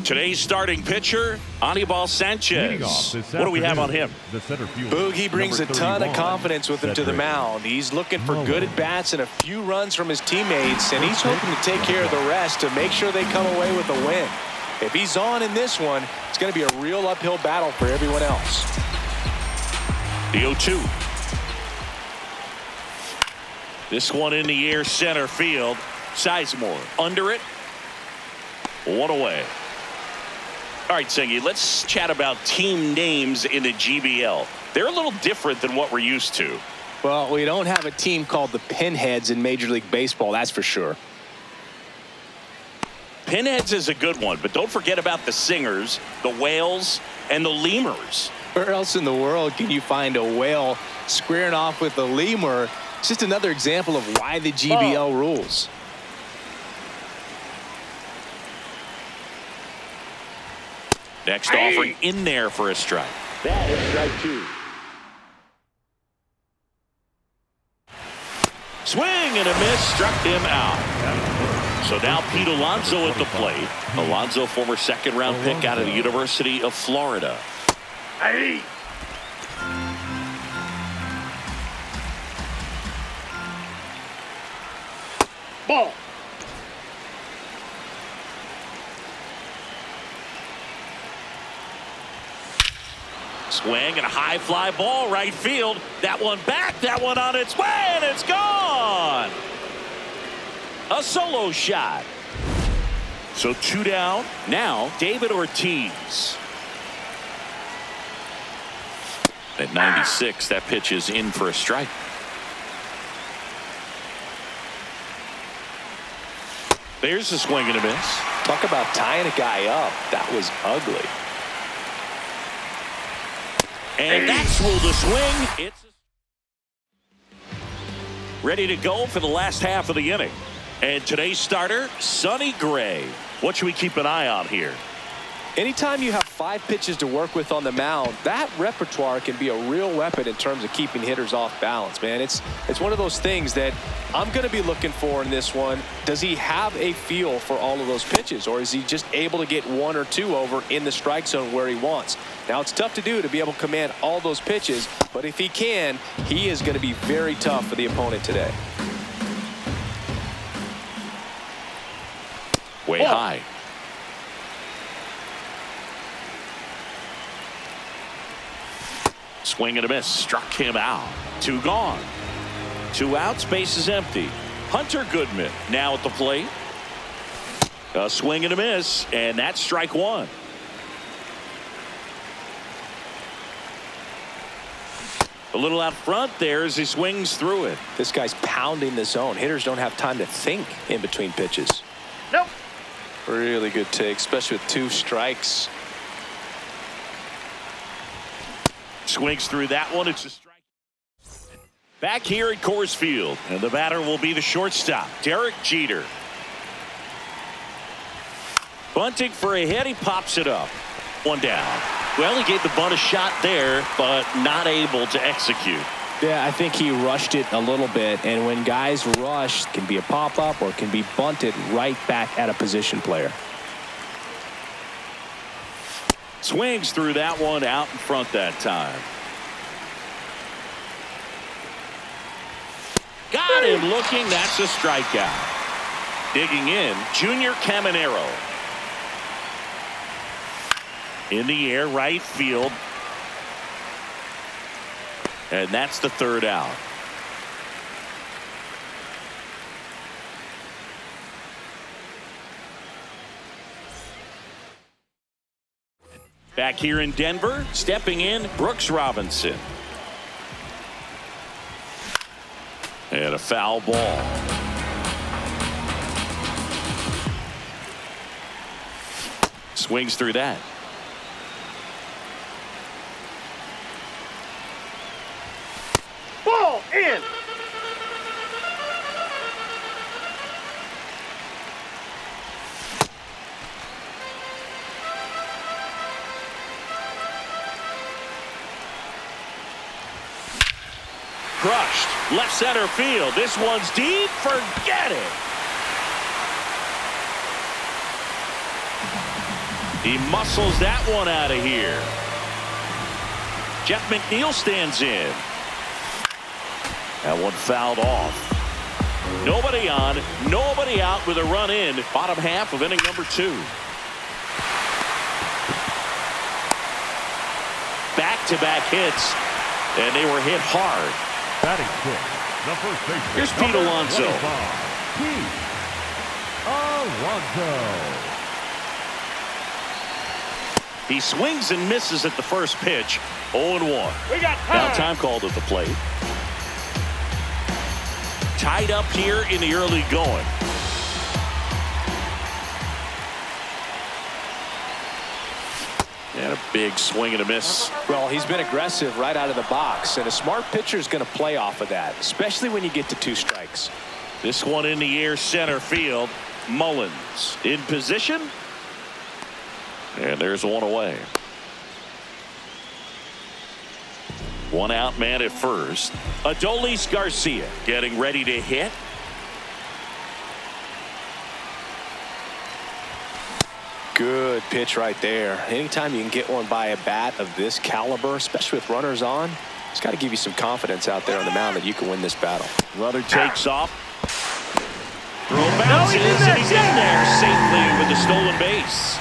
Today's starting pitcher, Anibal Sanchez. What do we have on him? Boogie brings a ton of confidence with him to the mound. He's looking for good at-bats and a few runs from his teammates, and he's hoping to take care of the rest to make sure they come away with a win. If he's on in this one, it's going to be a real uphill battle for everyone else. The 0-2. This one in the air, center field. Sizemore under it. One away. All right, Singy, let's chat about team names in the GBL. They're a little different than what we're used to. Well, we don't have a team called the Pinheads in Major League Baseball, that's for sure. Pinheads is a good one, but don't forget about the Singers, the Whales, and the Lemurs. Where else in the world can you find a whale squaring off with a lemur? It's just another example of why the GBL rules. Next offering in there for a strike. That is strike 2. Swing and a miss, struck him out. So now Pete Alonso at the plate. Alonso, former second-round pick out of the University of Florida. Ball. Swing and a high fly ball right field. That one back, that one on its way, and it's gone. A solo shot. So 2 down. Now David Ortiz. At 96, that pitch is in for a strike. There's a swing and a miss. Talk about tying a guy up. That was ugly. And that's ruled a swing. It's ready to go for the last half of the inning. And today's starter, Sonny Gray. What should we keep an eye on here? Anytime you have 5 pitches to work with on the mound, that repertoire can be a real weapon in terms of keeping hitters off balance, man. It's one of those things that I'm going to be looking for in this one. Does he have a feel for all of those pitches, or is he just able to get 1 or 2 over in the strike zone where he wants? Now, it's tough to do to be able to command all those pitches, but if he can, he is going to be very tough for the opponent today. Way high. Swing and a miss, struck him out. 2 gone. 2 outs, base is empty. Hunter Goodman now at the plate. A swing and a miss, and that's strike 1. A little out front there as he swings through it. This guy's pounding the zone. Hitters don't have time to think in between pitches. Nope. Really good take, especially with 2 strikes. Swings through that one. It's a strike. Back here at Coors Field, and the batter will be the shortstop, Derek Jeter. Bunting for a hit. He pops it up. 1 down. Well, he gave the bunt a shot there, but not able to execute. Yeah, I think he rushed it a little bit, and when guys rush, it can be a pop-up or it can be bunted right back at a position player. Swings through that one, out in front that time. Got him looking. That's a strikeout. Digging in, Junior Caminero. In the air, right field. And that's the 3rd out. Back here in Denver, stepping in, Brooks Robinson. And a foul ball. Swings through that. Ball in. Crushed. Left center field. This one's deep. Forget it. He muscles that one out of here. Jeff McNeil stands in. That one fouled off. Nobody on, nobody out with a run in. Bottom half of inning number 2. Back-to-back hits, and they were hit hard. Batting six, the first baseman. Here's Pete Alonso. Pete Alonso. He swings and misses at the first pitch. 0-1. We got Now time called at the plate. Tied up here in the early going. And a big swing and a miss. Well, he's been aggressive right out of the box, and a smart pitcher is going to play off of that, especially when you get to 2 strikes. This one in the air, center field. Mullins in position. And there's one away. 1 out, man at first. Adolis Garcia getting ready to hit. Good pitch right there. Anytime you can get one by a bat of this caliber, especially with runners on, it's got to give you some confidence out there on the mound that you can win this battle. Runner takes off. Throw bounces, and he's in there safely with the stolen base.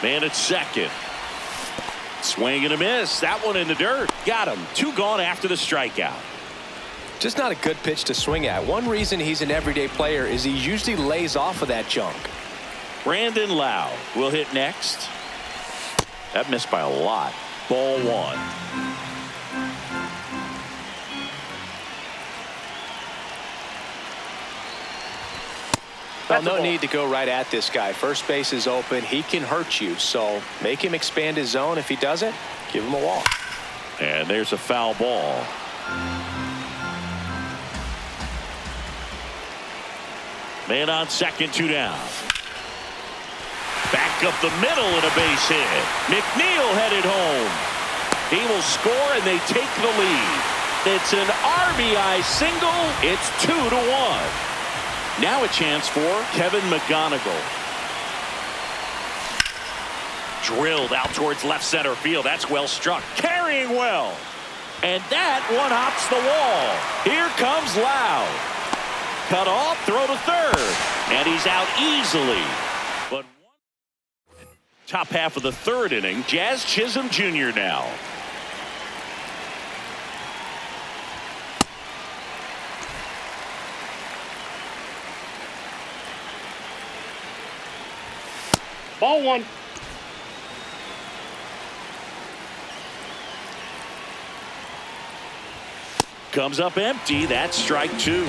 Man at second. Swing and a miss. That one in the dirt. Got him. 2 gone after the strikeout. Just not a good pitch to swing at. One reason he's an everyday player is he usually lays off of that junk. Brandon Lau will hit next. That missed by a lot. Ball 1. Well, no need to go right at this guy. First base is open. He can hurt you. So make him expand his zone. If he doesn't, give him a walk. And there's a foul ball. Man on second, 2 down. Back up the middle and a base hit. McNeil headed home. He will score and they take the lead. It's an RBI single. It's 2-1. Now a chance for Kevin McGonigal. Drilled out towards left center field. That's well struck. Carrying well. And that one hops the wall. Here comes Lau. Cut off, throw to third. And he's out easily. But top half of the 3rd inning, Jazz Chisholm Jr. now. Ball 1. Comes up empty. That's strike 2.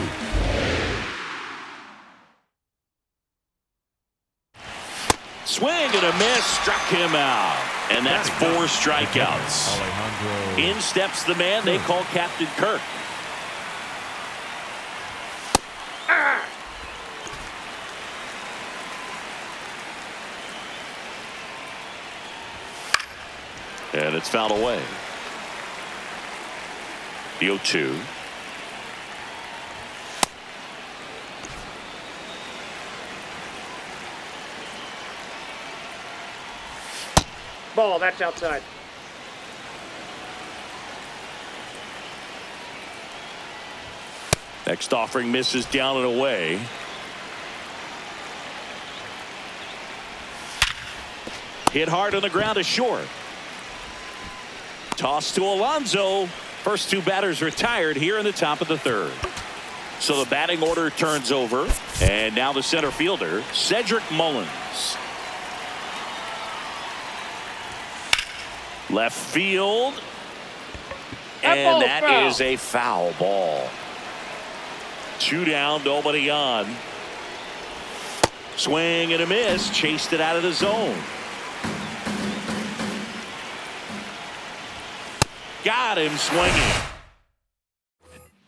Swing and a miss. Struck him out. And that's 4 strikeouts. In steps the man they call Captain Kirk. And it's fouled away. The 0-2. Ball, that's outside. Next offering misses down and away. Hit hard on the ground to short. Toss to Alonso. First 2 batters retired here in the top of the 3rd. So the batting order turns over. And now the center fielder, Cedric Mullins. Left field. And that is a foul ball. 2 down, nobody on. Swing and a miss. Chased it out of the zone. Got him swinging.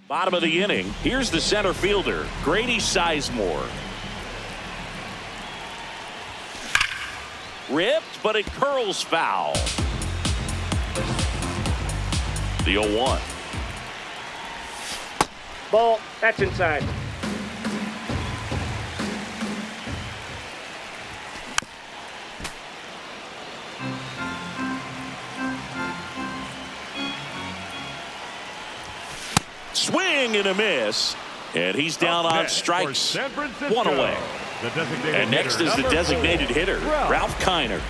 Bottom of the inning. Here's the center fielder, Grady Sizemore. Ripped, but it curls foul. The 0-1. Ball, that's inside. Swing and a miss. And he's down on strikes. One away. And next is the designated hitter, Ralph Kiner.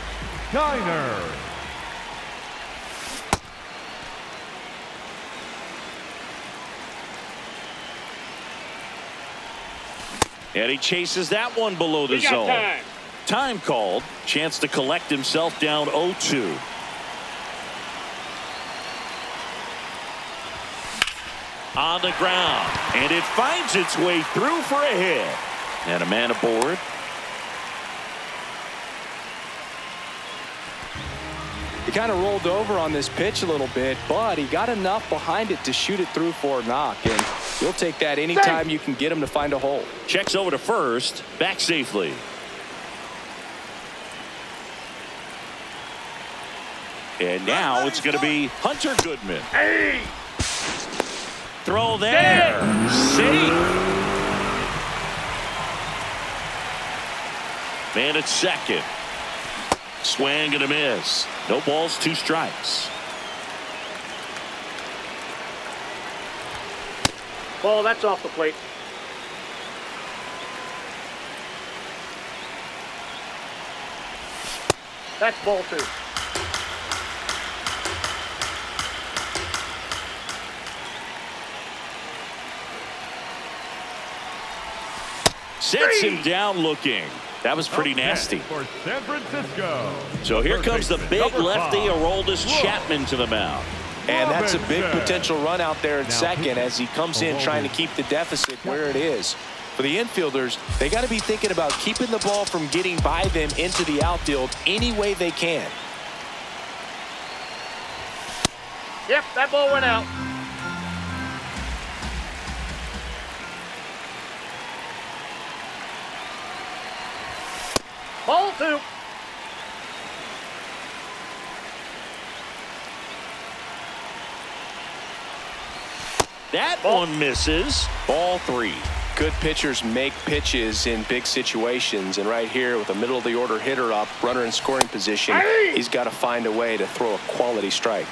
And he chases that one below the zone. Time called. Chance to collect himself down 0-2. On the ground. And it finds its way through for a hit. And a man aboard. He kind of rolled over on this pitch a little bit, but he got enough behind it to shoot it through for a knock. And you'll take that anytime you can get him to find a hole. Checks over to first. Back safely. And now it's going to be Hunter Goodman. Hey! Throw there. Safe. Man at second. Swing and a miss. No balls, 2 strikes. Ball, that's off the plate. That's ball 2. Sets him down looking. That was pretty nasty. For San Francisco. So here comes the big lefty, Aroldis Chapman, to the mound. And that's a big potential run out there in second as he comes in trying to keep the deficit where it is. For the infielders, they got to be thinking about keeping the ball from getting by them into the outfield any way they can. Yep, that ball went out. Ball 2. That one misses. Ball 3. Good pitchers make pitches in big situations, and right here with a middle of the order hitter up, runner in scoring position, he's got to find a way to throw a quality strike.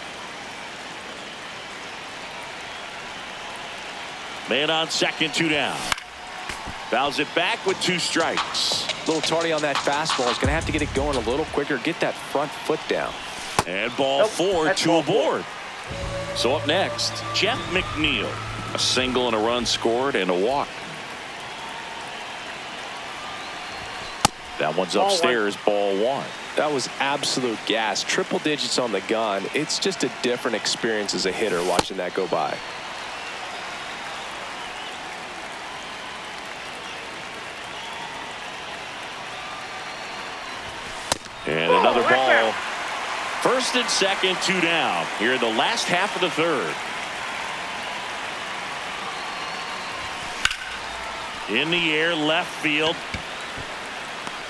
Man on second, 2 down. Fouls it back with 2 strikes. A little tardy on that fastball. He's going to have to get it going a little quicker, get that front foot down. And ball 4, 2 aboard. So up next, Jeff McNeil. A single and a run scored and a walk. That one's upstairs, ball 1. That was absolute gas. Triple digits on the gun. It's just a different experience as a hitter watching that go by. And another ball. First and second, 2 down. Here in the last half of the third. In the air, left field.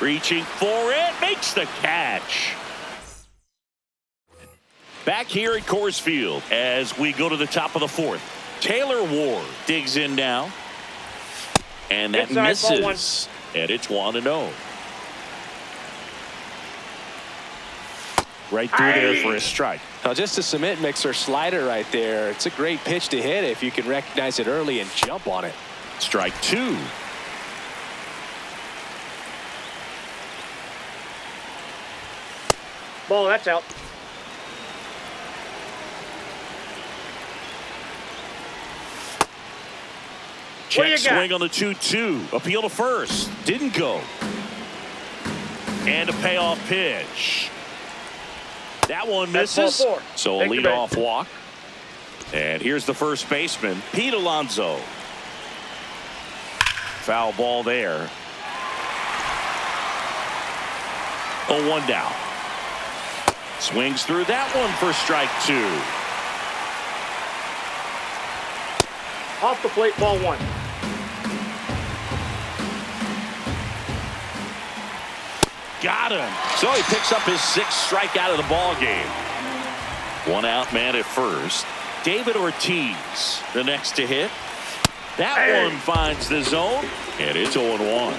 Reaching for it. Makes the catch. Back here at Coors Field as we go to the top of the 4th. Taylor Ward digs in now. And that misses. And it's 1-0. Right through there for a strike. Now just a cement mixer slider right there. It's a great pitch to hit if you can recognize it early and jump on it. Strike 2. Ball, that's out. Check swing on the 2-2. Appeal to first. Didn't go. And a payoff pitch. That one misses. So a leadoff walk. And here's the first baseman, Pete Alonso. Foul ball there. 0-1 down. Swings through that one for strike 2. Off the plate, ball 1. Got him. So he picks up his 6th strikeout of the ball game. 1 out, man at first. David Ortiz, the next to hit. That one finds the zone, and it's 0-1.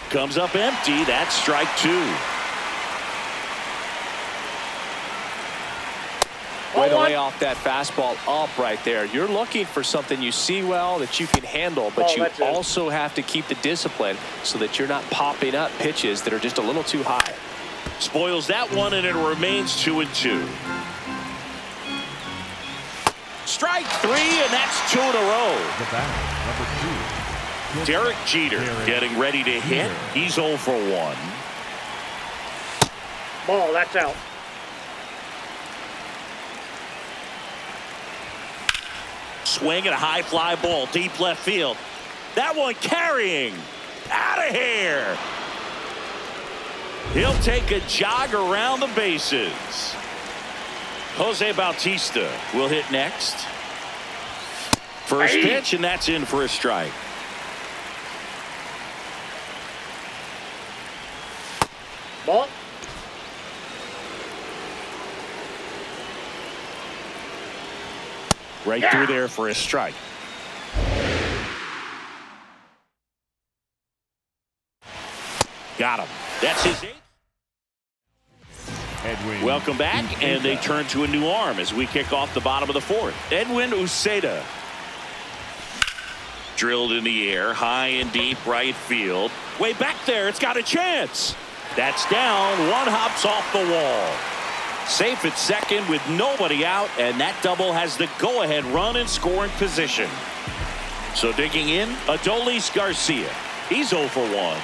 Comes up empty. That's strike 2. Way to one. lay off that fastball up right there. You're looking for something you see well that you can handle, but you that's it. also have to keep the discipline so that you're not popping up pitches that are just a little too high. Spoils that one, and it remains 2-2. Strike three, and that's 2 in a row. The batter, number 2. Derek Jeter getting ready to hit. He's 0 for 1. Ball, that's out. Swing and a high fly ball deep left field. That one carrying. Out of here. He'll take a jog around the bases. Jose Bautista will hit next. First pitch, and that's in for a strike. Ball. Right through there for a strike. Got him. That's his 8th. Edwin Welcome back, and they turn to a new arm as we kick off the bottom of the 4th. Edwin Uceda. Drilled in the air, high and deep right field. Way back there, it's got a chance. That's down. One hops off the wall. Safe at second with nobody out, and that double has the go-ahead run in scoring position. So digging in, Adolis Garcia. He's 0 for 1.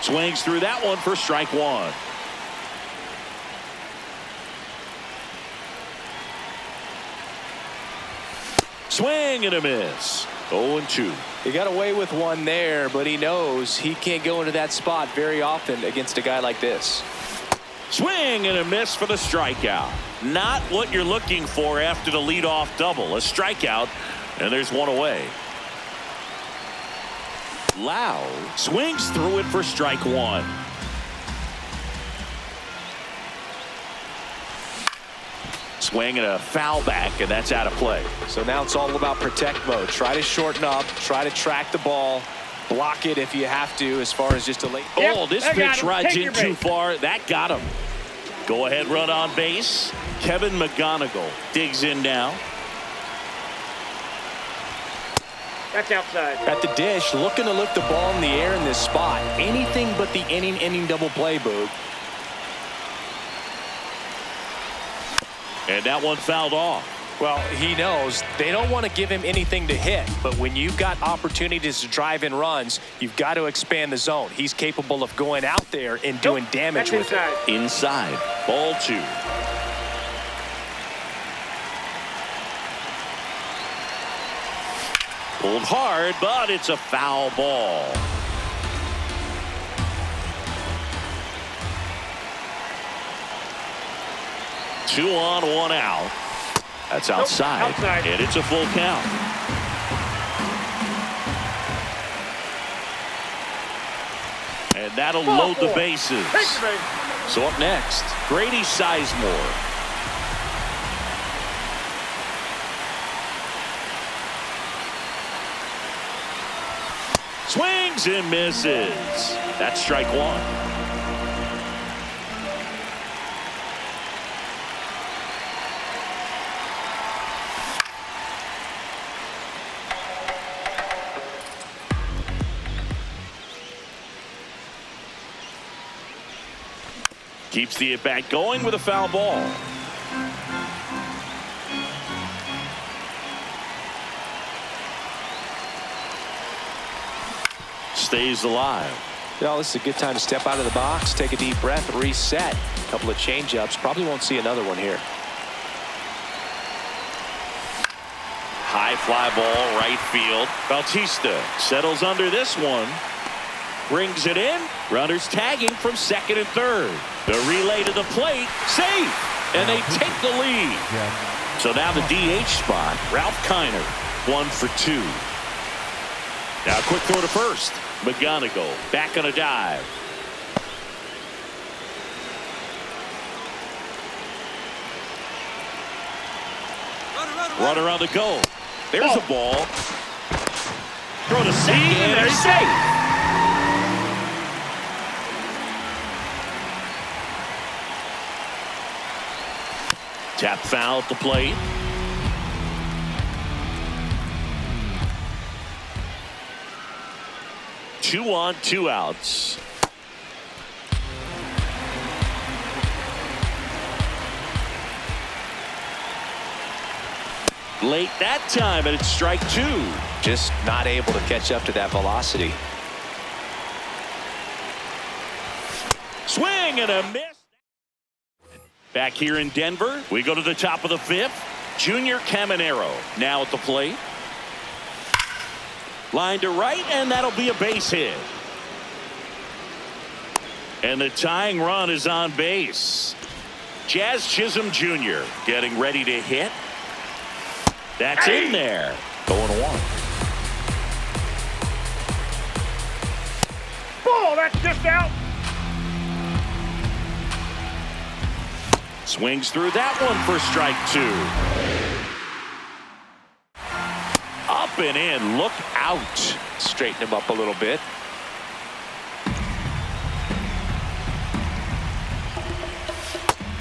Swings through that one for strike 1. Swing and a miss. 0-2. He got away with one there, but he knows he can't go into that spot very often against a guy like this. Swing and a miss for the strikeout. Not what you're looking for after the leadoff double. A strikeout, and there's one away. Lau swings through it for strike 1. Swing and a foul back, and that's out of play. So now it's all about protect mode. Try to shorten up, try to track the ball, block it if you have to as far as just a late. Yep, Oh, this I got pitch him. rides Take in your too bait. far. That got him. Go ahead run on base. Kevin McGonigal digs in now. That's outside. At the dish, looking to lift the ball in the air in this spot. Anything but the inning double play, Boog. And that one fouled off. Well, he knows they don't want to give him anything to hit, but when you've got opportunities to drive in runs, you've got to expand the zone. He's capable of going out there and doing damage That's with inside. it. Inside. Ball 2. Pulled hard, but it's a foul ball. Two on, one out. That's outside. Outside. And it's a full count. And that'll Ball load the 4. bases. Take your bait. So up next, Grady Sizemore. Swings and misses. That's strike 1. Keeps the at-bat going with a foul ball. Stays alive. You know, this is a good time to step out of the box, take a deep breath, reset. A couple of change-ups. Probably won't see another one here. High fly ball, right field. Bautista settles under this one. Brings it in. Runners tagging from second and third. The relay to the plate. Safe. And they take the lead. So now the DH spot. Ralph Kiner. 1 for 2. Now a quick throw to first. McGonigal back on a dive. Runner on the go. There's a ball. Throw to second. And they're safe. Tap foul at the plate. Two on, two outs. Late that time, and it's strike two. Just not able to catch up to that velocity. Swing and a miss. Back here in Denver, we go to the top of the fifth. Junior Caminero now at the plate. Line to right, and that'll be a base hit. And the tying run is on base. Jazz Chisholm Jr. getting ready to hit. That's in there. 0-1. Ball, that's just out. Swings through that one for strike two. Up and in. Look out. Straighten him up a little bit.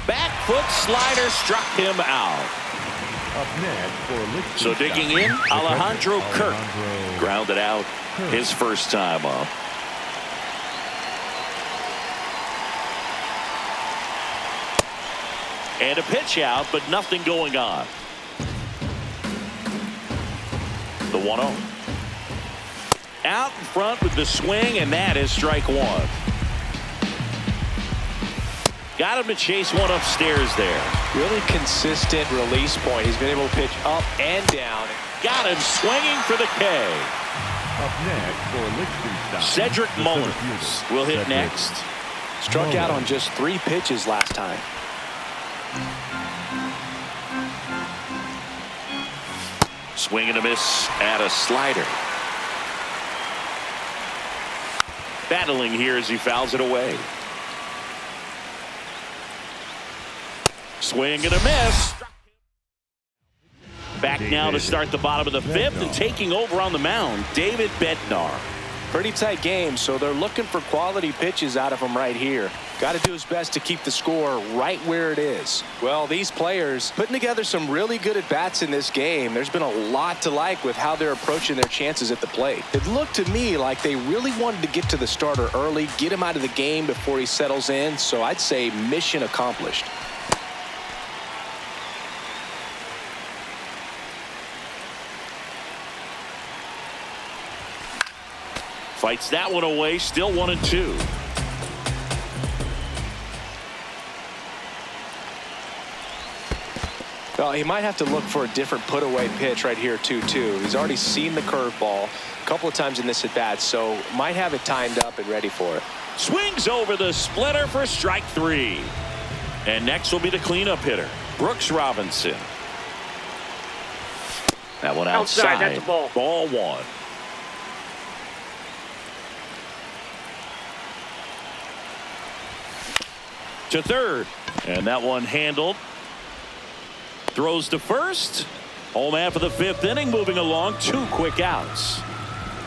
Back foot slider struck him out. Up next for So digging in, Alejandro Kirk. Grounded out his first time up. And a pitch out, but nothing going on. The 1-0. Out in front with the swing, and that is strike one. Got him to chase one upstairs there. Really consistent release point. He's been able to pitch up and down. Got him swinging for the K. Up next for Liechtenstein, Cedric the Mullins center will hit fielder. next. Struck out on just 3 pitches last time. Swing and a miss at a slider. Battling here as he fouls it away. Swing and a miss. Back now to start the bottom of the fifth, and taking over on the mound, David Bednar. Pretty tight game, so they're looking for quality pitches out of him right here. Got to do his best to keep the score right where it is. Well, these players putting together some really good at-bats in this game. There's been a lot to like with how they're approaching their chances at the plate. It looked to me like they really wanted to get to the starter early, get him out of the game before he settles in, so I'd say mission accomplished. Fights that one away, still 1-2. Well, he might have to look for a different put-away pitch right here, too. He's already seen the curveball a couple of times in this at-bat, so might have it timed up and ready for it. Swings over the splitter for strike three. And next will be the cleanup hitter, Brooks Robinson. That one outside. That's a ball. Ball one. To third, and that one handled. Throws to first. Home half of the fifth inning, moving along. 2 quick outs.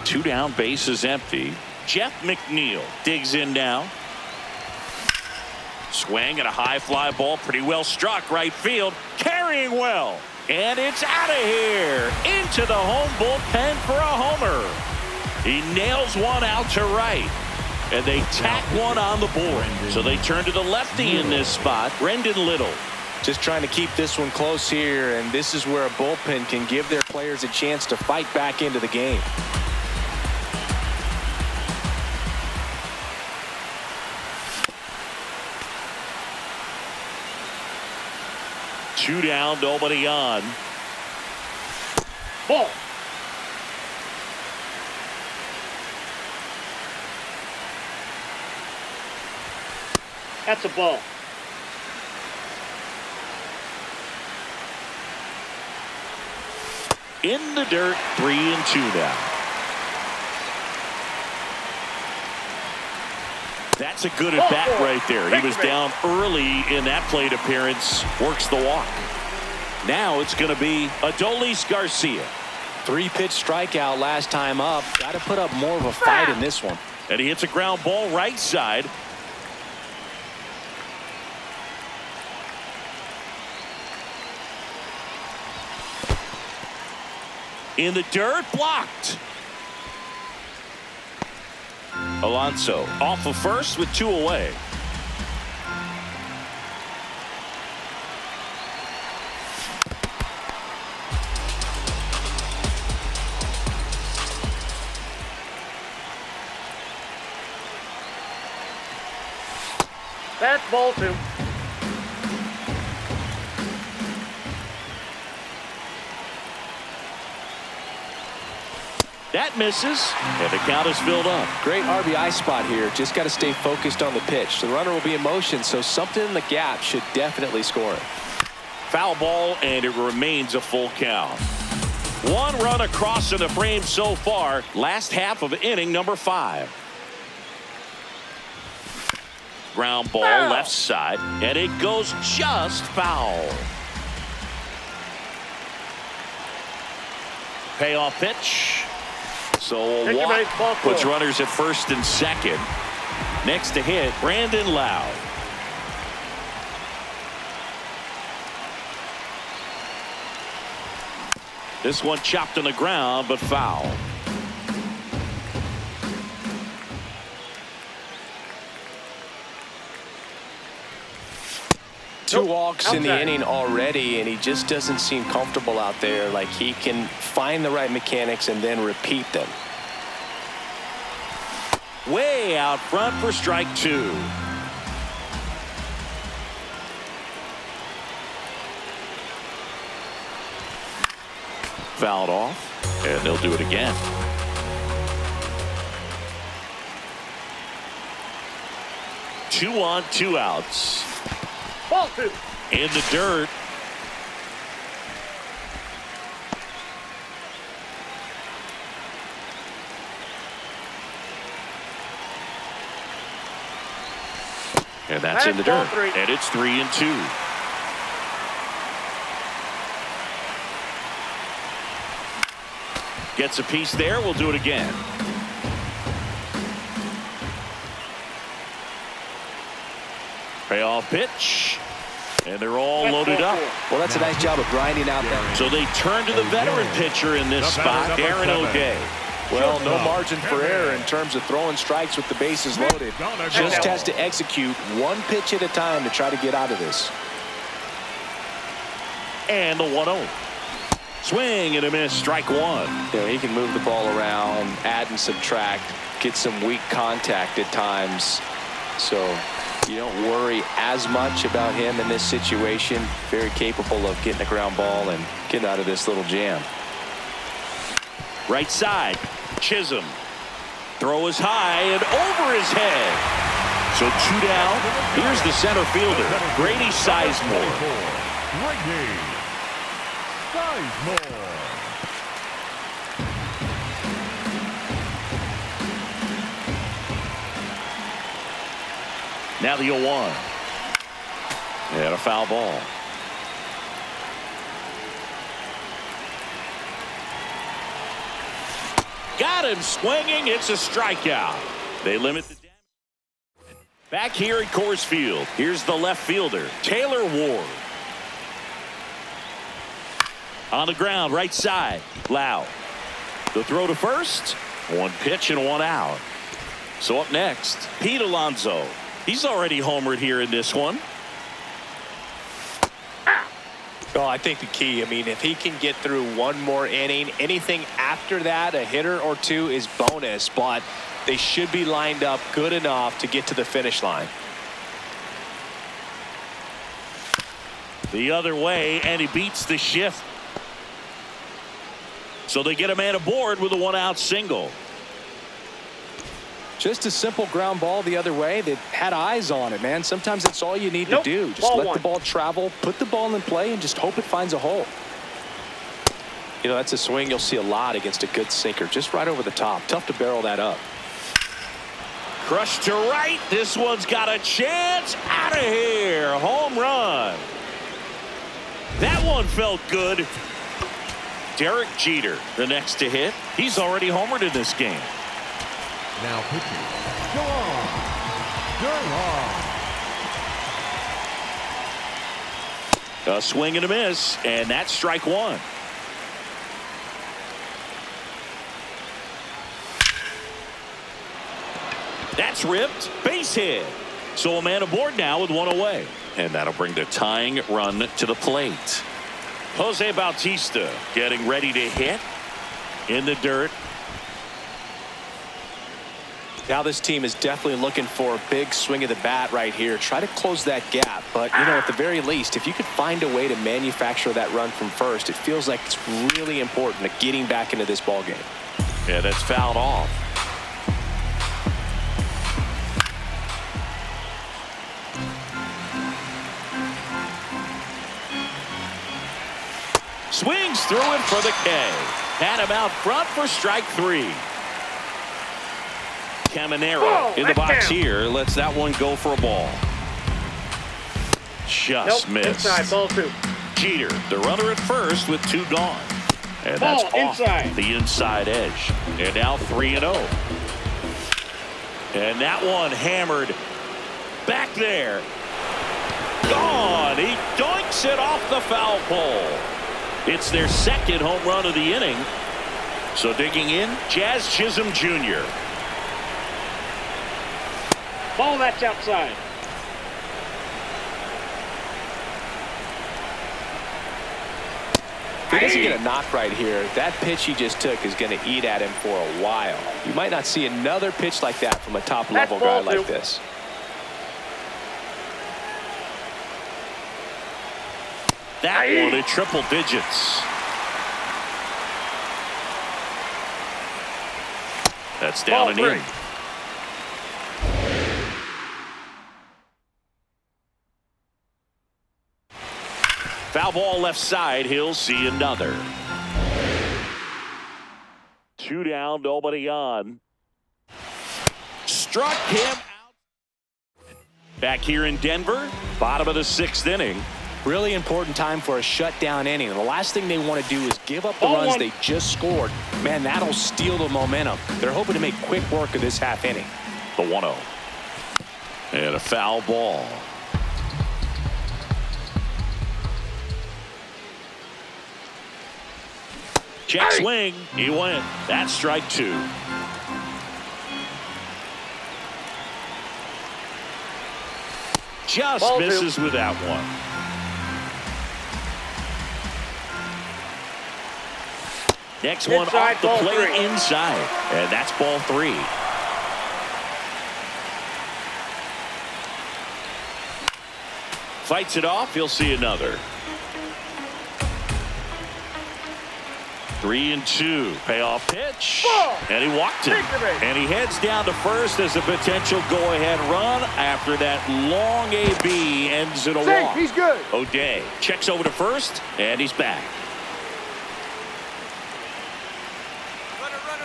2 down, bases empty. Jeff McNeil digs in now. Swing and a high fly ball, pretty well struck right field, carrying well, and it's out of here into the home bullpen for a homer. He nails one out to right. And they tack one on the board. So they turn to the lefty in this spot, Brendan Little. Just trying to keep this one close here, and this is where a bullpen can give their players a chance to fight back into the game. Two down, nobody on. Ball. That's a ball. In the dirt, 3-2 now. That's a good at bat right there. He was down early in that plate appearance. Works the walk. Now it's going to be Adolis Garcia. 3-pitch strikeout last time up. Got to put up more of a fight in this one. And he hits a ground ball right side. In the dirt, blocked. Alonso off of first with 2 away. That's ball 2. That misses, and the count is filled up. Great RBI spot here. Just got to stay focused on the pitch. The runner will be in motion, so something in the gap should definitely score it. Foul ball, and it remains a full count. 1 run across in the frame so far. Last half of inning number 5. Ground ball left side, and it goes just foul. Payoff pitch. So a walk puts runners at first and second. Next to hit, Brandon Lowe. This one chopped on the ground, but foul. Two walks in the inning already, and he just doesn't seem comfortable out there. Like he can find the right mechanics and then repeat them. Way out front for strike 2. Fouled off, and they'll do it again. Two on, 2 outs. Ball 2. In the dirt. And that's in the dirt. And it's 3-2. Gets a piece there. We'll do it again. Payoff pitch. And they're all loaded up. Well, that's a nice job of grinding out that. So they turn to the veteran pitcher in this spot, Darren O'Day. Well, no margin for error in terms of throwing strikes with the bases loaded. Just has to execute 1 pitch at a time to try to get out of this. And the 1-0. Swing and a miss, strike 1. You know, he can move the ball around, add and subtract, get some weak contact at times. So you don't worry as much about him in this situation. Very capable of getting a ground ball and getting out of this little jam. Right side, Chisholm. Throw is high and over his head. So 2 down. Here's the center fielder, Grady Sizemore. Grady Sizemore. Now the 0-1. And a foul ball. Got him swinging. It's a strikeout. They limit the damage. Back here at Coors Field, here's the left fielder, Taylor Ward. On the ground, right side, Lowe. The throw to first. 1 pitch and 1 out. So up next, Pete Alonso. He's already homered here in this one. Well, I think the key, I mean, if he can get through 1 more inning, anything after that, a hitter or 2 is bonus, but they should be lined up good enough to get to the finish line. The other way, and he beats the shift. So they get a man aboard with a 1-out single. Just a simple ground ball the other way that had eyes on it, man. Sometimes that's all you need to do. Just let the ball travel, put the ball in play, and just hope it finds a hole. You know, that's a swing you'll see a lot against a good sinker. Just right over the top. Tough to barrel that up. Crushed to right. This one's got a chance. Out of here. Home run. That one felt good. Derek Jeter, the next to hit. He's already homered in this game. Now pitching, Durham. A swing and a miss, and that's strike 1. That's ripped. Base hit. So a man aboard now with one away. And that'll bring the tying run to the plate. Jose Bautista getting ready to hit in the dirt. Now this team is definitely looking for a big swing of the bat right here. Try to close that gap. But, you know, at the very least, if you could find a way to manufacture that run from first, it feels like it's really important to getting back into this ball game. Yeah, that's fouled off. Swings through it for the K. Had him out front for strike 3. Caminero in the box here. Lets that one go for a ball. Just missed. Inside, ball 2. Jeter, the runner at first with 2 gone. And Ball that's off inside. the inside edge. And now 3-0. And that one hammered back there. Gone. He doinks it off the foul pole. It's their second home run of the inning. So digging in, Jazz Chisholm Jr. Ball that's outside. If he doesn't get a knock right here, that pitch he just took is going to eat at him for a while. You might not see another pitch like that from a top-level guy like this. That one in triple digits. That's down and in. Foul ball left side. He'll see another. 2 down, nobody on. Struck him out. Back here in Denver, bottom of the 6th inning. Really important time for a shutdown inning. The last thing they want to do is give up the runs they just scored. Man, that'll steal the momentum. They're hoping to make quick work of this half inning. The 1-0. And a foul ball. Check swing. He went. That's strike 2. Just Ball misses with that one. Next one Inside, off the ball plate 3. inside. And that's ball 3. Fights it off. He'll see another. 3-2. Payoff pitch. Ball. And he walked it. And he heads down to first as a potential go-ahead run after that long AB ends in a walk. He's good. O'Day checks over to first, and he's back.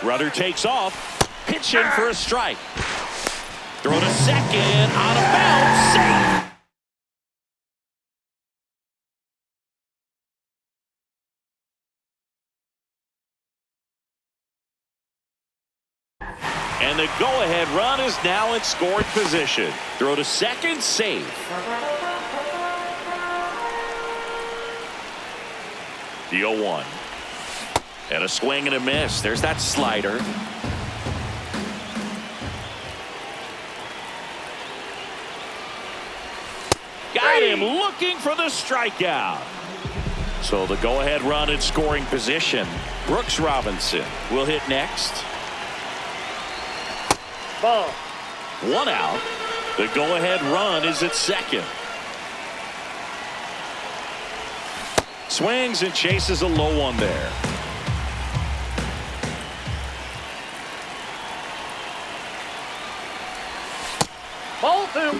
Runner takes off. Pitching for a strike. Throw to second. Out of bounds. Safe. And the go-ahead run is now in scoring position. Throw to second, safe. The 0-1. And a swing and a miss. There's that slider. Got him looking for the strikeout. So the go-ahead run in scoring position. Brooks Robinson will hit next. Ball. 1 out. The go-ahead run is at second. Swings and chases a low one there. Ball 2.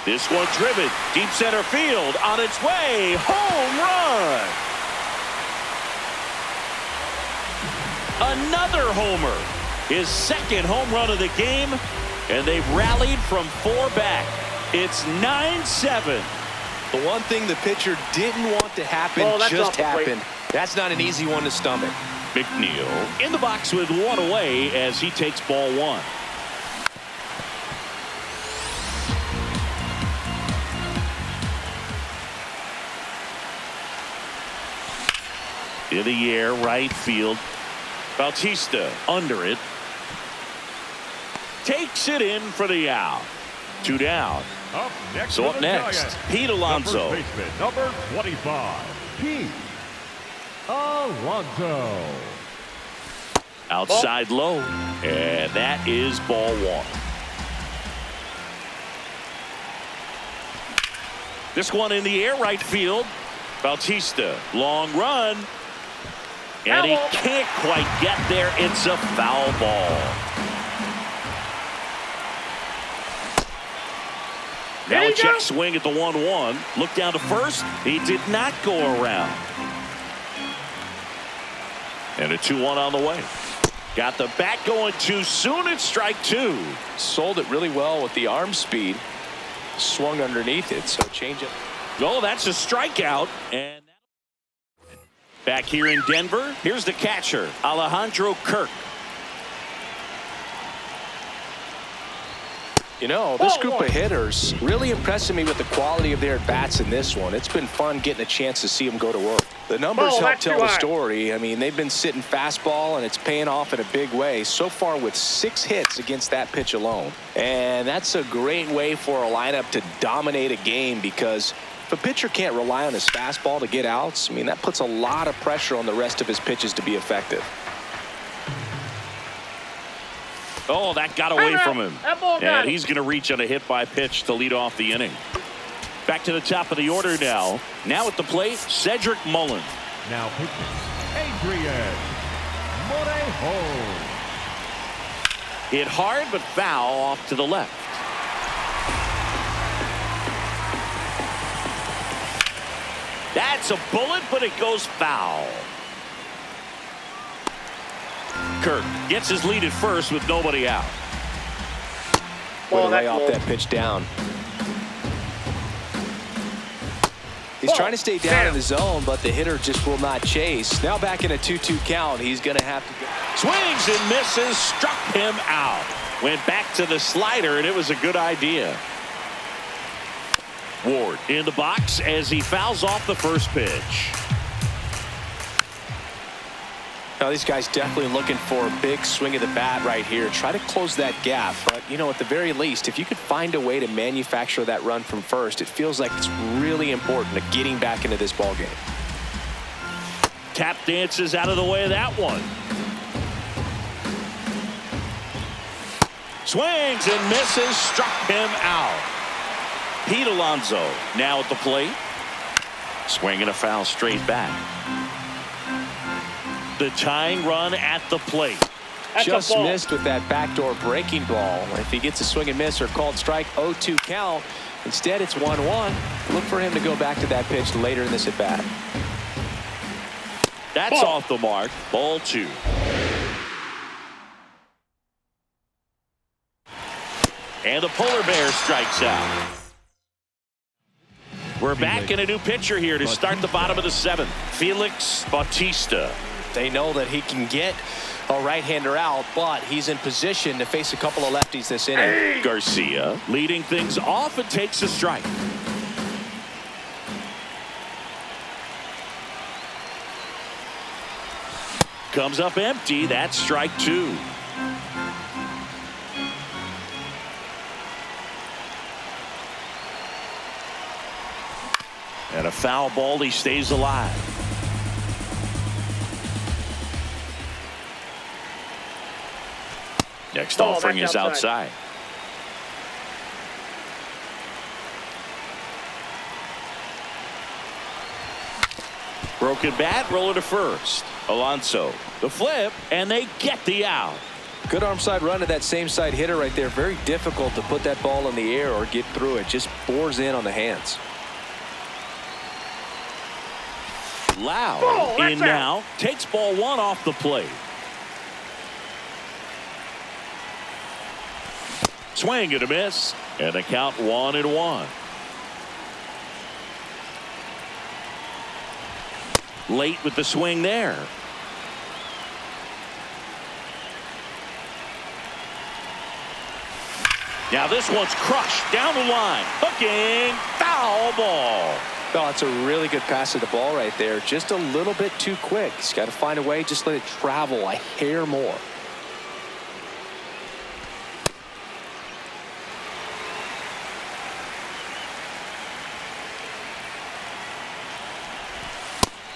This one driven deep center field on its way. Home run. Another homer. His second home run of the game. And they've rallied from 4 back. It's 9-7. The one thing the pitcher didn't want to happen just happened. That's not an easy one to stomach. McNeil in the box with 1 away as he takes ball 1. In the air, right field. Bautista under it. Takes it in for the out. 2 down. Up next So for up the next, Giants, Pete Alonso. the first baseman, number 25, Pete Alonso. Outside low. And that is ball 1. This one in the air, right field. Bautista, long run. And he can't quite get there. It's a foul ball. Now a check swing at the 1-1. Look down to first. He did not go around. And a 2-1 on the way. Got the bat going too soon. It's strike 2. Sold it really well with the arm speed. Swung underneath it, so change it. Oh, that's a strikeout. And back here in Denver, here's the catcher, Alejandro Kirk. You know, this group of hitters really impressing me with the quality of their at-bats in this one. It's been fun getting a chance to see them go to work. The numbers help tell the story. I mean, they've been sitting fastball, and it's paying off in a big way. So far with 6 hits against that pitch alone. And that's a great way for a lineup to dominate a game, because if a pitcher can't rely on his fastball to get outs, I mean, that puts a lot of pressure on the rest of his pitches to be effective. Oh, that got away from him. And he's going to reach on a hit by pitch to lead off the inning. Back to the top of the order now. Now at the plate, Cedric Mullins. Now pitching, Adrian Morejon. Hit hard but foul off to the left. That's a bullet, but it goes foul. Kirk gets his lead at first with nobody out. Way to lay off that pitch down. He's trying to stay down in the zone, but the hitter just will not chase. Now back in a 2-2 count, he's going to have to go. Swings and misses, struck him out. Went back to the slider, and it was a good idea. Ward in the box as he fouls off the first pitch. Now these guys definitely looking for a big swing of the bat right here. Try to close that gap. But, you know, at the very least, if you could find a way to manufacture that run from first, it feels like it's really important to getting back into this ball game. Tap dances out of the way of that one. Swings and misses, struck him out. Pete Alonso now at the plate. Swinging a foul straight back. The tying run at the plate. Just missed with that backdoor breaking ball. If he gets a swing and miss or called strike, 0-2 count. Instead, it's 1-1. Look for him to go back to that pitch later in this at bat. That's off the mark. Ball 2. And the polar bear strikes out. We're back in a new pitcher here to start the bottom of the 7th. Felix Bautista. They know that he can get a right-hander out, but he's in position to face a couple of lefties this inning. Garcia leading things off and takes a strike. Comes up empty. That's strike 2. And a foul ball. He stays alive. Next offering is outside. Broken bat, roller to first. Alonso, the flip, and they get the out. Good arm side run to that same side hitter right there. Very difficult to put that ball in the air or get through it. Just bores in on the hands. Loud in now. Takes ball 1 off the plate. Swing and a miss. And the count 1-1. Late with the swing there. Now this one's crushed down the line. Hooking. Foul ball. Oh, it's a really good pass to the ball right there. Just a little bit too quick. He's got to find a way. Just let it travel a hair more.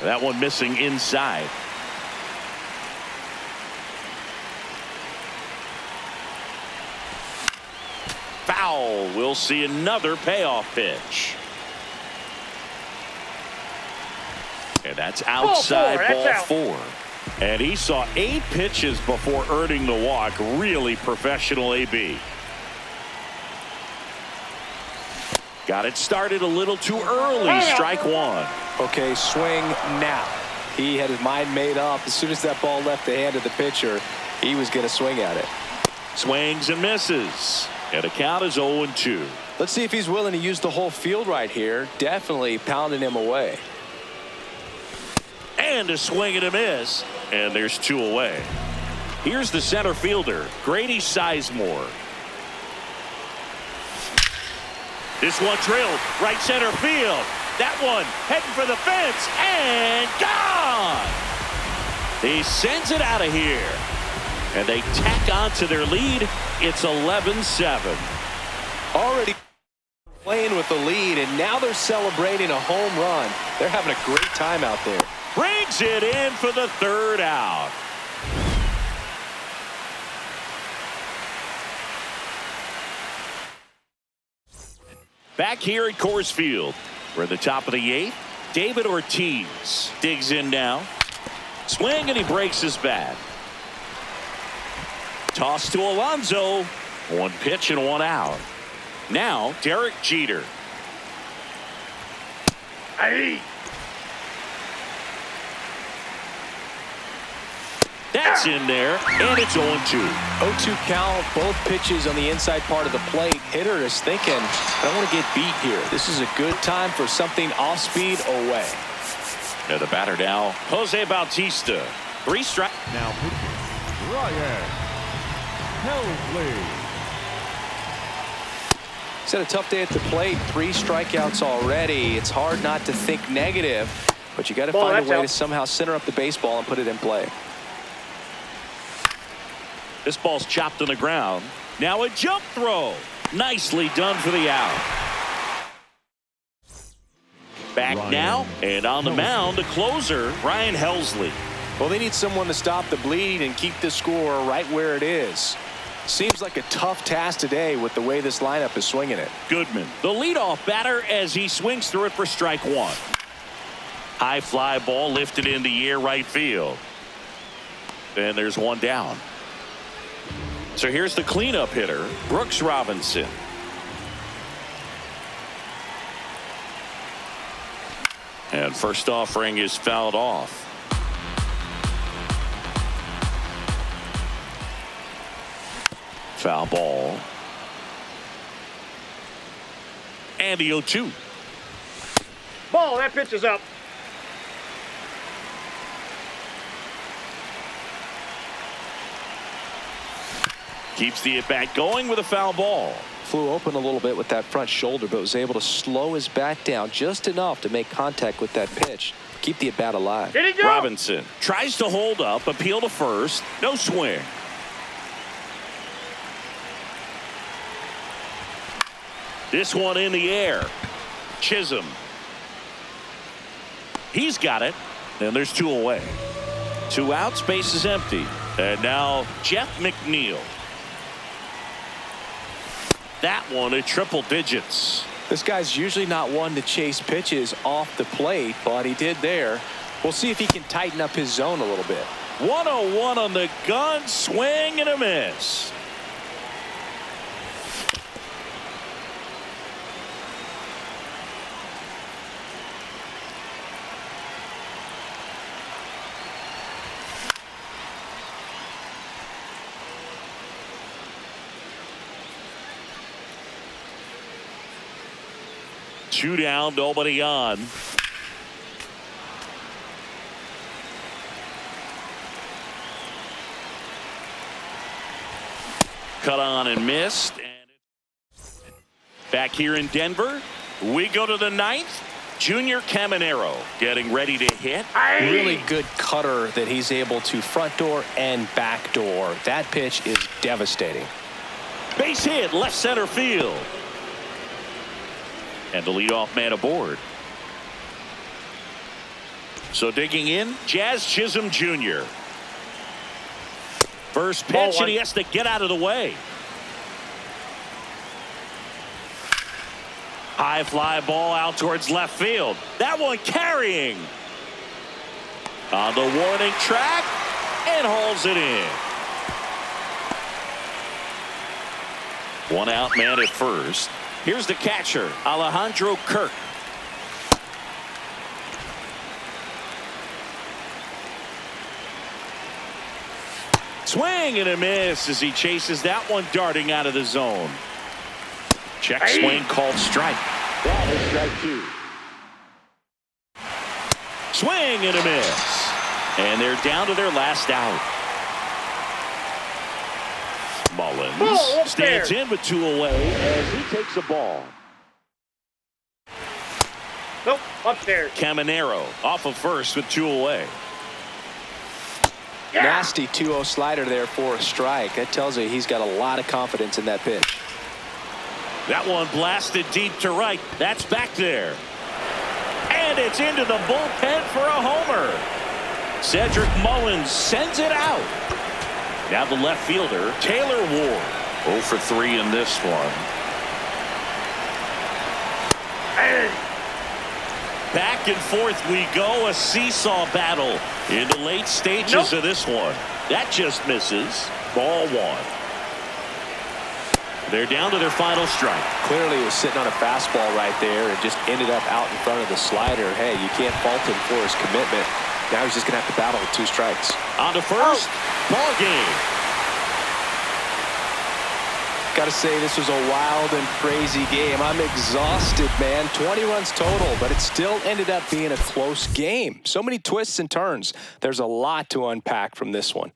That one missing inside. Foul. We'll see another payoff pitch. And that's outside ball four. And he saw 8 pitches before earning the walk. Really professional AB. Got it started a little too early. Strike one. Okay, swing now. He had his mind made up. As soon as that ball left the hand of the pitcher, he was going to swing at it. Swings and misses. And the count is 0-2. Let's see if he's willing to use the whole field right here. Definitely pounding him away. And a swing and a miss. And there's 2 away. Here's the center fielder, Grady Sizemore. This one drilled right center field. That one heading for the fence and gone. He sends it out of here. And they tack on to their lead. It's 11-7. Already playing with the lead, and now they're celebrating a home run. They're having a great time out there. Brings it in for the 3rd out. Back here at Coors Field, we're at the top of the 8th. David Ortiz digs in now. Swing, and he breaks his bat. Toss to Alonso. 1 pitch and 1 out. Now, Derek Jeter. Hey. That's in there, and it's 0-2. 0-2 count, both pitches on the inside part of the plate. Hitter is thinking, I don't want to get beat here. This is a good time for something off speed away. And the batter now, Jose Bautista. 3 strikes. Now pitching, Ryan Helsley. He's had a tough day at the plate. 3 strikeouts already. It's hard not to think negative, but you got to find a way to somehow center up the baseball and put it in play. This ball's chopped on the ground. Now a jump throw. Nicely done for the out. Back Ryan now, and on the mound, the closer, Ryan Helsley. Well, they need someone to stop the bleed and keep the score right where it is. Seems like a tough task today with the way this lineup is swinging it. Goodman, the leadoff batter, as he swings through it for strike 1. High fly ball lifted in the air right field. And there's 1 down. So here's the cleanup hitter, Brooks Robinson. And first offering is fouled off. Foul ball. And the 0-2. Ball, that pitch is up. Keeps the at-bat going with a foul ball. Flew open a little bit with that front shoulder, but was able to slow his bat down just enough to make contact with that pitch. Keep the at-bat alive. Did he go? Robinson tries to hold up, appeal to first. No swing. This one in the air. Chisholm. He's got it. And there's 2 away. 2 out, space is empty. And now Jeff McNeil. That one at triple digits. This guy's usually not one to chase pitches off the plate, but he did there. We'll see if he can tighten up his zone a little bit. 101 on the gun, swing and a miss. Two down, nobody on. Cut on and missed. And back here in Denver, we go to the 9th. Junior Caminero getting ready to hit. Really good cutter that he's able to front door and back door. That pitch is devastating. Base hit, left center field. And the leadoff man aboard. So digging in, Jazz Chisholm Jr. First pitch, and he has to get out of the way. High fly ball out towards left field. That one carrying. On the warning track, and hauls it in. One out man at first. Here's the catcher, Alejandro Kirk. Swing and a miss as he chases that one darting out of the zone. Check swing called strike. That is strike 2. Swing and a miss. And they're down to their last out. Mullins stands in with 2 away as he takes a ball. Nope, upstairs. Caminero off of first with 2 away. Yeah. Nasty 2-0 slider there for a strike. That tells you he's got a lot of confidence in that pitch. That one blasted deep to right. That's back there. And it's into the bullpen for a homer. Cedric Mullins sends it out. Now the left fielder, Taylor Ward. 0 for 3 in this one. Back and forth we go. A seesaw battle in the late stages of this one. That just misses. Ball 1. They're down to their final strike. Clearly he was sitting on a fastball right there and just ended up out in front of the slider. Hey, you can't fault him for his commitment. Now he's just going to have to battle with 2 strikes. On to first. Ball game. Got to say, this was a wild and crazy game. I'm exhausted, man. 20 runs total, but it still ended up being a close game. So many twists and turns. There's a lot to unpack from this one.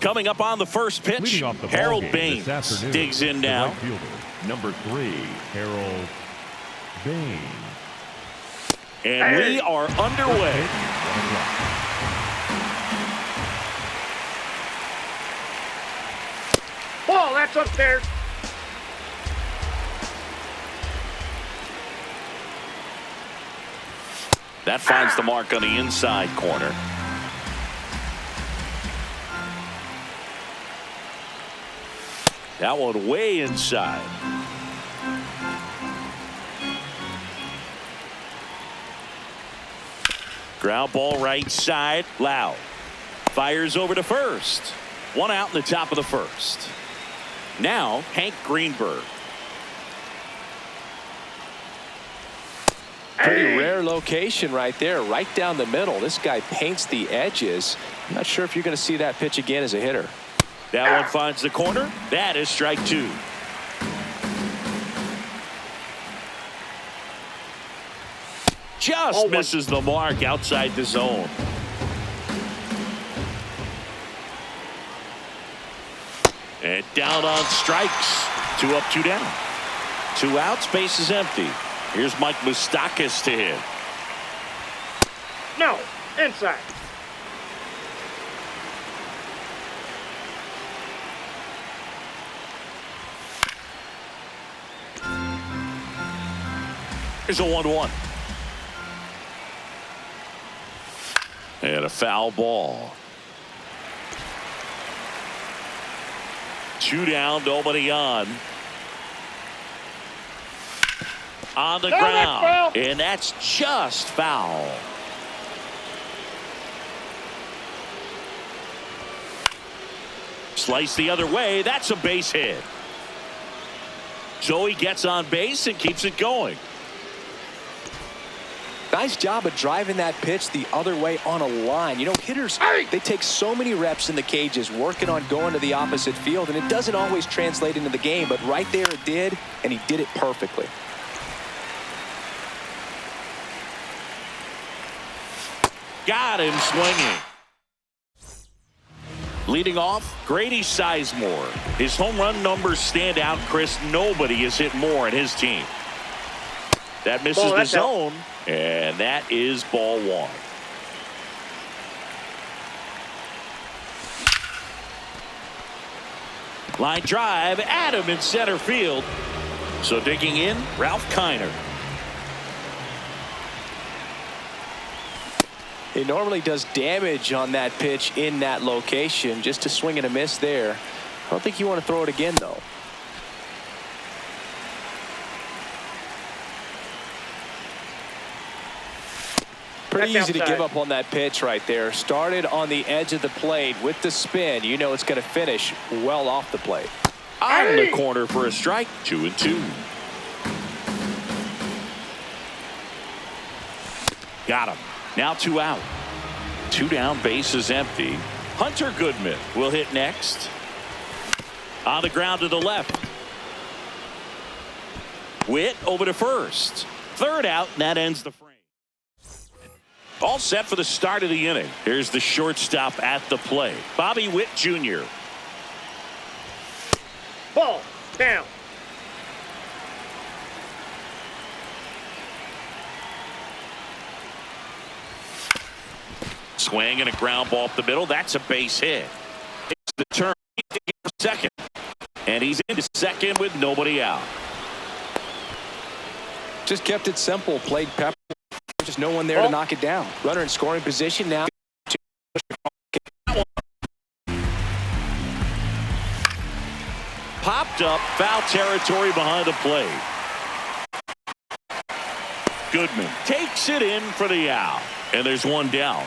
Coming up on the first pitch, Leading off the Harold ballgame Baines this afternoon, digs in the now. right fielder, number 3, Harold Baines. And we are underway. Ball, that's upstairs. That finds the mark on the inside corner. That one way inside. Ground ball right side. Loud. Fires over to first. 1 out in the top of the first. Now Hank Greenberg. Pretty rare location right there, right down the middle. This guy paints the edges. I'm not sure if you're going to see that pitch again as a hitter. That one finds the corner. That is strike 2. Just misses the mark outside the zone. And down on strikes. 2 up, 2 down. 2 outs, base is empty. Here's Mike Moustakas to hit. No, inside. Here's a 1-1. And a foul ball. 2 down, nobody on. On the ground. And that's just foul. Slice the other way. That's a base hit. So he gets on base and keeps it going. Nice job of driving that pitch the other way on a line. You know, hitters, they take so many reps in the cages working on going to the opposite field, and it doesn't always translate into the game, but right there it did, and he did it perfectly. Got him swinging. Leading off, Grady Sizemore. His home run numbers stand out, Chris. Nobody has hit more in his team. That misses the zone, and that is ball 1. Line drive, Adam in center field. So digging in, Ralph Kiner. He normally does damage on that pitch in that location. Just a swing and a miss there. I don't think you want to throw it again, though. Pretty easy to give up on that pitch right there. Started on the edge of the plate with the spin. You know it's going to finish well off the plate. On the corner for a strike. 2-2. Got him. Now 2 out. 2 down, base is empty. Hunter Goodman will hit next. On the ground to the left. Witt over to first. 3rd out, and that ends the frame. All set for the start of the inning. Here's the shortstop at the plate, Bobby Witt Jr. Ball down. Swing and a ground ball up the middle. That's a base hit. It's the turn to second. And he's into second with nobody out. Just kept it simple. Played pepper. Just no one there to knock it down. Runner in scoring position now. Popped up, foul territory behind the plate. Goodman takes it in for the out. And there's 1 down.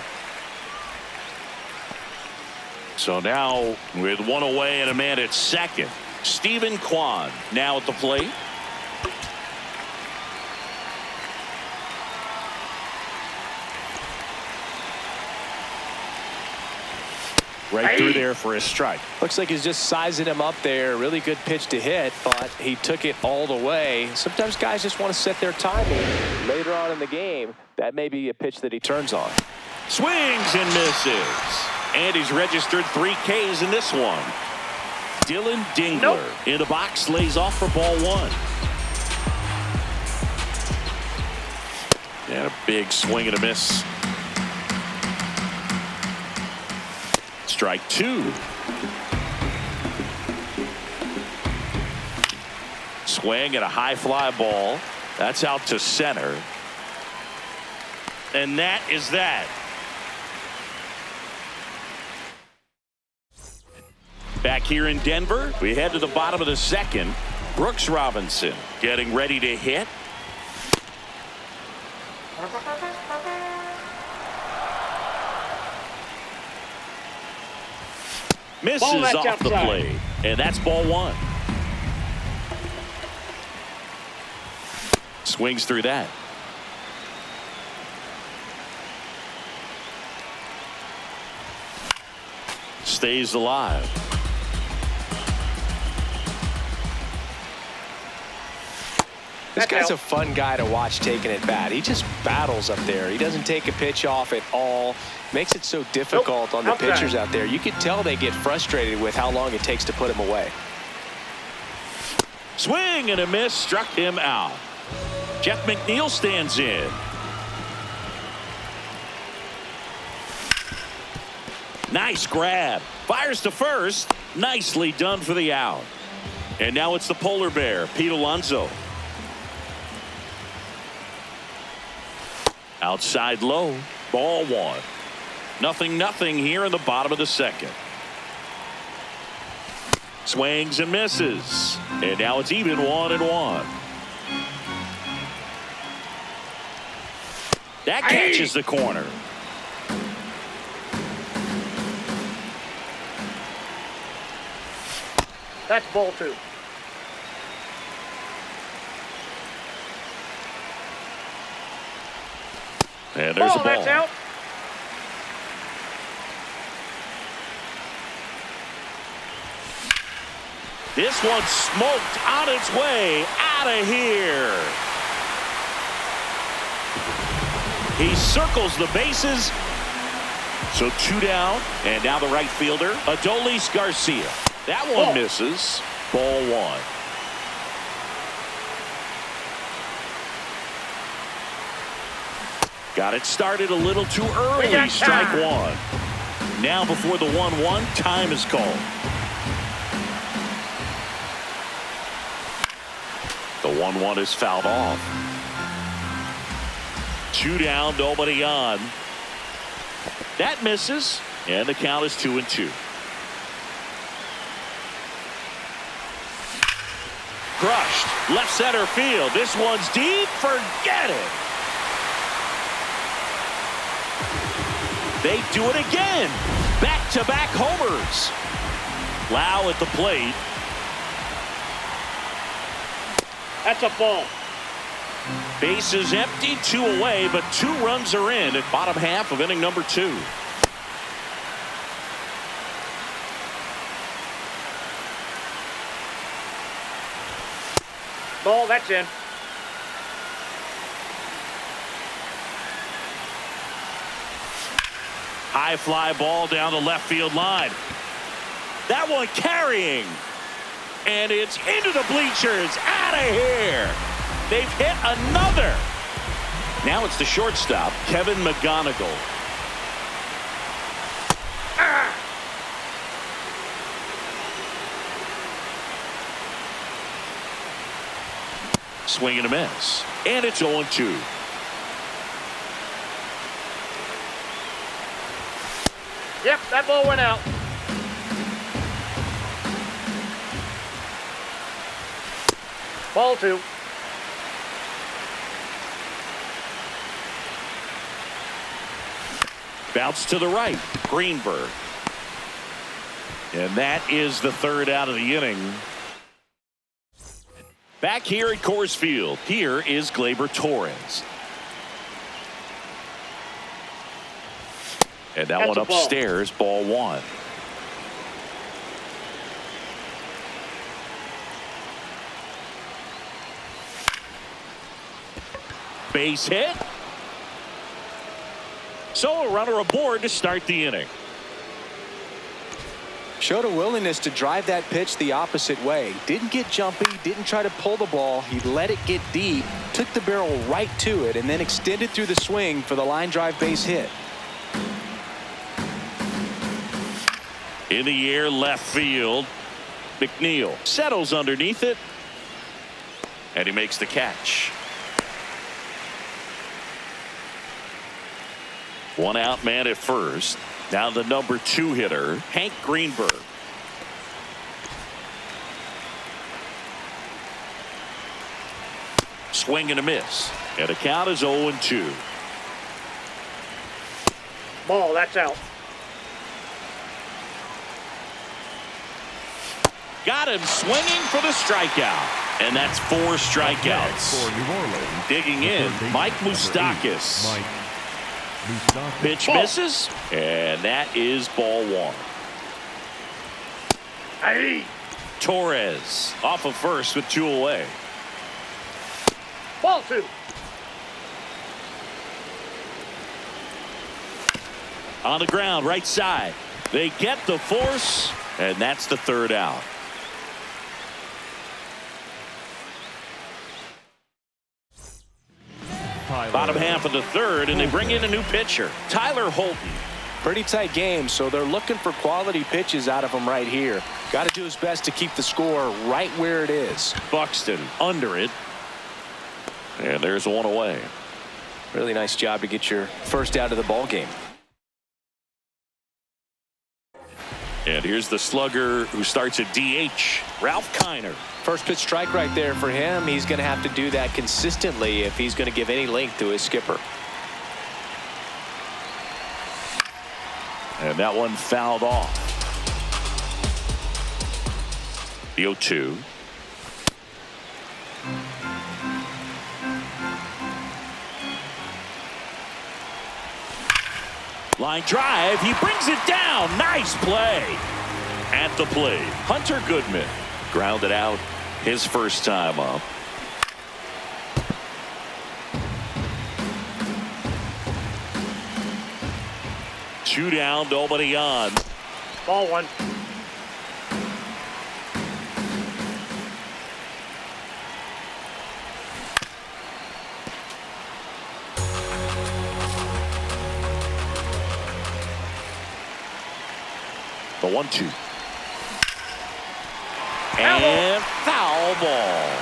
So now with 1 away and a man at second, Stephen Kwan now at the plate. Right through there for a strike. Looks like he's just sizing him up there. Really good pitch to hit, but he took it all the way. Sometimes guys just want to set their timing. Later on in the game, that may be a pitch that he turns on. Swings and misses. And he's registered 3 Ks in this one. Dylan Dingler in the box, lays off for ball 1. And a big swing and a miss. Strike 2. Swing and a high fly ball. That's out to center. And that is that. Back here in Denver, we head to the bottom of the second. Brooks Robinson getting ready to hit. Misses off the plate, and that's ball 1. Swings through that. Stays alive. This That's guy's out. a fun guy to watch taking at bat. He just battles up there. He doesn't take a pitch off at all. Makes it so difficult on the Outside. pitchers out there. You can tell they get frustrated with how long it takes to put him away. Swing and a miss, struck him out. Jeff McNeil stands in. Nice grab. Fires to first. Nicely done for the out. And now it's the polar bear, Pete Alonso. Outside low. Ball one. 0-0 here in the bottom of the second. Swings and misses. And now it's even 1-1. That catches the corner. That's ball 2. And there's the Ball, ball. that's out. This one smoked on its way out of here. He circles the bases. So 2 down, and now the right fielder, Adolis Garcia. That one Ball. misses. Ball 1. Got it started a little too We early. got Strike time. 1. Now before the 1-1, time is called. The 1-1 is fouled off. 2 down, nobody on. That misses, and the count is 2-2. Crushed, left center field. This one's deep, forget it. They do it again. Back-to-back homers. Lau at the plate. That's a ball. Bases empty, 2 away, but 2 runs are in at bottom half of inning number 2. Ball, that's in. High fly ball down the left field line. That one carrying. And it's into the bleachers. Out of here. They've hit another. Now it's the shortstop, Kevin McGonigal. Swing and a miss. And it's 0-2. Yep, that ball went out. Ball 2. Bounce to the right. Greenberg. And that is the 3rd out of the inning. Back here at Coors Field, here is Gleyber Torres. And that That's one a ball. upstairs, ball 1. Base hit. So a runner aboard to start the inning. Showed a willingness to drive that pitch the opposite way. Didn't get jumpy, didn't try to pull the ball. He let it get deep, took the barrel right to it, and then extended through the swing for the line drive base hit. In the air, left field. McNeil settles underneath it. And he makes the catch. 1 out man at first. Now the number 2 hitter, Hank Greenberg. Swing and a miss. And the count is 0-2. Ball, that's out. Got him swinging for the strikeout. And that's 4 strikeouts. For New Orleans. Digging the in, third baseman, Mike number 8, Moustakas. Mike Moustakas. Pitch Ball. misses. And that is ball 1. Hey. Torres off of first with 2 away. Ball 2. On the ground, right side. They get the force, and that's the third out. Bottom half of the third, and they bring in a new pitcher, Tyler Holton. Pretty tight game, so they're looking for quality pitches out of him right here. Got to do his best to keep the score right where it is. Buxton under it. And there's one away. Really nice job to get your first out of the ball game. And here's the slugger who starts at DH, Ralph Kiner. First pitch strike right there for him. He's going to have to do that consistently if he's going to give any length to his skipper. And that one fouled off. The 0-2. Line drive. He brings it down. Nice play. At the plate, Hunter Goodman grounded out his first time up. Two down, nobody on. Ball 1. The 1-2. And foul ball.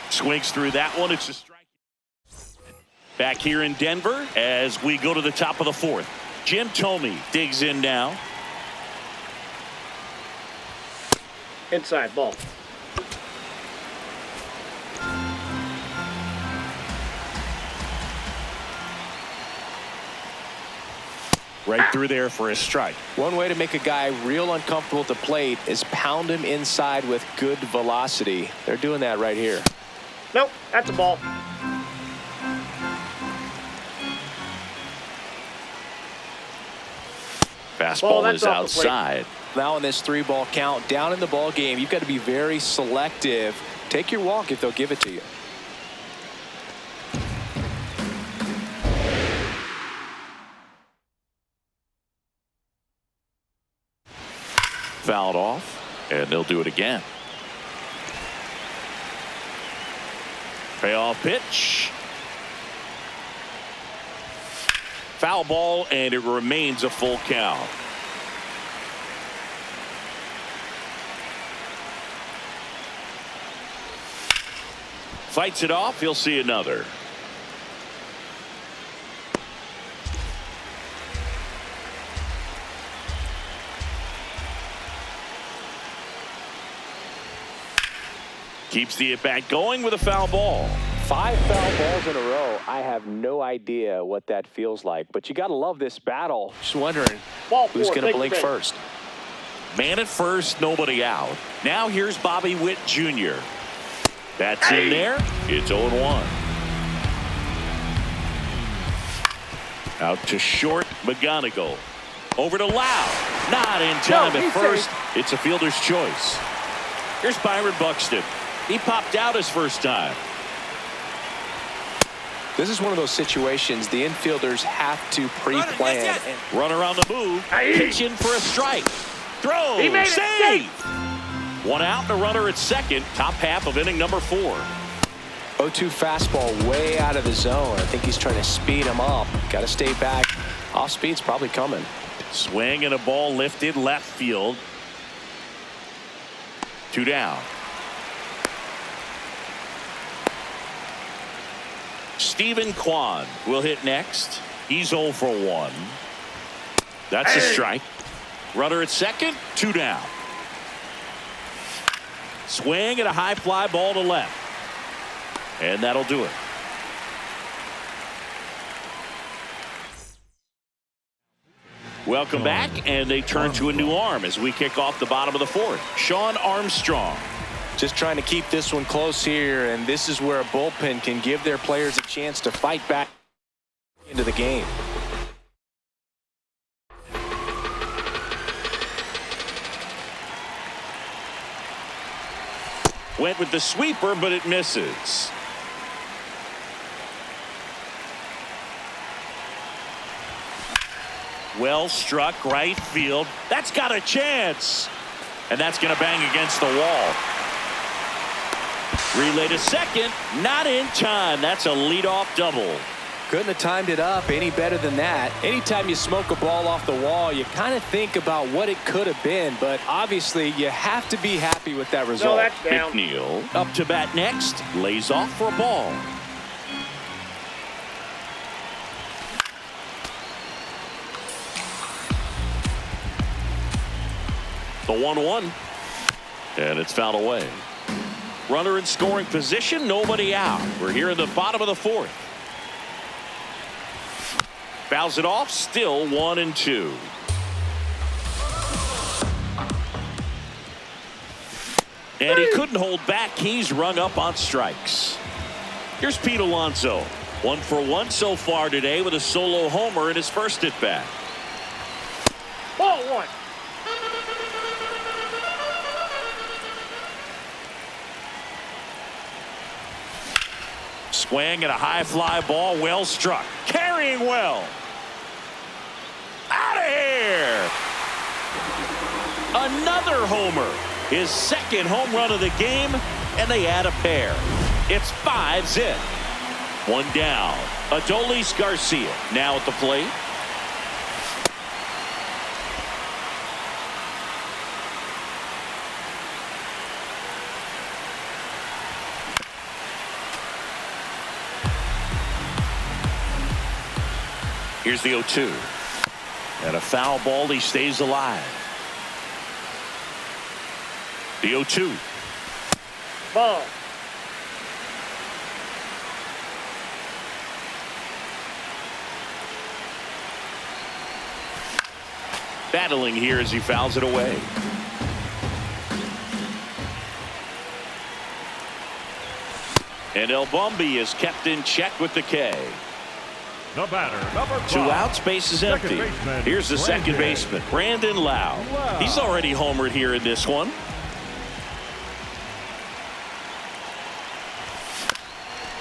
Swings through that one. It's a strike. Back here in Denver as we go to the top of the fourth. Jim Thome digs in now. Inside ball. Right through there for a strike. One way to make a guy real uncomfortable at the plate is pound him inside with good velocity. They're doing that right here. Nope, that's a ball. Fastball is outside. Now in this 3-ball count, down in the ball game, you've got to be very selective. Take your walk if they'll give it to you. Fouled off, and they'll do it again. Payoff pitch. Foul ball, and it remains a full count. Fights it off. He'll see another. Keeps the at-bat going with a foul ball. 5 foul balls in a row. I have no idea what that feels like, but you got to love this battle. Just wondering who's going to blink first. Man at first, nobody out. Now here's Bobby Witt Jr. That's in there. It's 0-1. Out to short, McGonigal. Over to Lau. Not in time at first. It's a fielder's choice. Here's Byron Buxton. He popped out his first time. This is one of those situations the infielders have to pre-plan. Runner on the move. Pitch in for a strike. Throw. He made it. Save. One out and a runner at second. Top half of inning number 4. 0-2 fastball way out of the zone. I think he's trying to speed him up. Got to stay back. Off speed's probably coming. Swing and a ball lifted left field. 2 down. Stephen Kwan will hit next. He's 0 for 1. That's a strike. Runner at second. 2 down. Swing and a high fly ball to left. And that'll do it. Welcome back, and they turn to a new arm as we kick off the bottom of the 4th. Sean Armstrong. Just trying to keep this one close here, and this is where a bullpen can give their players a chance to fight back into the game. Went with the sweeper, but it misses. Well struck right field. That's got a chance. And that's going to bang against the wall. Relay to second. Not in time. That's a leadoff double. Couldn't have timed it up any better than that. Anytime you smoke a ball off the wall, you kind of think about what it could have been, but obviously you have to be happy with that result. No, that's down. McNeil up to bat next. Lays off for a ball. The 1-1. And it's fouled away. Runner in scoring position, nobody out. We're here in the bottom of the fourth. Fouls it off, still 1-2. And he couldn't hold back. He's rung up on strikes. Here's Pete Alonso. 1 for 1 so far today with a solo homer in his first at bat. Ball 1. Swing and a high fly ball, well struck. Carrying well. Out of here. Another homer. His second home run of the game, and they add a pair. It's 5-zip. One down. Adolis Garcia now at the plate. Here's the 0-2. And a foul ball. He stays alive. The 0-2. Ball. Battling here as he fouls it away. And El Bombi is kept in check with the K. The batter, number 5. 2 outs, base is empty. Here's the second baseman, Brandon Lau. He's already homered here in this one.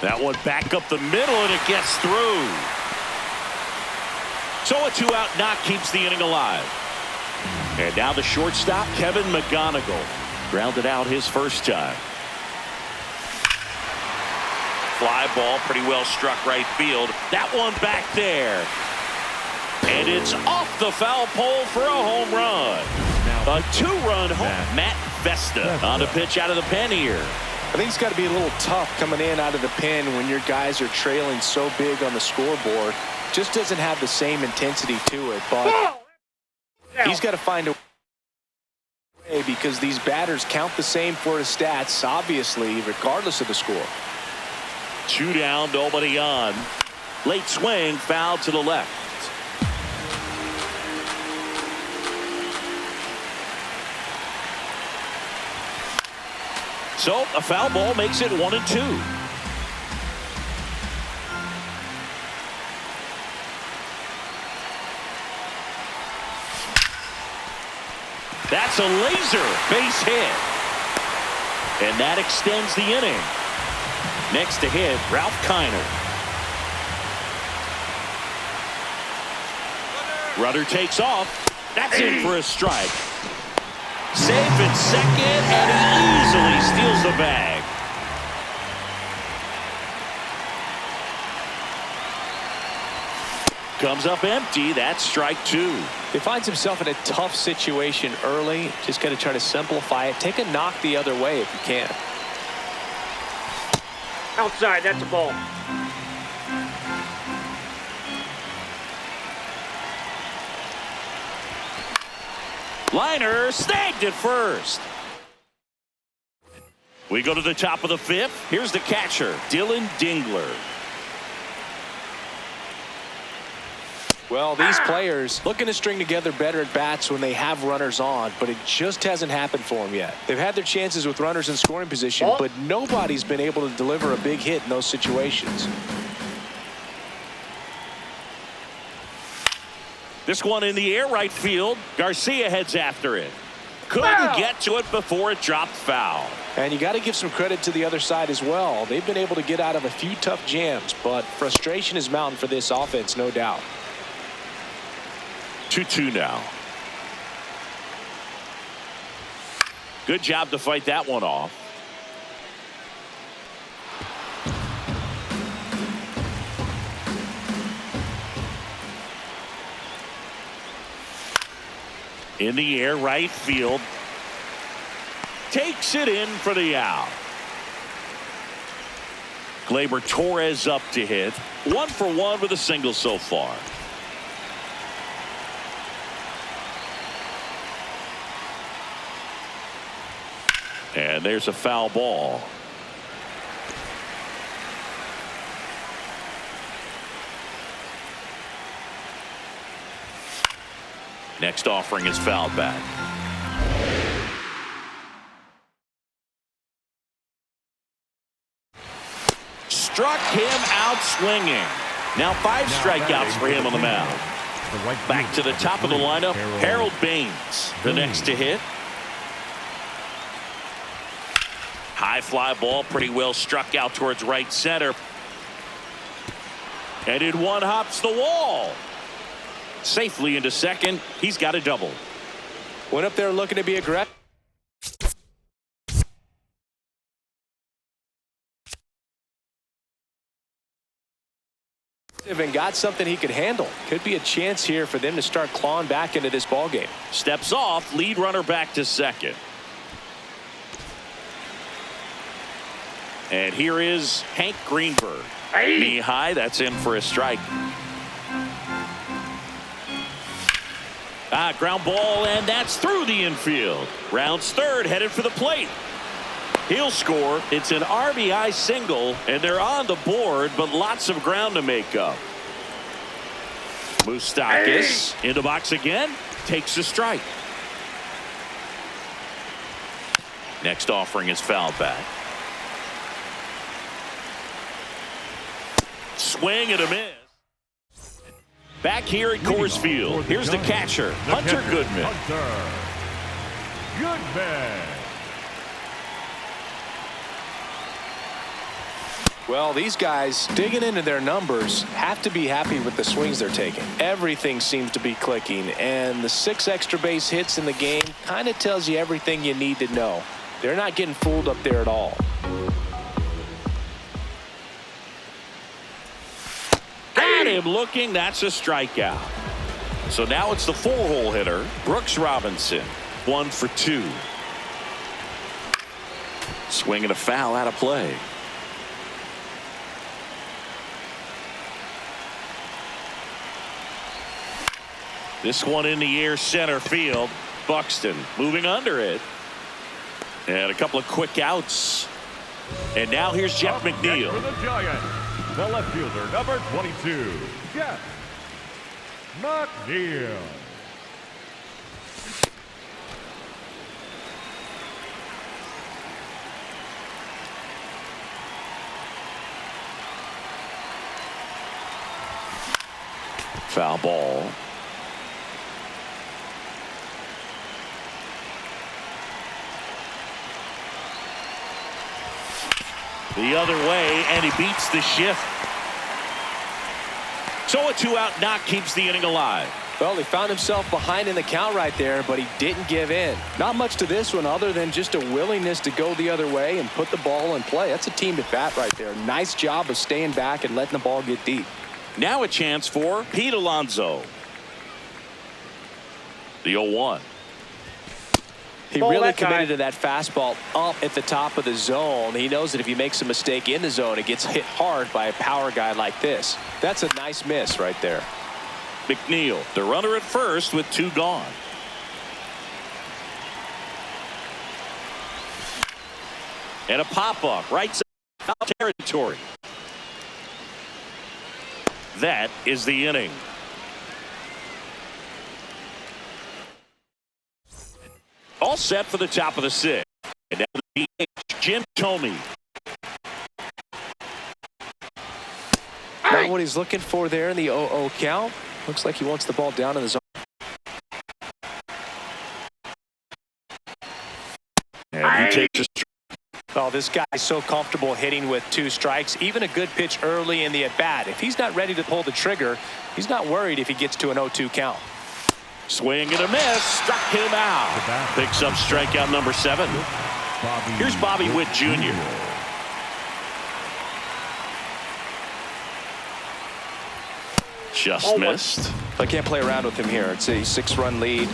That one back up the middle, and it gets through. So a 2-out knock keeps the inning alive. And now the shortstop, Kevin McGonigal. Grounded out his first time. Fly ball, pretty well struck right field. That one back there. And it's off the foul pole for a home run. A 2-run home. Matt Vesta on the pitch out of the pen here. I think it's got to be a little tough coming in out of the pen when your guys are trailing so big on the scoreboard. Just doesn't have the same intensity to it, but he's got to find a way because these batters count the same for his stats, obviously, regardless of the score. 2 down, nobody on. Late swing, foul to the left. So a foul ball makes it 1-2. That's a laser base hit. And that extends the inning. Next to hit, Ralph Kiner. Rudder takes off. That's in for a strike. Safe at second, and he easily steals the bag. Comes up empty. That's strike 2. He finds himself in a tough situation early. Just got to try to simplify it. Take a knock the other way if you can. Outside, that's a ball. Liner snagged at first. We go to the top of the 5th. Here's the catcher, Dylan Dingler. Well, these players looking to string together better at bats when they have runners on, but it just hasn't happened for them yet. They've had their chances with runners in scoring position, but nobody's been able to deliver a big hit in those situations. This one in the air, right field. Garcia heads after it. Couldn't get to it before it dropped foul. And you got to give some credit to the other side as well. They've been able to get out of a few tough jams, but frustration is mounting for this offense, no doubt. 2-2 now. Good job to fight that one off. In the air, right field. Takes it in for the out. Gleyber Torres up to hit. 1 for 1 with a single so far. And there's a foul ball. Next offering is fouled back. Struck him out swinging. Now 5 strikeouts for him on the mound. Back to the top of the lineup, Harold Baines, the next to hit. High fly ball, pretty well struck out towards right center. And in one hops the wall. Safely into second. He's got a double. Went up there looking to be aggressive. And got something he could handle. Could be a chance here for them to start clawing back into this ball game. Steps off, lead runner back to second. And here is Hank Greenberg. Knee high, that's in for a strike. Ground ball, and that's through the infield. Rounds third, headed for the plate. He'll score. It's an RBI single, and they're on the board, but lots of ground to make up. Moustakas in the box again, takes a strike. Next offering is fouled back. Swing and a miss. Back here at Coors Field, here's the catcher, Hunter Goodman. Well, these guys digging into their numbers have to be happy with the swings they're taking. Everything seems to be clicking, and the 6 extra base hits in the game kind of tells you everything you need to know. They're not getting fooled up there at all. Got him looking. That's a strikeout. So now it's the 4-hole hitter, Brooks Robinson. 1 for 2. Swinging a foul out of play. This one in the air, center field. Buxton moving under it. And a couple of quick outs. And now here's Jeff McNeil. For the Giants, the left fielder, number 22, Jeff McNeil. Foul ball. The other way, and he beats the shift. So a 2-out knock keeps the inning alive. Well, he found himself behind in the count right there, but he didn't give in. Not much to this one other than just a willingness to go the other way and put the ball in play. That's a team at bat right there. Nice job of staying back and letting the ball get deep. Now a chance for Pete Alonso. The 0-1. He really committed to that fastball up at the top of the zone. He knows that if he makes a mistake in the zone, it gets hit hard by a power guy like this. That's a nice miss right there. McNeil, the runner at first with 2 gone. And a pop-up right side territory. That is the inning. All set for the top of the 6th. And now the DH, Jim Thome. Not what he's looking for there in the 0-0 count. Looks like he wants the ball down in the zone. takes a Oh, this guy is so comfortable hitting with 2 strikes. Even a good pitch early in the at-bat. If he's not ready to pull the trigger, he's not worried if he gets to an 0-2 count. swing and a miss. Struck him out. Picks up strikeout number 7. Here's Bobby Witt Jr. Just missed. I can't play around with him here. It's a 6-run lead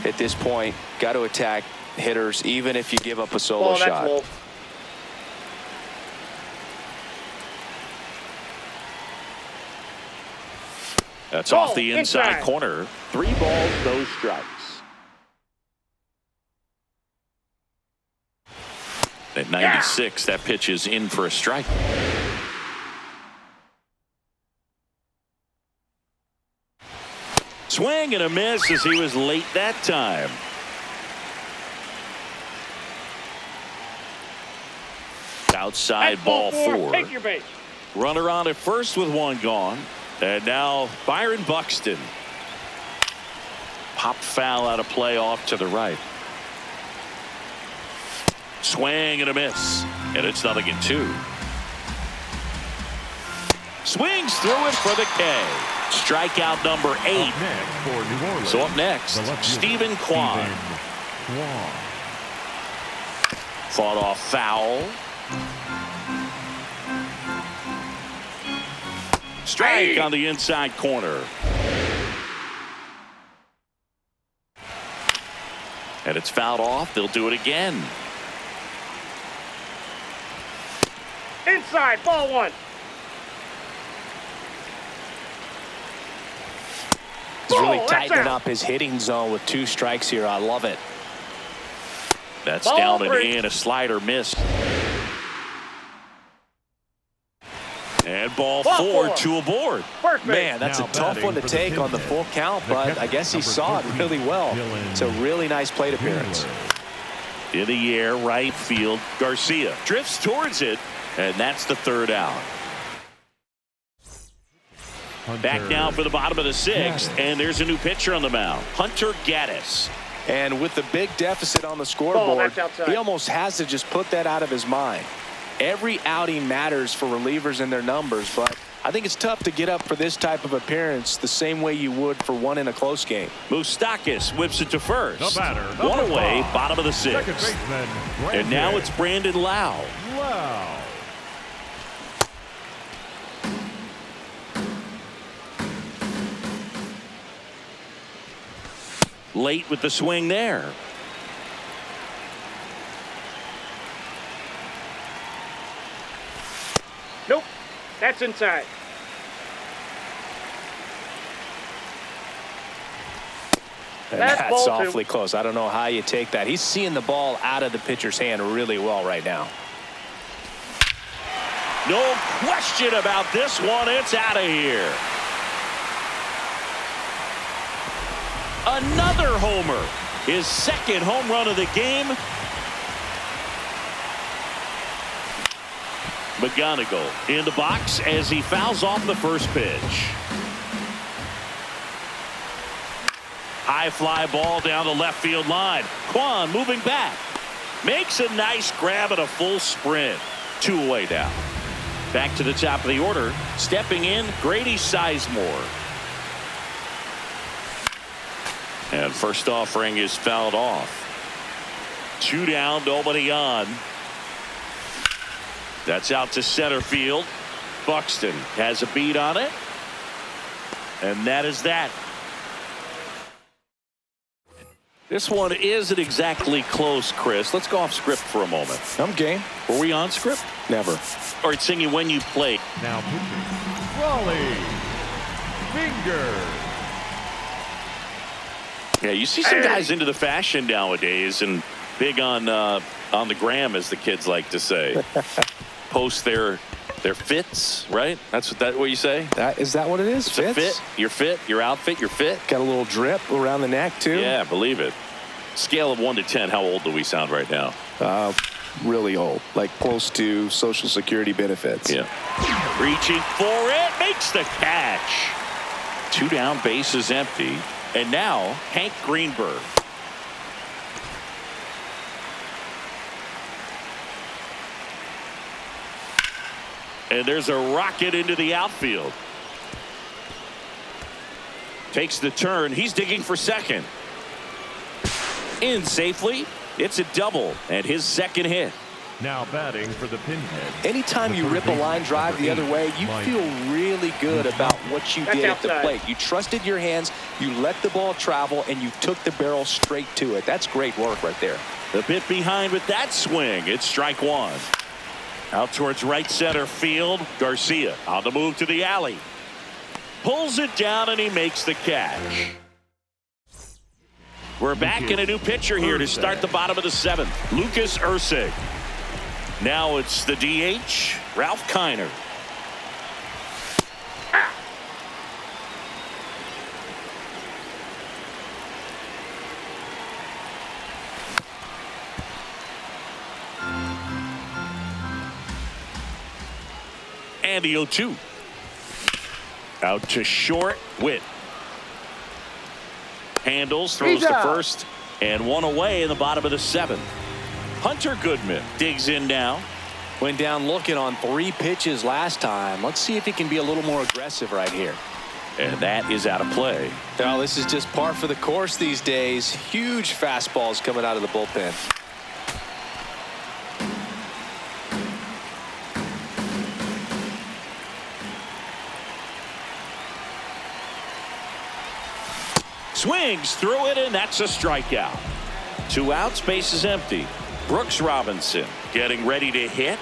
at this point. Got to attack hitters even if you give up a solo shot. Low. That's off the inside corner. 3 balls, no strikes. At 96, that pitch is in for a strike. Swing and a miss as he was late that time. Outside ball 4. Take your base. Runner on at first with 1 gone. And now Byron Buxton. Pop foul out of play off to the right. Swing and a miss. And it's 0-2. Swings through it for the K. Strikeout number 8. So up next, Stephen Kwan. Fought off foul. Strike on the inside corner. And it's fouled off. They'll do it again. Inside, ball 1. He's really tightening up his hitting zone with 2 strikes here. I love it. That's down and in. A slider missed. And ball 4, 2 aboard. Man, that's a tough one to take on the full count, but I guess he saw it really well. It's a really nice plate appearance. In the air, right field. Garcia drifts towards it, and that's the 3rd out. Back now for the bottom of the 6th, and there's a new pitcher on the mound, Hunter Gaddis. And with the big deficit on the scoreboard, he almost has to just put that out of his mind. Every outing matters for relievers and their numbers, but I think it's tough to get up for this type of appearance the same way you would for one in a close game. Moustakis whips it to first. The batter, 1 away, 5. bottom of the 6th. Baseman, And now it's Brandon Lau. Late with the swing there. Nope. That's inside. And that's awfully close. I don't know how you take that. He's seeing the ball out of the pitcher's hand really well right now. No question about this one. It's out of here. Another homer. His 2nd home run of the game. McGonigal in the box as he fouls off the first pitch. High fly ball down the left field line. Kwan moving back. Makes a nice grab at a full sprint. 2 away now. Back to the top of the order. Stepping in, Grady Sizemore. And first offering is fouled off. 2 down, nobody on. That's out to center field. Buxton has a beat on it. And that is that. This one isn't exactly close, Chris. Let's go off script for a moment. I'm game. Were we on script? Never. All right, singing when you played. Now pitching, Raleigh Finger. Yeah, you see some guys into the fashion nowadays and big on the gram, as the kids like to say. Post their fits, right? That's what you say? Is that what it is? It's a fit. Your fit, your outfit, your fit. Got a little drip around the neck too. Yeah, believe it. Scale of 1 to 10, how old do we sound right now? Really old, like close to Social Security benefits. Yeah. Reaching for it, makes the catch. 2 down, bases empty. And now Hank Greenberg. And there's a rocket into the outfield. Takes the turn. He's digging for second. In safely. It's a double and his second hit. Now batting for the pinhead. Anytime you rip a line drive the other way, you feel really good about what you did at the plate. You trusted your hands, you let the ball travel, and you took the barrel straight to it. That's great work right there. The bit behind with that swing. It's strike one. Out towards right center field. Garcia on the move to the alley. Pulls it down and he makes the catch. We're back in a new pitcher here to start the bottom of the seventh. Lucas Ursig. Now it's the DH, Ralph Kiner. And the 0-2. Out to short. Witt handles, throws to first, and one away in the bottom of the seventh. Hunter Goodman digs in now. Went down looking on 3 pitches last time. Let's see if he can be a little more aggressive right here. And that is out of play. Well, this is just par for the course these days. Huge fastballs coming out of the bullpen. Swings through it, and that's a strikeout. 2 outs, base is empty. Brooks Robinson getting ready to hit.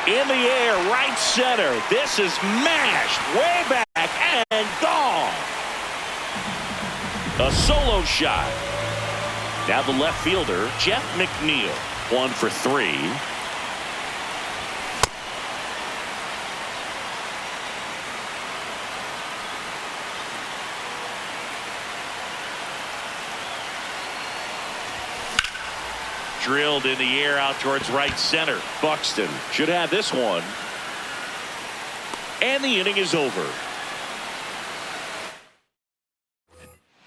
In the air, right center. This is mashed way back and gone. A solo shot. Now the left fielder, Jeff McNeil. 1 for 3. Drilled in the air out towards right center. Buxton should have this one. And the inning is over.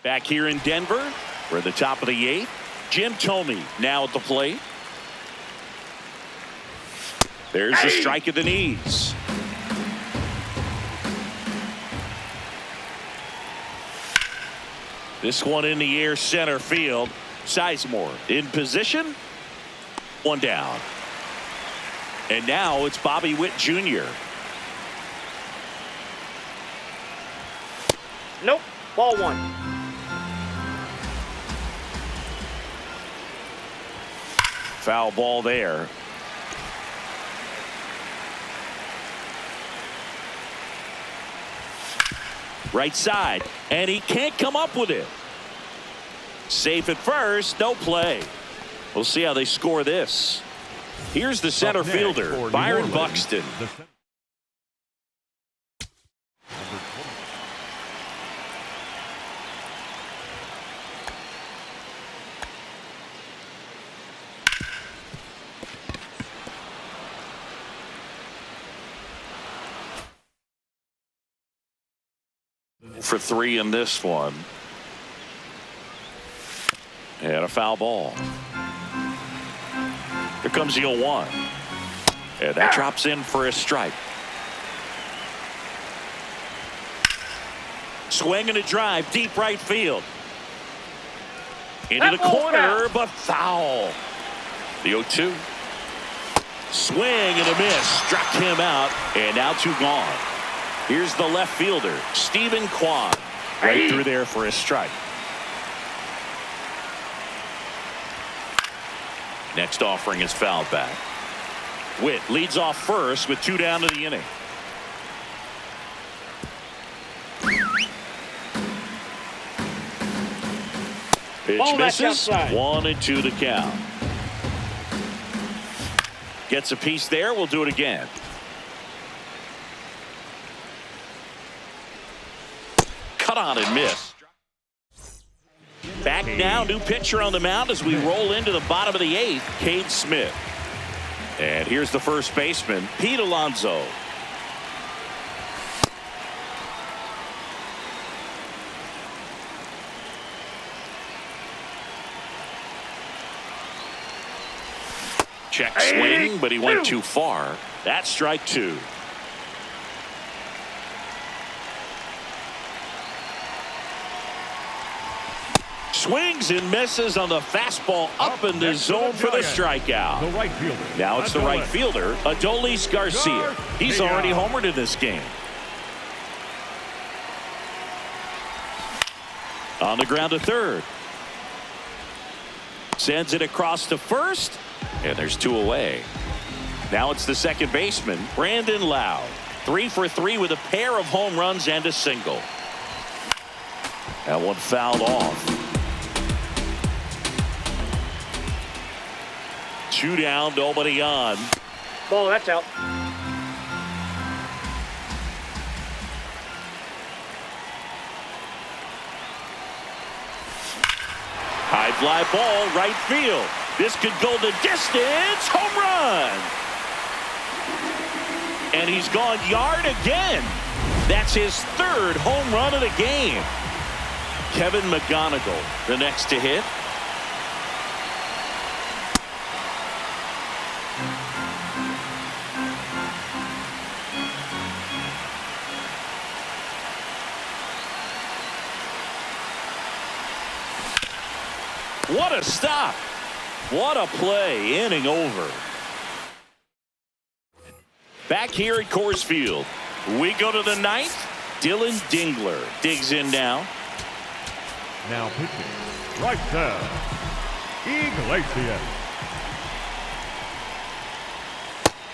Back here in Denver, we're at the top of the 8th. Jim Thome now at the plate. There's the strike at the knees. This one in the air, center field. Sizemore in position. 1 down. And now it's Bobby Witt Jr. Nope. Ball 1. Foul ball there. Right side. And he can't come up with it. Safe at first. No play. We'll see how they score this. Here's the center fielder, Byron Buxton. For 3 in this one. And a foul ball. Here comes the 0-1. And that drops in for a strike. Swing and a drive, deep right field. Into the corner, but foul. The 0-2. Swing and a miss. Struck him out, and now 2 gone. Here's the left fielder, Stephen Kwan. Right through there for a strike. Next offering is fouled back. Witt leads off first with 2 down to the inning. Pitch misses. 1-2 the count. Gets a piece there. We'll do it again. Cut on and miss. Back now, new pitcher on the mound as we roll into the bottom of the 8th, Cade Smith. And here's the first baseman, Pete Alonso. Check swing, but he went too far. That's strike two. Swings and misses on the fastball up in the zone for the strikeout. The right fielder. Now it's the right fielder, Adolis Garcia. He's already homered in this game. On the ground to third. Sends it across to first, and there's two away. Now it's the second baseman, Brandon Lowe. 3 for 3 with a pair of home runs and a single. That one fouled off. 2 down, nobody on. Ball, that's out. High fly ball, right field. This could go the distance. Home run. And he's gone yard again. That's his third home run of the game. Kevin McGonigal, the next to hit. What a stop. What a play. Inning over. Back here at Coors Field, we go to the ninth. Dylan Dingler digs in now. Now pitching. Right there. Iglesias.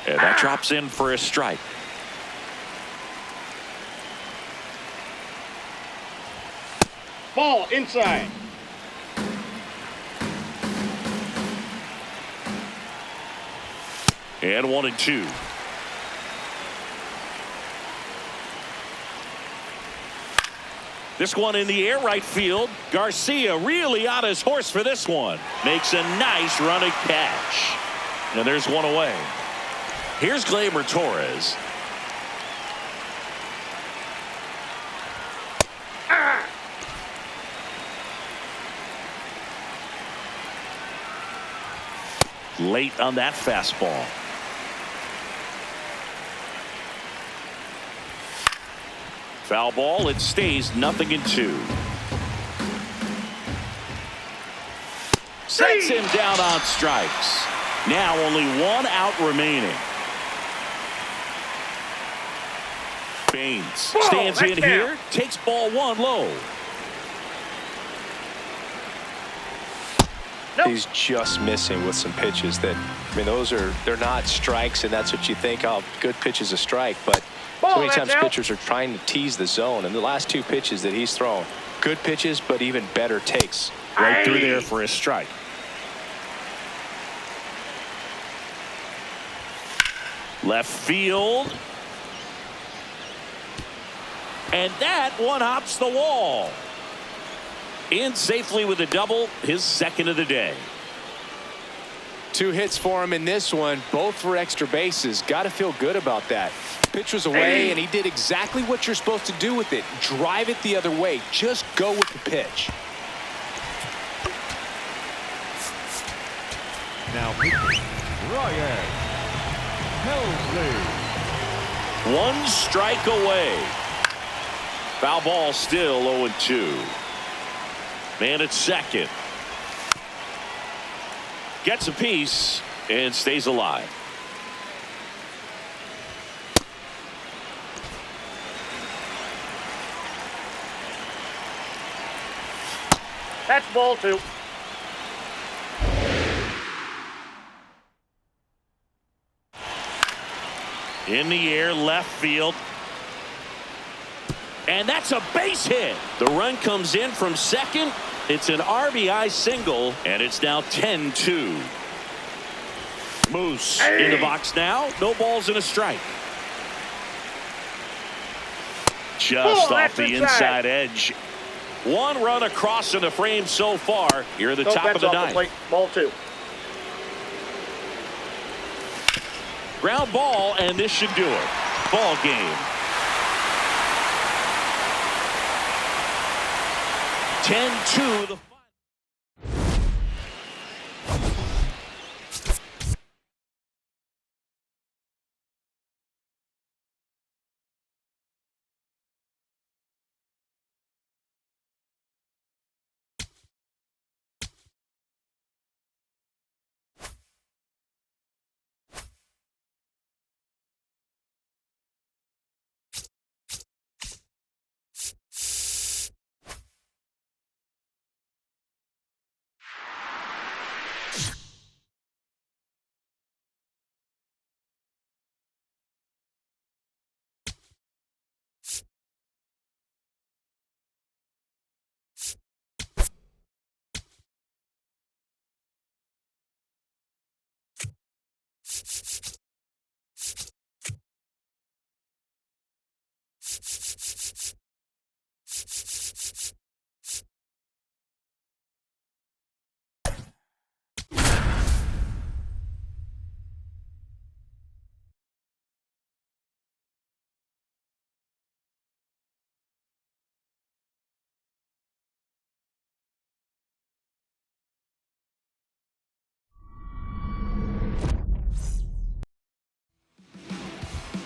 And that drops in for a strike. Ball, inside. And 1-2. This one in the air, right field. Garcia really on his horse for this one. Makes a nice running catch. And there's one away. Here's Gleyber Torres. Late on that fastball. Foul ball. It stays 0-2. Sets him down on strikes. Now only 1 out remaining. Baines stands in here. Takes ball 1 low. Nope. He's just missing with some pitches that, I mean, they're not strikes, and that's what you think, oh, good pitch is a strike, but so many times pitchers are trying to tease the zone, and the last 2 pitches that he's thrown, good pitches, but even better takes. Right through there for a strike. Left field. And that one hops the wall. In safely with a double, his second of the day. 2 hits for him in this one, both for extra bases. Got to feel good about that. Pitch was away, and he did exactly what you're supposed to do with it. Drive it the other way. Just go with the pitch. Now pitching. Ryan Helsley. 1 strike away. Foul ball still 0-2. Man at second. Gets a piece and stays alive. That's ball 2. In the air, left field. And that's a base hit. The run comes in from second. It's an RBI single, and it's now 10-2. Moose in the box now. No balls and a strike. Just off the inside edge. 1 run across in the frame so far. Here at the top of the ninth. Ball 2. Ground ball, and this should do it. Ball game. 10-2 the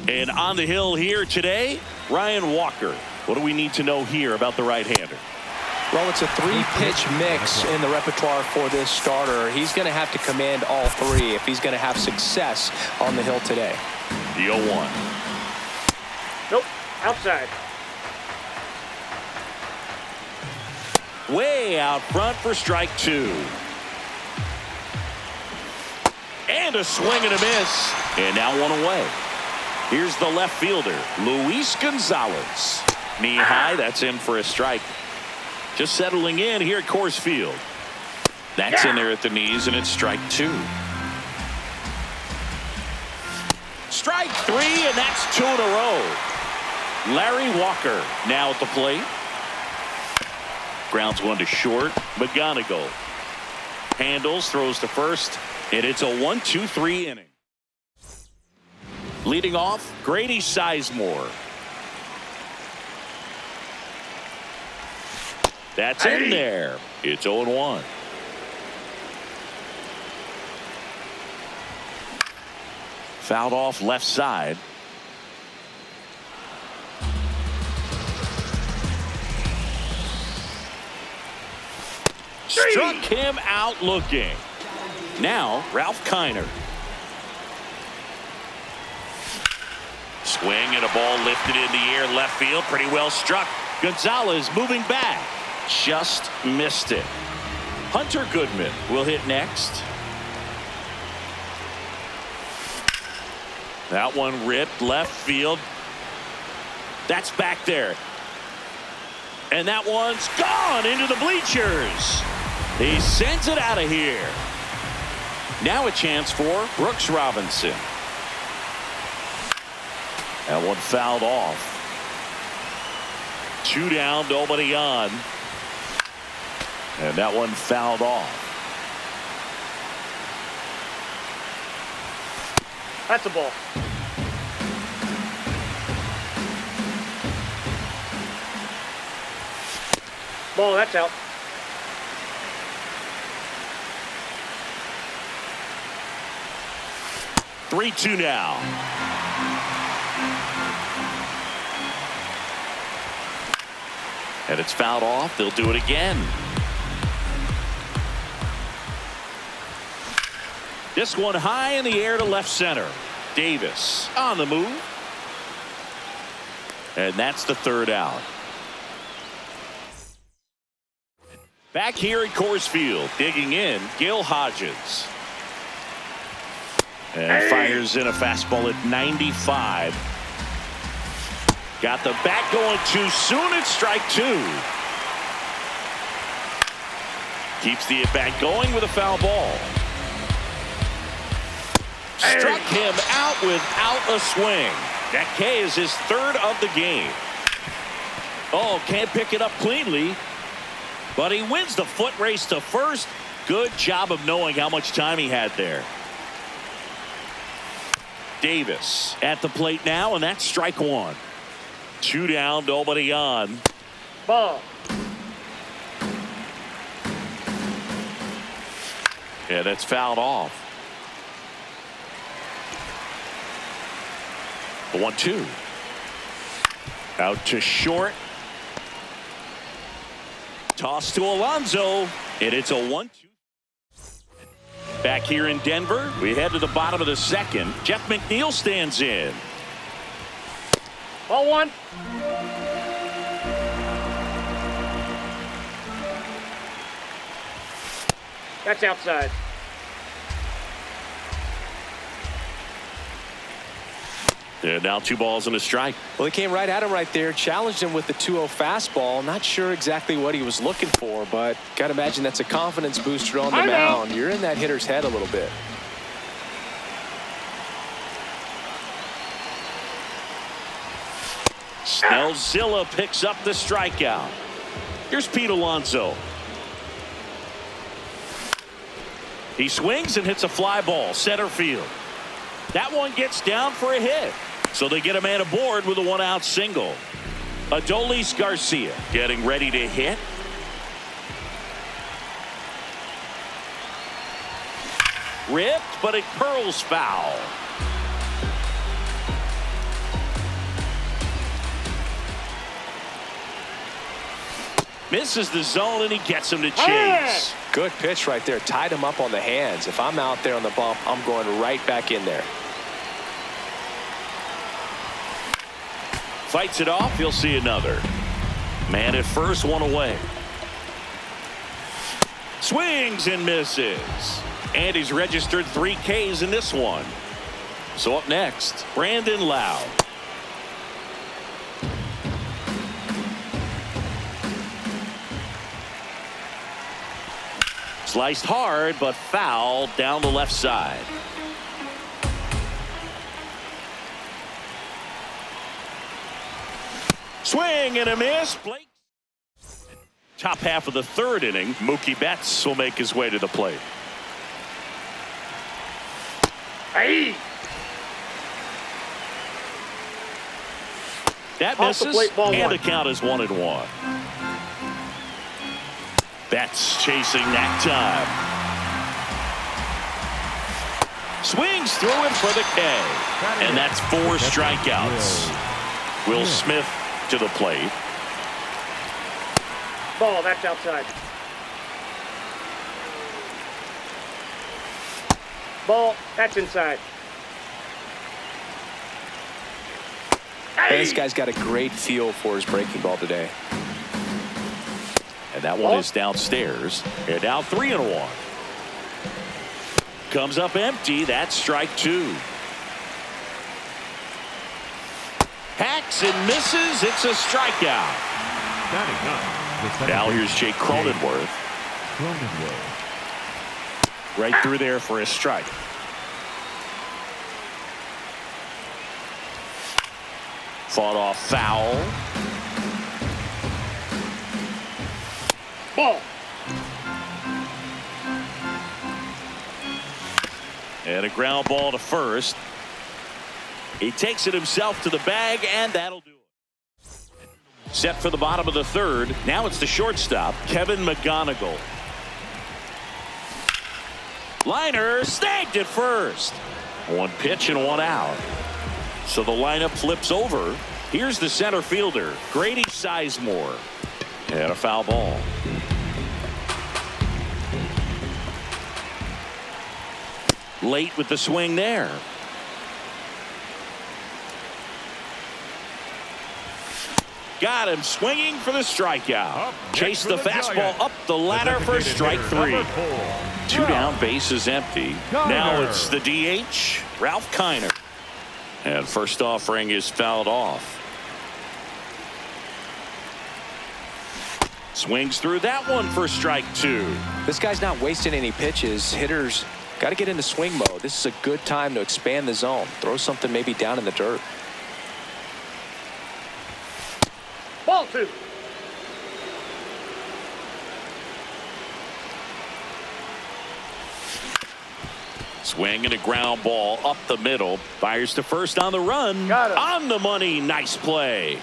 And on the hill here today, Ryan Walker. What do we need to know here about the right-hander? Well, it's a three-pitch mix in the repertoire for this starter. He's going to have to command all three if he's going to have success on the hill today. The 0-1. Nope. Outside. Way out front for strike 2. And a swing and a miss. And now one away. Here's the left fielder, Luis Gonzalez. Knee high, that's in for a strike. Just settling in here at Coors Field. That's in there at the knees, and it's strike 2. Strike 3, and that's 2 in a row. Larry Walker now at the plate. Grounds one to short. McGonigal handles, throws to first, and it's a 1-2-3 inning. Leading off, Grady Sizemore. That's in there. It's 0-1. Fouled off left side. Struck him out looking. Now, Ralph Kiner. Swing and a ball lifted in the air left field. Pretty well struck. Gonzalez moving back. Just missed it. Hunter Goodman will hit next. That one ripped left field. That's back there. And that one's gone into the bleachers. He sends it out of here. Now a chance for Brooks Robinson. That one fouled off. 2 down, nobody on. And that one fouled off. That's a ball. Ball, that's out. Three, 2 now. And it's fouled off. They'll do it again. This one high in the air to left center. Davis on the move. And that's the 3rd out. Back here at Coors Field, digging in, Gil Hodges. And fires in a fastball at 95. Got the bat going too soon. It's strike 2. Keeps the at-bat going with a foul ball. Struck him out without a swing. That K is his 3rd of the game. Oh, can't pick it up cleanly. But he wins the foot race to first. Good job of knowing how much time he had there. Davis at the plate now, and that's strike 1. 2 down, nobody on. Ball. Yeah, that's fouled off. The 1-2. Out to short. Toss to Alonso, and it's a 1-2. Back here in Denver, we head to the bottom of the 2nd. Jeff McNeil stands in. Ball 1. That's outside. And now 2 balls and a strike. Well, he came right at him right there, challenged him with the 2-0 fastball. Not sure exactly what he was looking for, but got to imagine that's a confidence booster on the mound. You're in that hitter's head a little bit. Snellzilla picks up the strikeout. Here's Pete Alonso. He swings and hits a fly ball center field. That one gets down for a hit. So they get a man aboard with a 1-out single. Adolis Garcia getting ready to hit. Ripped, but it curls foul. Misses the zone, and he gets him to chase. Good pitch right there. Tied him up on the hands. If I'm out there on the bump, I'm going right back in there. Fights it off. He'll see another. Man at first, one away. Swings and misses. And he's registered 3 Ks in this one. So up next, Brandon Lowe. Sliced hard, but foul down the left side. Swing and a miss. Blake. Top half of the 3rd inning, Mookie Betts will make his way to the plate. Hey! That Off the misses, plate, ball and one. the count is 1-1. Betts chasing that time. Swings through it for the K. And that's 4 strikeouts. Will Smith to the plate. Ball, that's outside. Ball, that's inside. And this guy's got a great feel for his breaking ball today. And that one is downstairs. And now 3-1. Comes up empty. That's strike 2. Hacks and misses. It's a strikeout. Now here's Jake Cronenworth. Right through there for a strike. Fought off foul. Ball. And a ground ball to first. He takes it himself to the bag, and that'll do it. Set for the bottom of the 3rd. Now it's the shortstop, Kevin McGonigal. Liner snagged at first. 1 pitch and 1 out. So the lineup flips over. Here's the center fielder, Grady Sizemore. And a foul ball. Late with the swing there. Got him swinging for the strikeout. Chase the fastball up the ladder for strike 3. 2 down, base is empty. Now it's the DH, Ralph Kiner. And first offering is fouled off. Swings through that one for strike 2. This guy's not wasting any pitches. Hitters got to get into swing mode. This is a good time to expand the zone. Throw something maybe down in the dirt. Ball 2. Swing and a ground ball up the middle. Fires to first on the run. Got him. On the money. Nice play.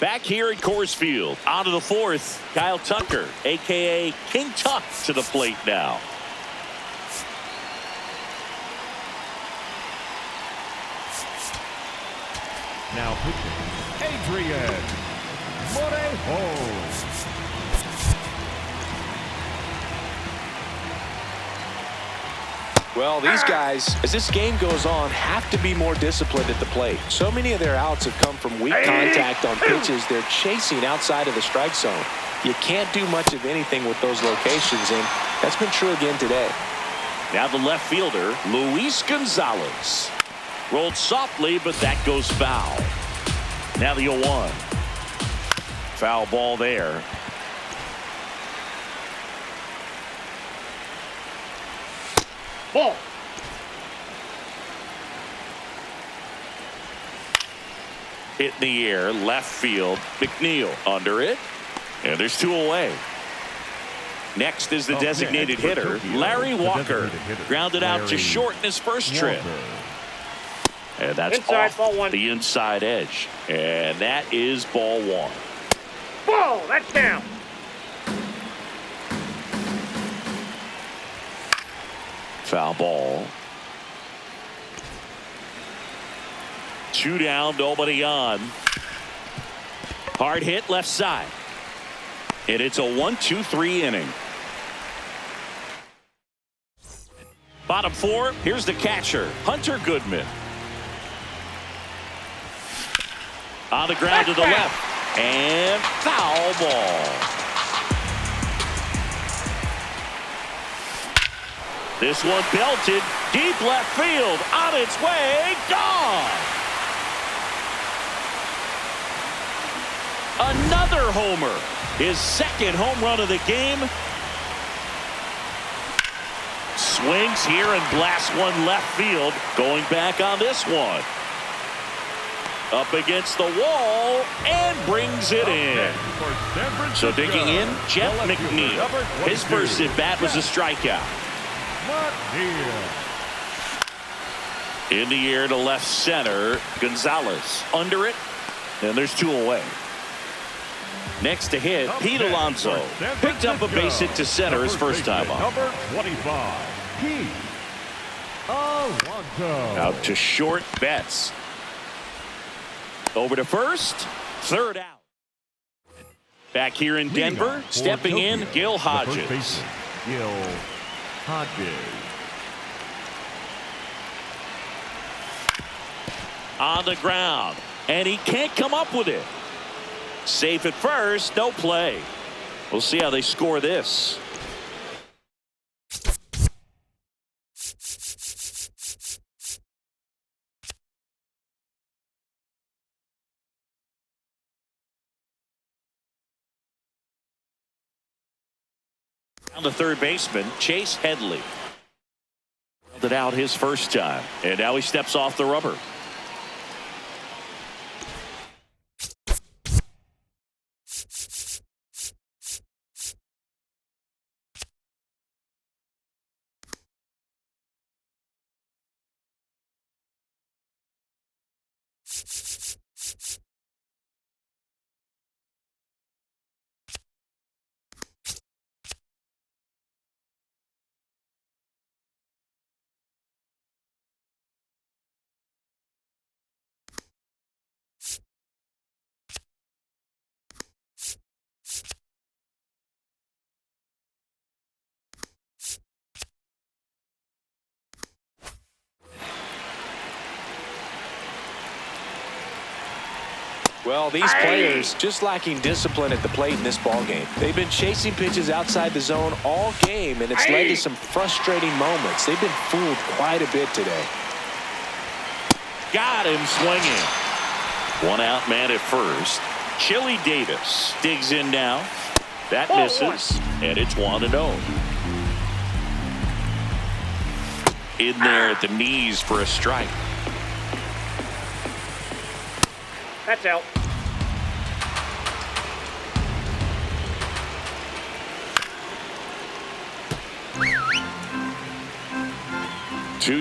Back here at Coors Field. On to the 4th. Kyle Tucker, a.k.a. King Tuck, to the plate now. Now pitching, Adrian Morejo. Well, these guys, as this game goes on, have to be more disciplined at the plate. So many of their outs have come from weak contact on pitches they're chasing outside of the strike zone. You can't do much of anything with those locations, and that's been true again today. Now the left fielder, Luis Gonzalez. Rolled softly, but that goes foul. Now the 0-1. Foul ball there. Ball. Hit in the air, left field. McNeil under it. And there's 2 away. Next is the designated hitter, Larry Walker. Grounded out to short in his first trip. And that's Inside, off ball 1. the inside edge. And that is ball 1. Ball, that's down. Foul ball. 2 down, nobody on. Hard hit left side. And it's a 1-2-3 inning. Bottom four, here's the catcher, Hunter Goodman. On the ground to the left. And foul ball. This one belted deep left field. On its way. Gone. Another homer. His second home run of the game. Swings here and blasts one left field. Going back on this one. Up against the wall and brings it in. So digging in, Jeff McNeil. His first at bat was a strikeout. In the air to left center, Gonzalez under it, and there's two away. Next to hit, Pete Alonso picked up a base hit to center his first time up. Number 25, Pete Alonso. Out to short, Betts. Over to first, third out. Back here in Denver, stepping in, Gil Hodges. Gil Hodges. On the ground, and he can't come up with it. Safe at first, no play. We'll see how they score this. On the third baseman, Chase Headley. It out his first time, and now he steps off the rubber. Well, these players just lacking discipline at the plate in this ball game. They've been chasing pitches outside the zone all game, and it's led to some frustrating moments. They've been fooled quite a bit today. Got him swinging. One out man at first. Chili Davis digs in now. That misses, and it's 1-0. In there at the knees for a strike. That's out.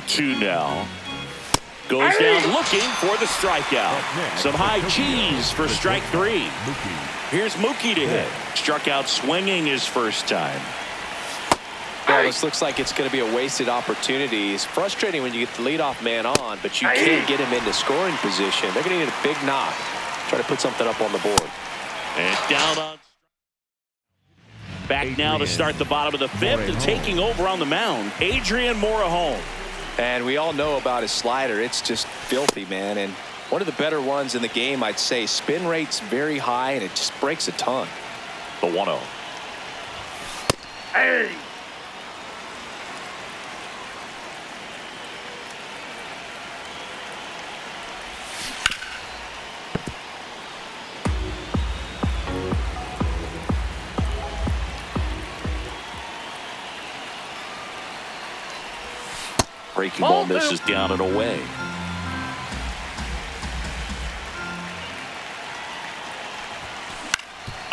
Two now. Goes down looking for the strikeout. Some high cheese for strike three. Here's Mookie to hit. Struck out swinging his first time. Well, this looks like it's going to be a wasted opportunity. It's frustrating when you get the leadoff man on, but you can't get him into scoring position. They're going to need a big knock. Try to put something up on the board. And down on. Back now to start the bottom of the fifth and taking over on the mound, Adrian Morejon. And we all know about his slider. It's just filthy, man. And one of the better ones in the game, I'd say. Spin rate's very high, and it just breaks a ton. The 1-0. Hey! Breaking ball misses down and away.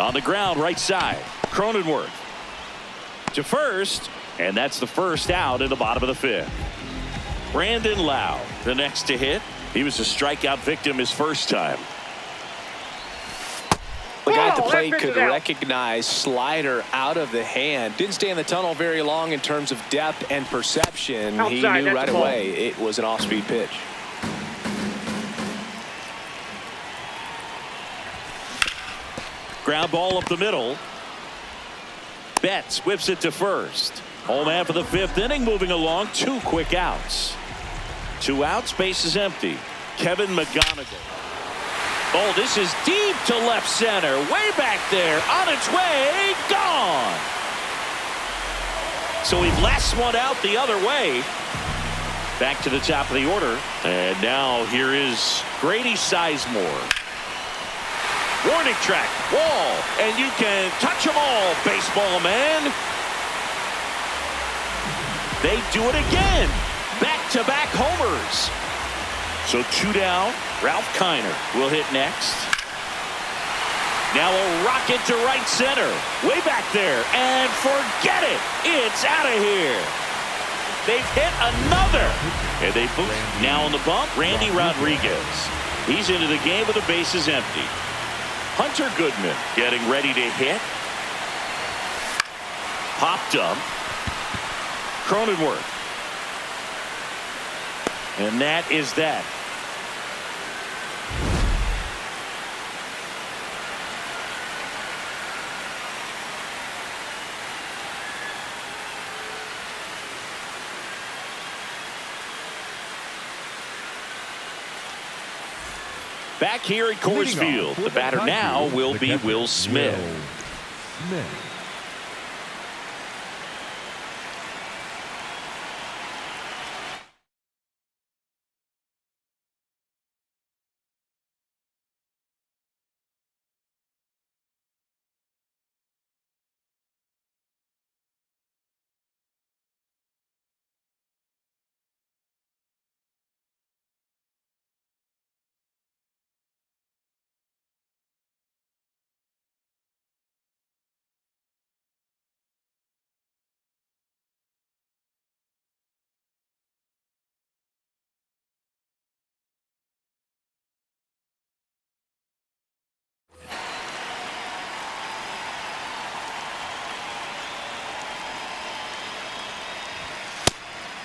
On the ground, right side. Cronenworth to first, and that's the first out in the bottom of the fifth. Brandon Lau, the next to hit. He was a strikeout victim his first time. The guy at the plate could recognize slider out of the hand. Didn't stay in the tunnel very long in terms of depth and perception. He knew right away it was an off-speed pitch. Ground ball up the middle. Betts whips it to first. Home man for the 5th inning, moving along. 2 quick outs. 2 outs, base is empty. Kevin McGonigal. Oh, this is deep to left center. Way back there. On its way. Gone. So he blasts one out the other way. Back to the top of the order. And now here is Grady Sizemore. Warning track. Wall. And you can touch them all, baseball man. They do it again. Back-to-back homers. So 2 down. Ralph Kiner will hit next. Now a rocket to right center. Way back there. And forget it. It's out of here. They've hit another. And they boost. Now on the bump, Randy Rodriguez. He's into the game with the bases empty. Hunter Goodman getting ready to hit. Popped up. Cronenworth. And that is that. Back here at Coors Field, the batter now will be Will Smith.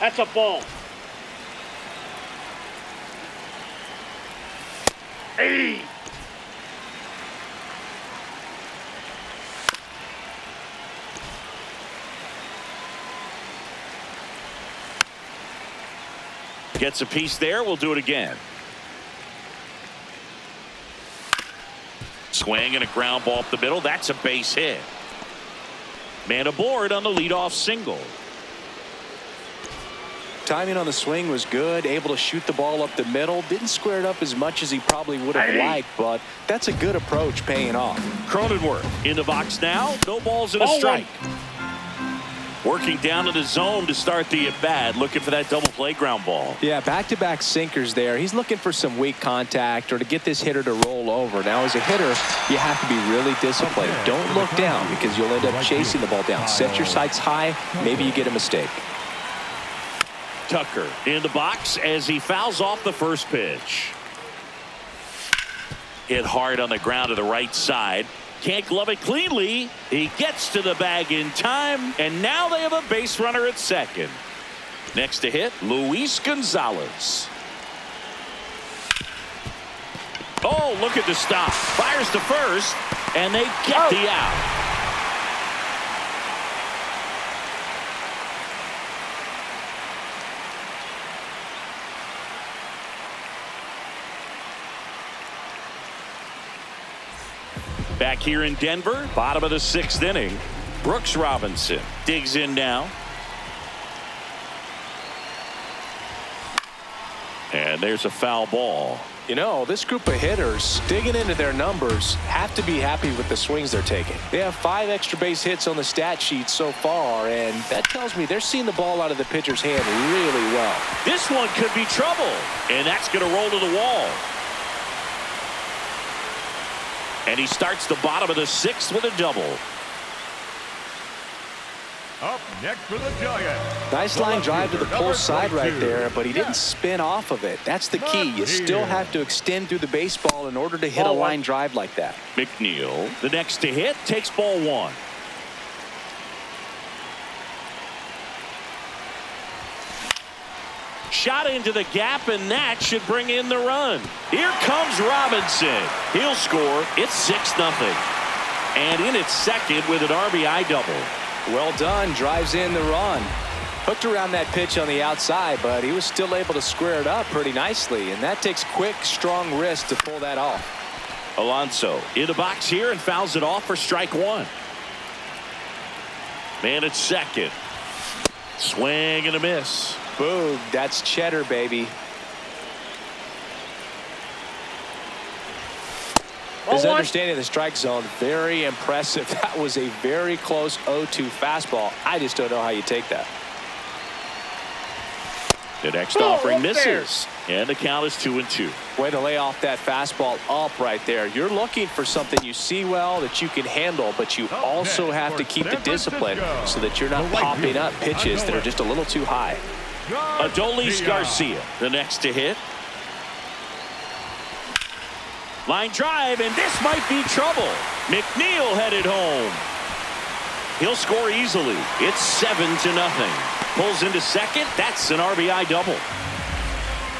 That's a ball. Hey! Gets a piece there. We'll do it again. Swing and a ground ball up the middle. That's a base hit. Man aboard on the leadoff single. Timing on the swing was good, able to shoot the ball up the middle. Didn't square it up as much as he probably would have liked, but that's a good approach, paying off. Cronenworth in the box now. No balls and a strike. Working down in the zone to start the at-bat, looking for that double play ground ball. Yeah, back-to-back sinkers there. He's looking for some weak contact or to get this hitter to roll over. Now, as a hitter, you have to be really disciplined. Don't look down because you'll end up chasing the ball down. Set your sights high. Maybe you get a mistake. Tucker in the box as he fouls off the first pitch. Hit hard on the ground to the right side. Can't glove it cleanly. He gets to the bag in time, and now they have a base runner at second. Next to hit, Luis Gonzalez. Oh, look at the stop. Fires to first, and they get the out. Back here in Denver, bottom of the 6th inning. Brooks Robinson digs in now. And there's a foul ball. You know, this group of hitters digging into their numbers have to be happy with the swings they're taking. They have 5 extra base hits on the stat sheet so far, and that tells me they're seeing the ball out of the pitcher's hand really well. This one could be trouble, and that's going to roll to the wall. And he starts the bottom of the 6th with a double. Up next for the Giants. Nice line drive to the pull side right there, but he didn't spin off of it. That's the key. You still have to extend through the baseball in order to hit a line drive like that. McNeil, the next to hit, takes ball 1. Shot into the gap, and that should bring in the run. Here comes Robinson. He'll score. It's 6-0. And in its second with an RBI double. Well done. Drives in the run. Hooked around that pitch on the outside, but he was still able to square it up pretty nicely. And that takes quick, strong wrist to pull that off. Alonso in the box here and fouls it off for strike one. Man at second. Swing and a miss. Boom. That's cheddar, baby. His understanding of the strike zone, very impressive. That was a very close 0-2 fastball. I just don't know how you take that. The next offering misses. And the count is 2-2. Way to lay off that fastball up right there. You're looking for something you see well that you can handle, but you also have to keep the discipline so that you're not popping up pitches that are just a little too high. Adolis Garcia, the next to hit. Line drive, and this might be trouble. McNeil headed home. He'll score easily. It's 7-0. Pulls into second. That's an RBI double.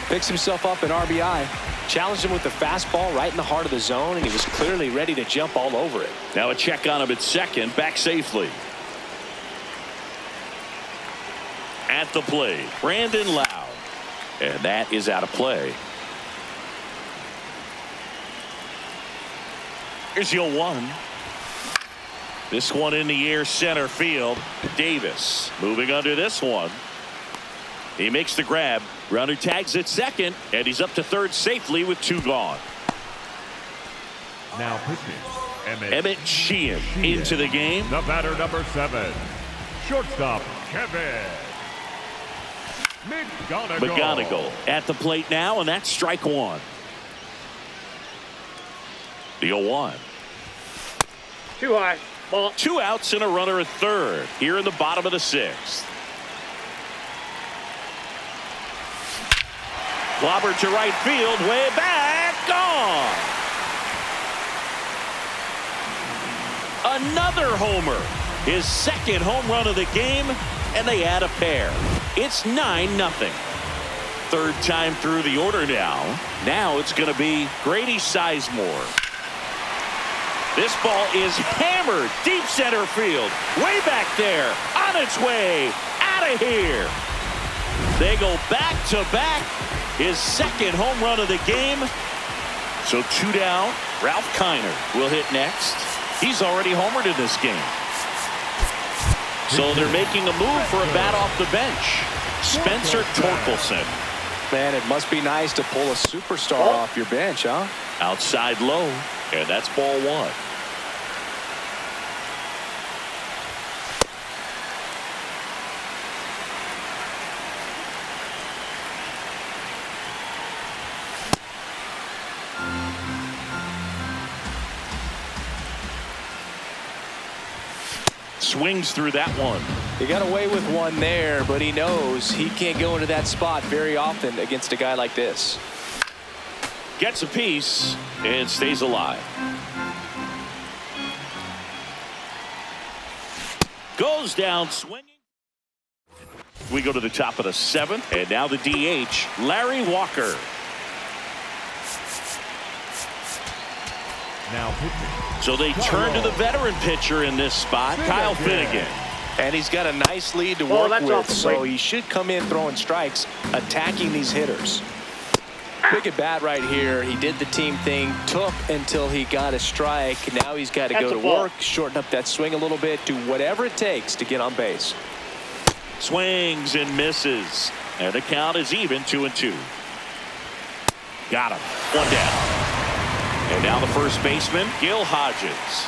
Picks himself up an RBI. Challenged him with the fastball right in the heart of the zone, and he was clearly ready to jump all over it. Now a check on him at second. Back safely. At the plate, Brandon Lowe. And that is out of play. Here's your 1. This one in the air center field. Davis moving under this one. He makes the grab. Runner tags at second, and he's up to third safely with 2 gone. Now pitching, Emmett Sheehan into the game. The batter, number 7, shortstop Kevin McGonigal at the plate now, and that's strike 1. The 0-1. Too high. Ball. 2 outs and a runner at third here in the bottom of the 6th. Clobbered to right field, way back, gone. Another homer, his second home run of the game, and they add a pair. It's 9-0. Third time through the order now. Now it's going to be Grady Sizemore. This ball is hammered deep center field, way back there, on its way, out of here. They go back to back, his second home run of the game. So 2 down. Ralph Kiner will hit next. He's already homered in this game. So they're making a move for a bat off the bench. Spencer Torkelson. Man, it must be nice to pull a superstar off your bench, huh? Outside low, and that's ball 1. Swings through that one. He got away with one there, but he knows he can't go into that spot very often against a guy like this. Gets a piece and stays alive. Goes down swinging. We go to the top of the 7th, and now the DH, Larry Walker. Now pitching. So they turn to the veteran pitcher in this spot, Kyle Finnegan. And he's got a nice lead to work with, so he should come in throwing strikes, attacking these hitters. Big at bat right here. He did the team thing, took until he got a strike. Now he's got to go to work, shorten up that swing a little bit, do whatever it takes to get on base. Swings and misses. And the count is even, 2-2. Got him. 1 down. And now the first baseman, Gil Hodges.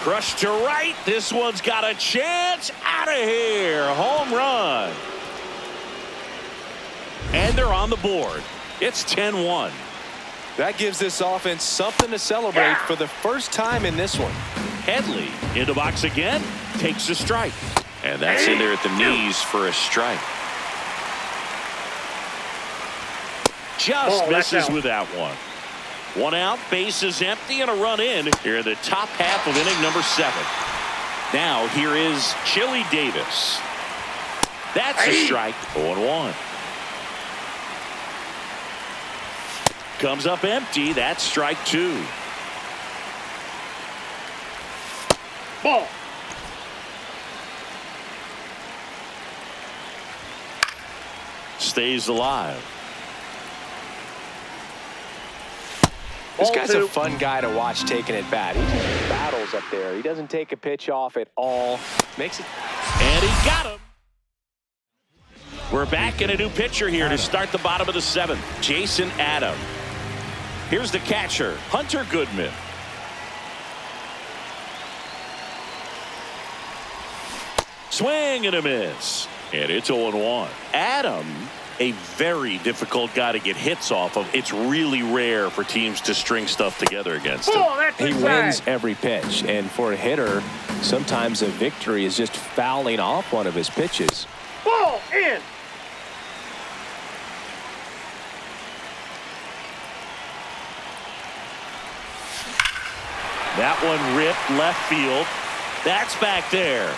Crushed to right. This one's got a chance. Out of here. Home run. And they're on the board. It's 10-1. That gives this offense something to celebrate for the first time in this one. Headley in the box again. Takes a strike. And that's in there at the knees for a strike. Just misses with that one. 1 out, base is empty, and a run in here in the top half of inning number 7. Now here is Chili Davis. That's a strike. 0-1. Comes up empty. That's strike 2. Ball. Stays alive. This Ball guy's two. a fun guy to watch taking it bat. He just battles up there. He doesn't take a pitch off at all. Makes it. And he got him. We're back in a new pitcher here to start the bottom of the seventh. Jason Adam. Here's the catcher, Hunter Goodman. Swing and a miss. And it's 0-1. Adam, a very difficult guy to get hits off of. It's really rare for teams to string stuff together against him. Ball, that's He inside. wins every pitch. And for a hitter, sometimes a victory is just fouling off one of his pitches. Ball in. That one ripped left field. That's back there.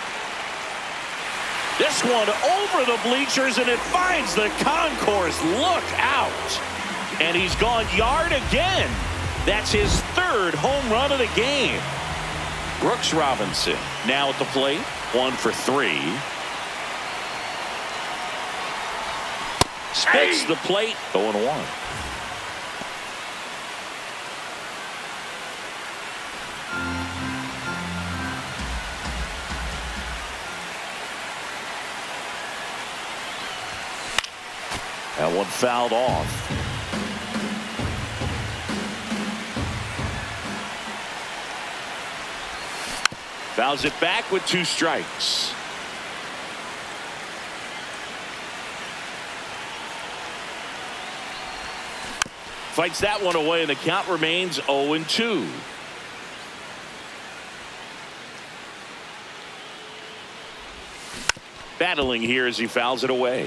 This one over the bleachers, and it finds the concourse. Look out. And he's gone yard again. That's his third home run of the game. Brooks Robinson now at the plate. 1 for 3. Spits the plate. 0-1. That one fouled off. Fouls it back with 2 strikes. Fights that one away, and the count remains 0-2. Battling here as he fouls it away.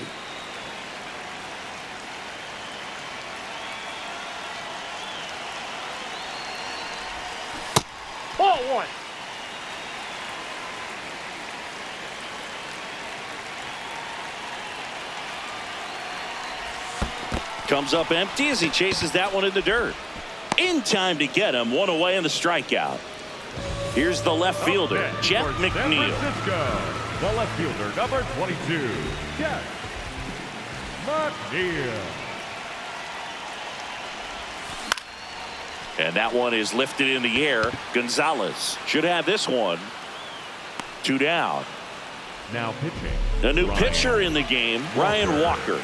Ball 1. Comes up empty as he chases that one in the dirt. In time to get him. 1 away in the strikeout. Here's the left fielder, Jeff For San McNeil. Francisco, the left fielder, number 22, Jeff McNeil. And that one is lifted in the air. Gonzalez should have this one. 2 down. Now pitching. The new Ryan pitcher in the game, Ryan Walker.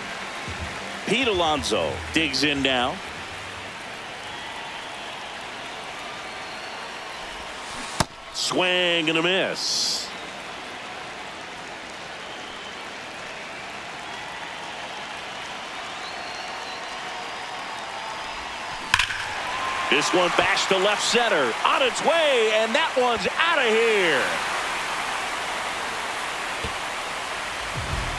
Pete Alonso digs in now. Swing and a miss. This one bashed to left center. On its way, and that one's out of here.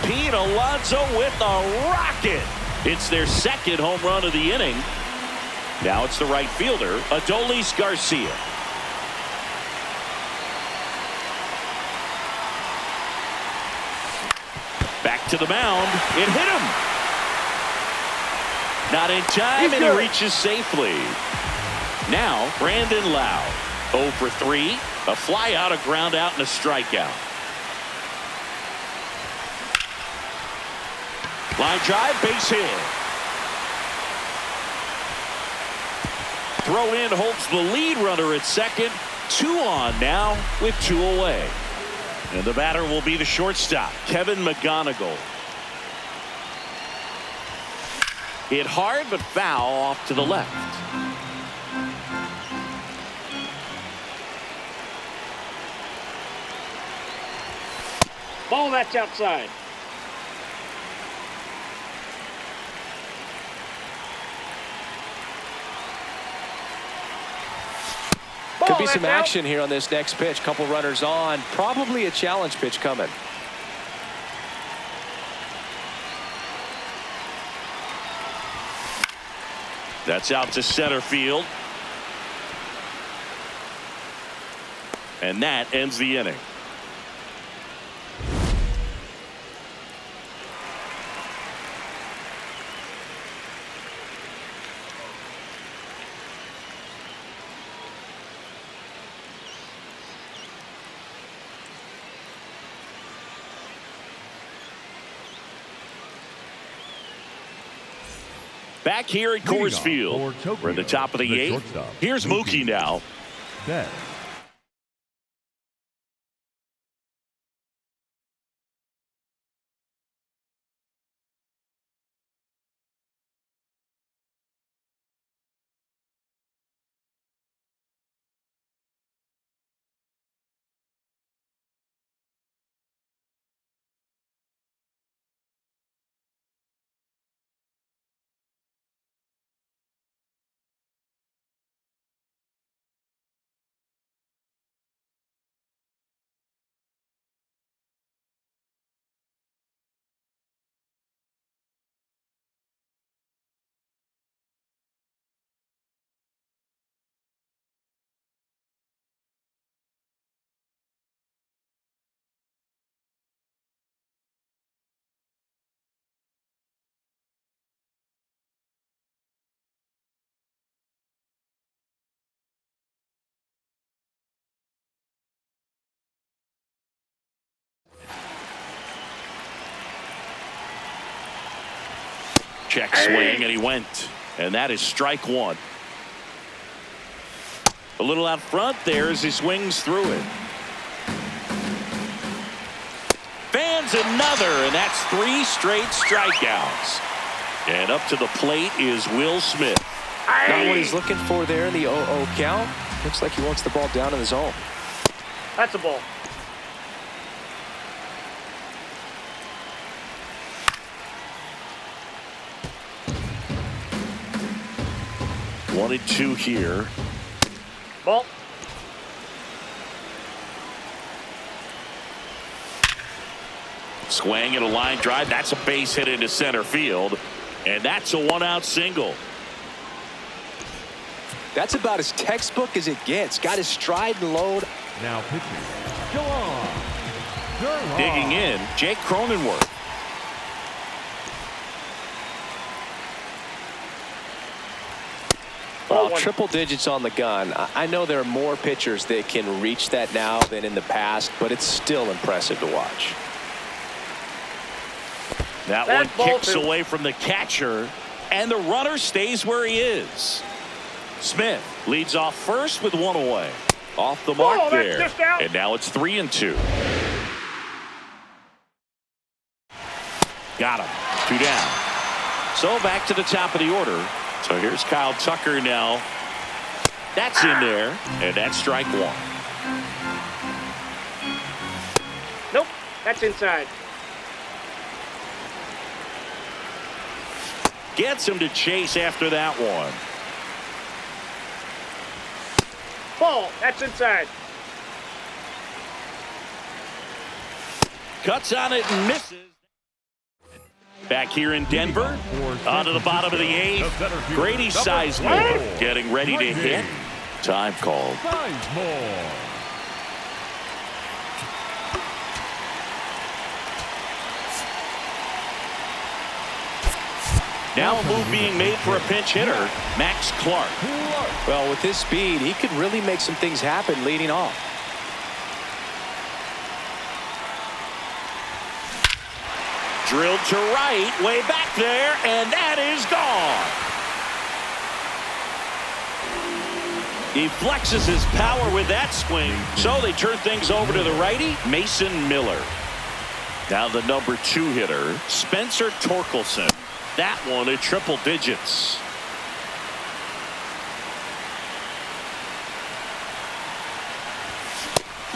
Pete Alonso with a rocket. It's their second home run of the inning. Now it's the right fielder, Adolis Garcia. Back to the mound. It hit him. Not in time, and he reaches safely. Now, Brandon Lau. 0 for 3. A fly out, a ground out, and a strikeout. Line drive, base hit. Throw in holds the lead runner at second. 2 on now with 2 away. And the batter will be the shortstop, Kevin McGonigal. Hit hard but foul off to the left. Ball, that's outside. Could be Ball, some that's out. action here on this next pitch. Couple runners on. Probably a challenge pitch coming. That's out to center field. And that ends the inning. Back here at Leading Coors off Field, for Tokyo, we're at the top of the the 8th. shortstop, Here's Mookie now. Set. Check swing, and he went. And that is strike one. A little out front there as he swings through it. Fans another, and that's 3 straight strikeouts. And up to the plate is Will Smith. Not what he's looking for there in the 0-0 count. Looks like he wants the ball down in the zone. That's a ball. One and 2 here. Ball. Swing and a line drive. That's a base hit into center field. And that's a 1-out single. That's about as textbook as it gets. Got his stride and load. Now pitching. Gillon. Digging in, Jake Cronenworth. Well, triple digits on the gun. I know there are more pitchers that can reach that now than in the past, but it's still impressive to watch. That one kicks away from the catcher, and the runner stays where he is. Smith leads off first with 1 away. Off the mark there. And now it's 3 and 2. Got him. 2 down. So back to the top of the order. So here's Kyle Tucker now. That's in there, and that's strike 1. Nope. That's inside. Gets him to chase after that one. Ball. That's inside. Cuts on it and misses. Back here in Denver, onto the bottom of the 8th. Grady Sizemore getting ready to hit. Time called. Now a move being made for a pinch hitter, Max Clark. Well, with his speed, he could really make some things happen leading off. Drilled to right, way back there, and that is gone. He flexes his power with that swing, so they turn things over to the righty, Mason Miller. Now the number 2 hitter, Spencer Torkelson. That one at triple digits.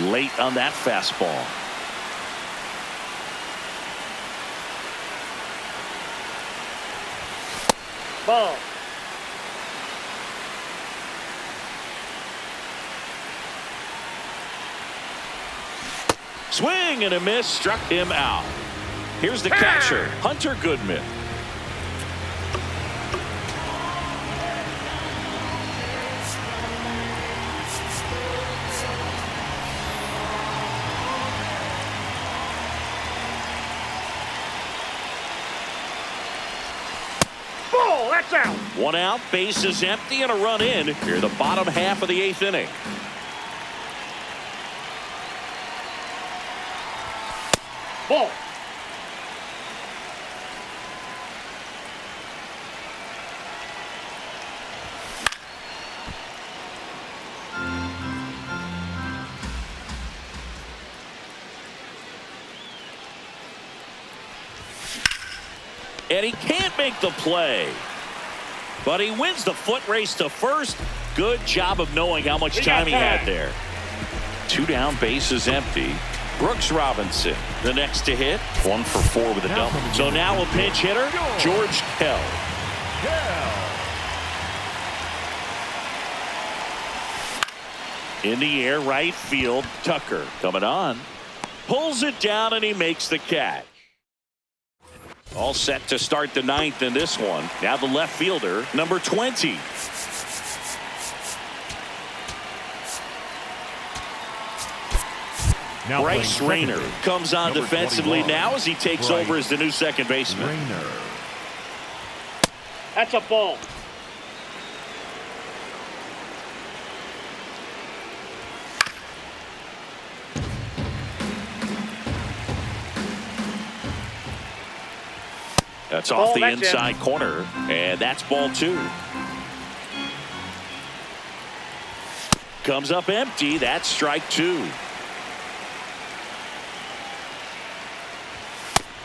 Late on that fastball. Ball. Swing and a miss, struck him out. Here's the catcher, Hunter Goodman. Ball. That's out. 1 out, base is empty, and a run in here the bottom half of the 8th inning. Ball. And he can't make the play. But he wins the foot race to first. Good job of knowing how much time he had there. 2 down, bases empty. Brooks Robinson, the next to hit. 1 for 4 with a double. So now a pinch hitter, George Kell. In the air, right field, Tucker coming on. Pulls it down and he makes the catch. All set to start the 9th in this one. Now the left fielder, number 20. Now Bryce Rayner comes on Number defensively 21, now as he takes over as the new second baseman. Rayner. That's a ball. That's off Ball, the that's inside corner, and that's ball 2. Comes up empty. That's strike 2.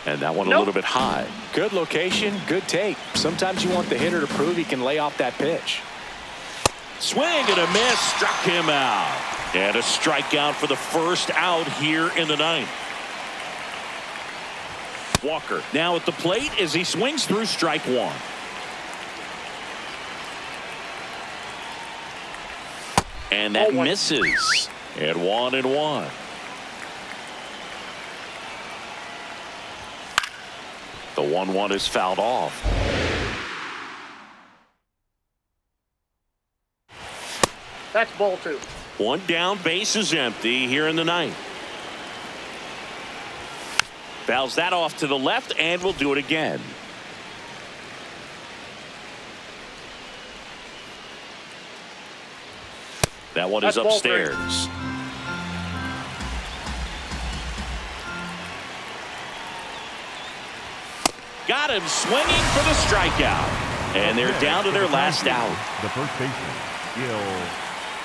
And that one a little bit high. Good location, good take. Sometimes you want the hitter to prove he can lay off that pitch. Swing and a miss, struck him out. And a strikeout for the first out here in the 9th. Walker now at the plate as he swings through strike 1. And that misses. And 1-1. The 1-1 is fouled off. That's ball 2. 1 down, base is empty here in the 9th. Fouls that off to the left, and we'll do it again. That one is That's ball 3. upstairs. Got him swinging for the strikeout. And they're down to their last out. The first baseman, Gil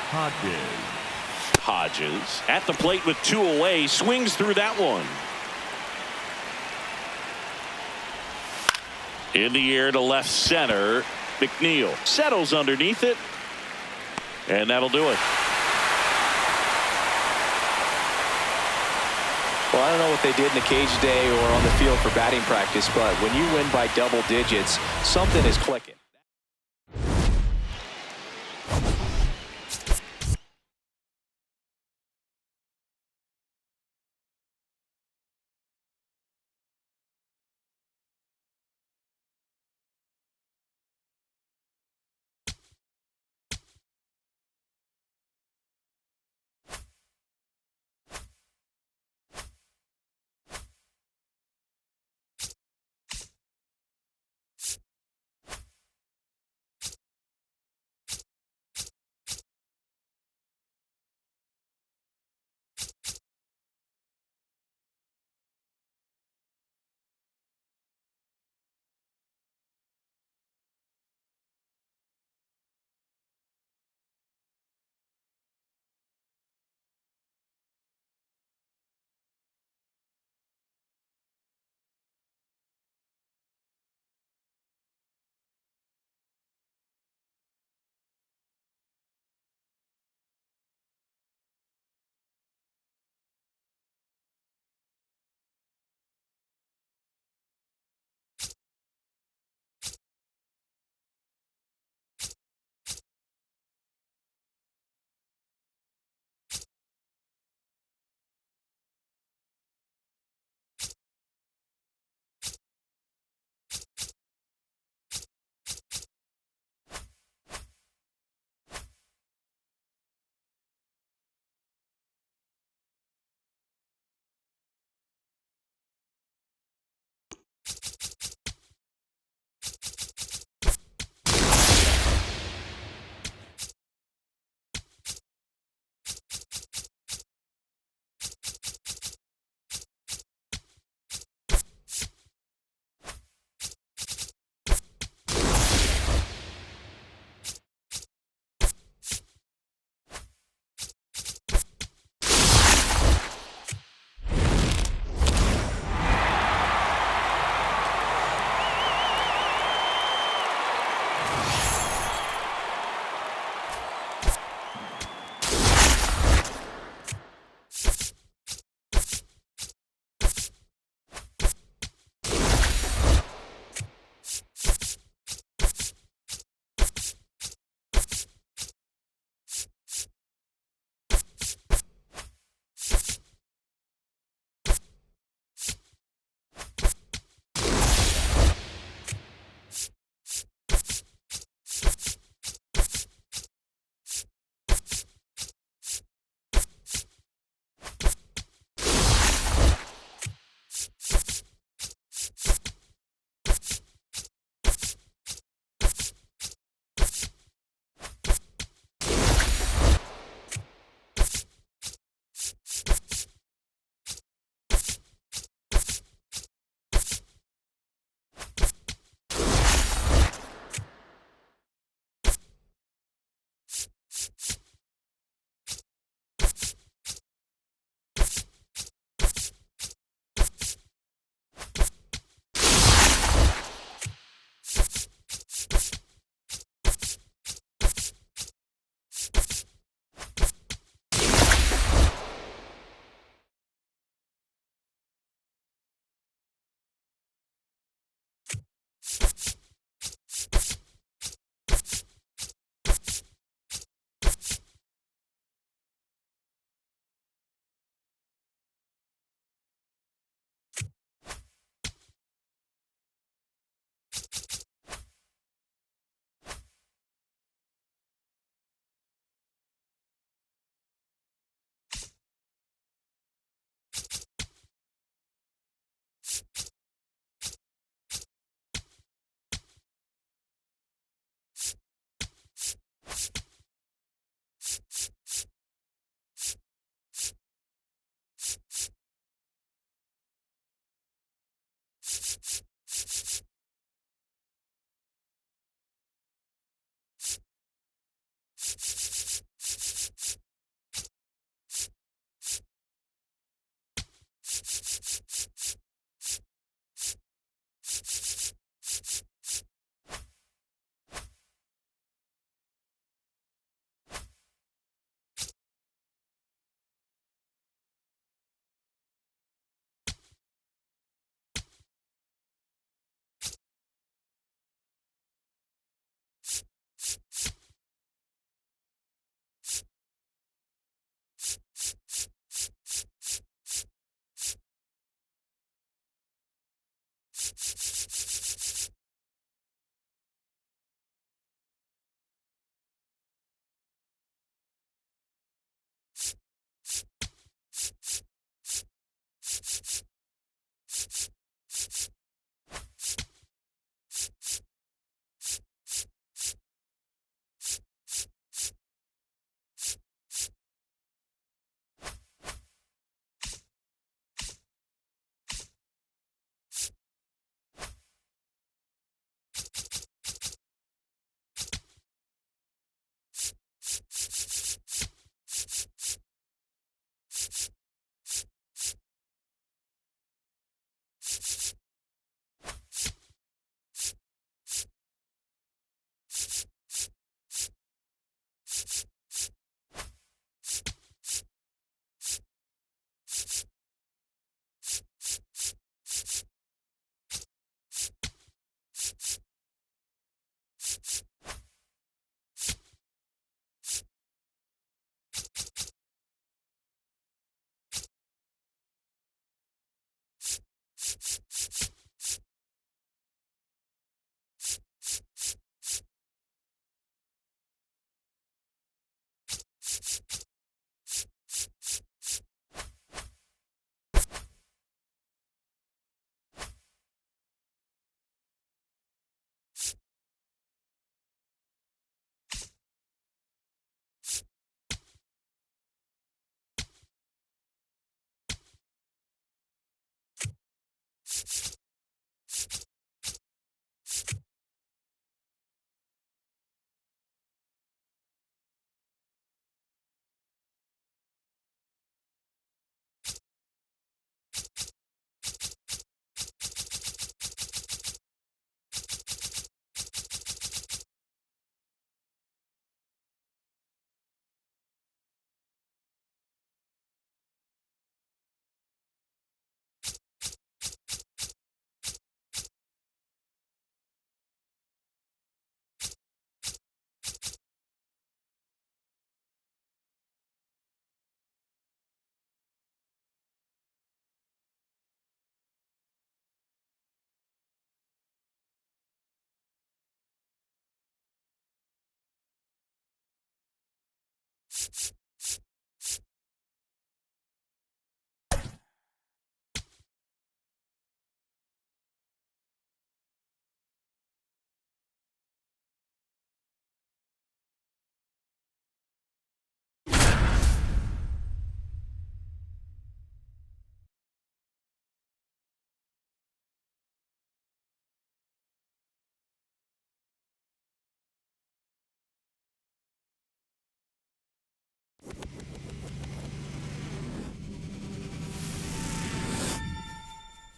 Hodges. Hodges at the plate with 2 away, swings through that one. In the air to left center, McNeil settles underneath it, and that'll do it. Well, I don't know what they did in the cage today or on the field for batting practice, but when you win by double digits, something is clicking.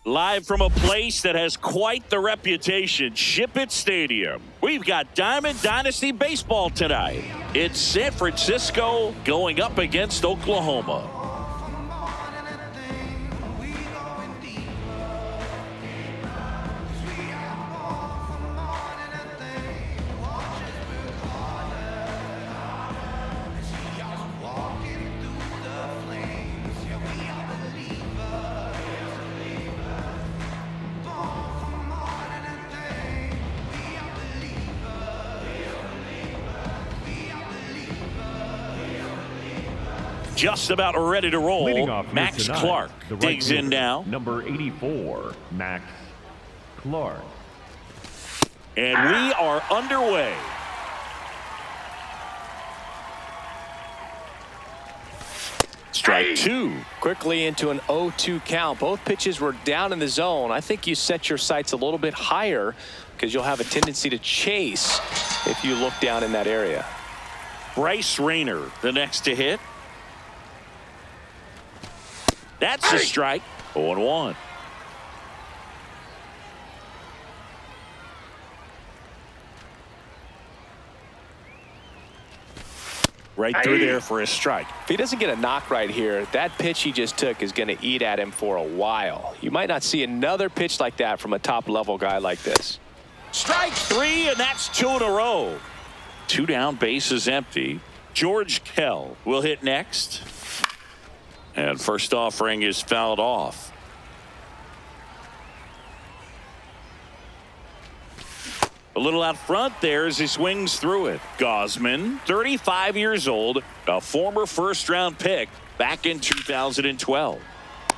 Live from a place that has quite the reputation, Ship It Stadium. We've got Diamond Dynasty Baseball tonight. It's San Francisco going up against Oklahoma. Just about ready to roll. Leading off Max tonight, Clark the right digs in fielder, now. Number 84, Max Clark. And we are underway. Strike two. Quickly into an 0-2 count. Both pitches were down in the zone. I think you set your sights a little bit higher because you'll have a tendency to chase if you look down in that area. Bryce Rayner, the next to hit. That's a strike. 0-1. Right through there for a strike. If he doesn't get a knock right here, that pitch he just took is going to eat at him for a while. You might not see another pitch like that from a top-level guy like this. Strike three, and that's two in a row. Two down, bases empty. George Kell will hit next. And first offering is fouled off. A little out front there as he swings through it. Gausman, 35 years old, a former first-round pick back in 2012.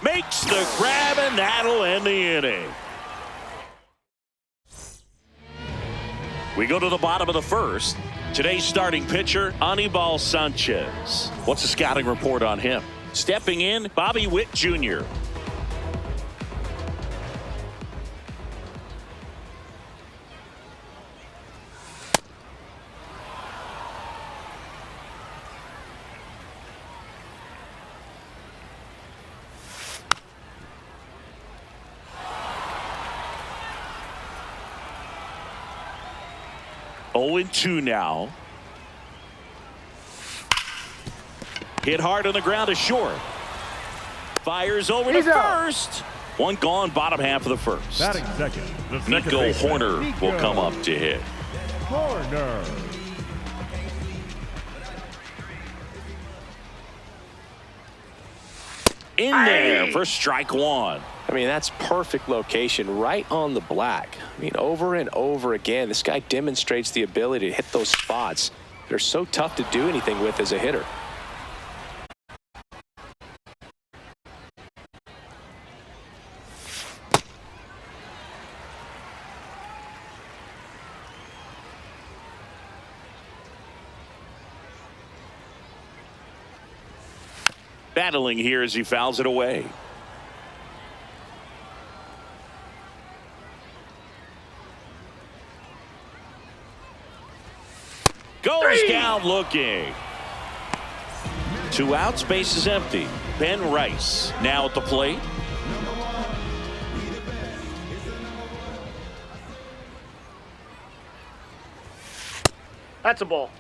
Makes the grab, and that'll end the inning. We go to the bottom of the first. Today's starting pitcher, Anibal Sanchez. What's the scouting report on him? Stepping in, Bobby Witt Jr. Oh, 0-2 now. Hit hard on the ground to short. Fires over to first. One gone, bottom half of the first. Batting second, the second Nico baseman, Horner Nico will come up to hit. Horner. In there for strike one. I mean, that's perfect location right on the black. I mean, over and over again, this guy demonstrates the ability to hit those spots. They're so tough to do anything with as a hitter. Battling here as he fouls it away. Goes down looking. 2 outs, base is empty. Ben Rice now at the plate. That's a ball.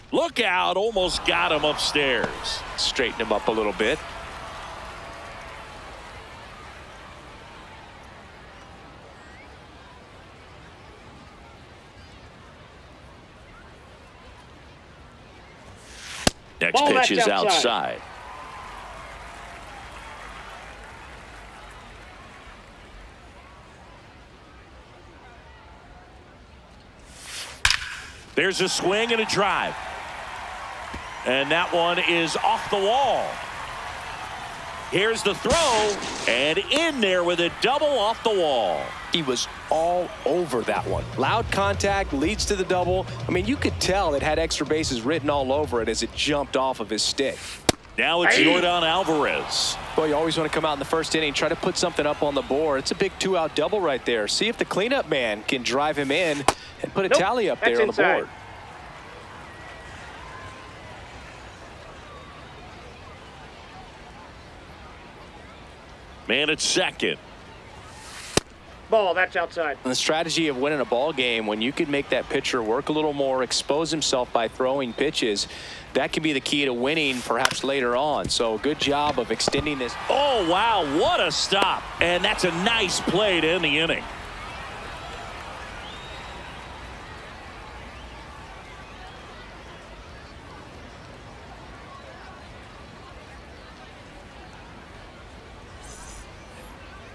Look out, almost got him upstairs. Straighten him up a little bit. Next Ball pitch is back outside. outside. There's a swing and a drive. And that one is off the wall. Here's the throw, and in there with a double off the wall. He was all over that one. Loud contact leads to the double. I mean, you could tell it had extra bases written all over it as it jumped off of his stick. Now it's Yordan Alvarez. Well, you always want to come out in the first inning, try to put something up on the board. It's a big 2-out double right there. See if the cleanup man can drive him in and put a tally up there on the board. Man at second. Ball, that's outside. And the strategy of winning a ball game, when you can make that pitcher work a little more, expose himself by throwing pitches, that can be the key to winning perhaps later on. So good job of extending this. Oh, wow, what a stop. And that's a nice play to end the inning.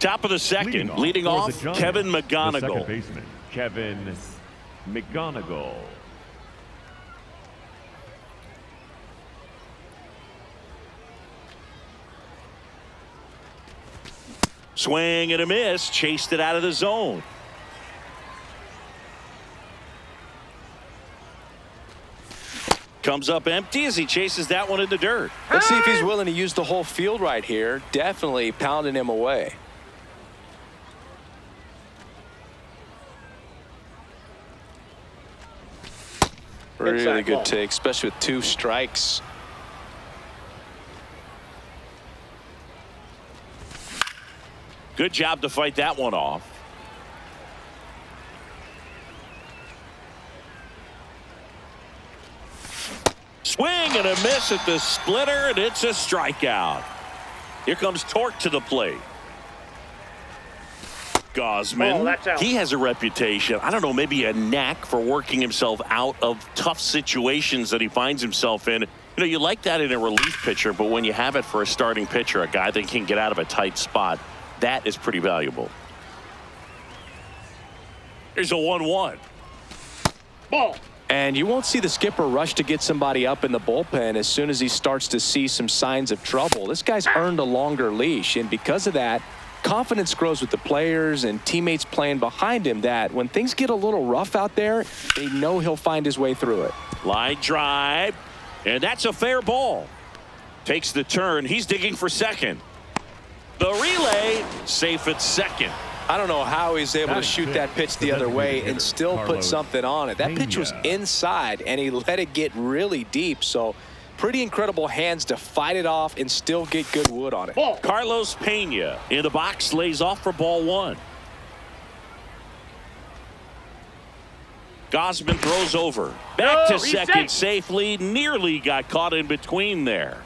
Top of the second, leading off for the Kevin Giants, the second McGonigal. baseman, Kevin McGonigal. Swing and a miss, chased it out of the zone. Comes up empty as he chases that one in the dirt. Let's see if he's willing to use the whole field right here. Definitely pounding him away. Really good take, especially with 2 strikes. Good job to fight that one off. Swing and a miss at the splitter, and it's a strikeout. Here comes Torque to the plate. Gosman, he has a reputation, I don't know, maybe a knack for working himself out of tough situations that he finds himself in. You know, you like that in a relief pitcher, but when you have it for a starting pitcher, a guy that can get out of a tight spot, that is pretty valuable. Here's a 1-1. Ball. And you won't see the skipper rush to get somebody up in the bullpen as soon as he starts to see some signs of trouble. This guy's earned a longer leash, and because of that, confidence grows with the players and teammates playing behind him, that when things get a little rough out there, they know he'll find his way through it. Line drive, and that's a fair ball. Takes the turn. He's digging for second. The relay, safe at second. I don't know how he's able to shoot that pitch the other way and still put something on it. That pitch was inside, and he let it get really deep. So pretty incredible hands to fight it off and still get good wood on it. Ball. Carlos Pena in the box, lays off for ball 1. Gosman throws over. Back to second safely. Nearly got caught in between there.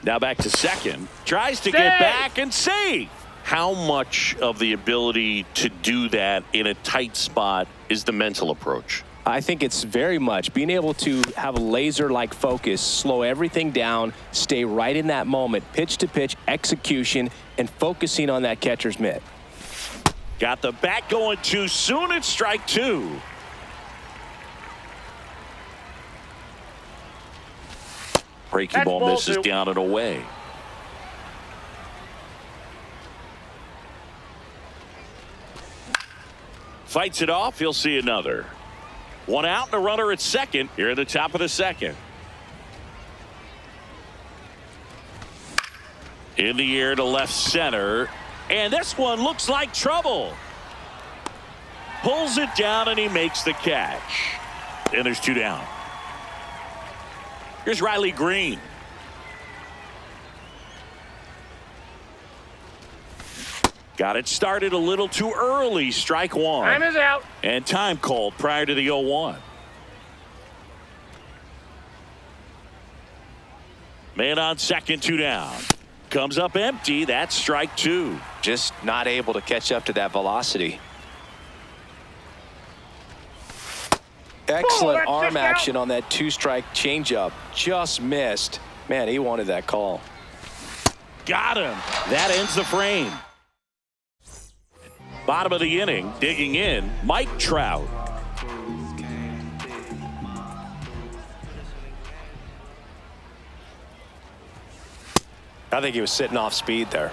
Now back to second. Tries to get back and save. How much of the ability to do that in a tight spot is the mental approach? I think it's very much being able to have a laser-like focus, slow everything down, stay right in that moment, pitch-to-pitch execution, and focusing on that catcher's mitt. Got the bat going too soon. It's strike 2. Breaking ball misses down and away. Fights it off. He'll see another. 1 out and a runner at second here at the top of the second. In the air to left center. And this one looks like trouble. Pulls it down and he makes the catch. And there's 2 down. Here's Riley Green. Got it started a little too early. Strike 1. Time is out. And time called prior to the 0-1. Man on second, 2 down. Comes up empty. That's strike 2. Just not able to catch up to that velocity. Excellent arm action on that 2-strike changeup. Just missed. Man, he wanted that call. Got him. That ends the frame. Bottom of the inning, digging in, Mike Trout. I think he was sitting off speed there.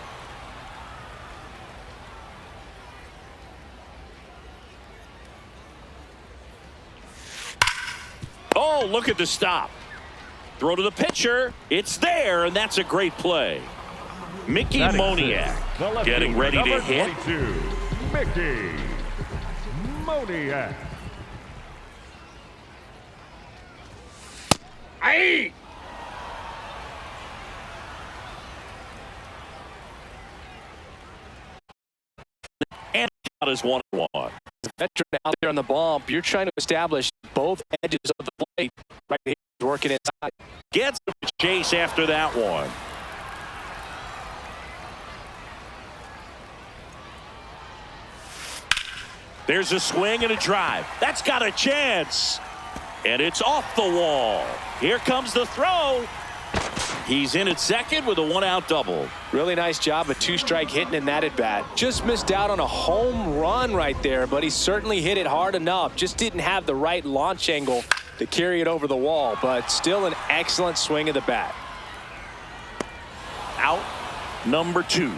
Oh, look at the stop. Throw to the pitcher. It's there, and that's a great play. Mickey Moniak getting ready to hit. 22, Mickey Moniak. as 1-1. Veteran out there on the bump. You're trying to establish both edges of the plate. Right here, working inside. Gets the chase after that one. There's a swing and a drive. That's got a chance. And it's off the wall. Here comes the throw. He's in at second with a 1-out double. Really nice job of 2-strike hitting in that at bat. Just missed out on a home run right there, but he certainly hit it hard enough. Just didn't have the right launch angle to carry it over the wall, but still an excellent swing of the bat. Out number 2.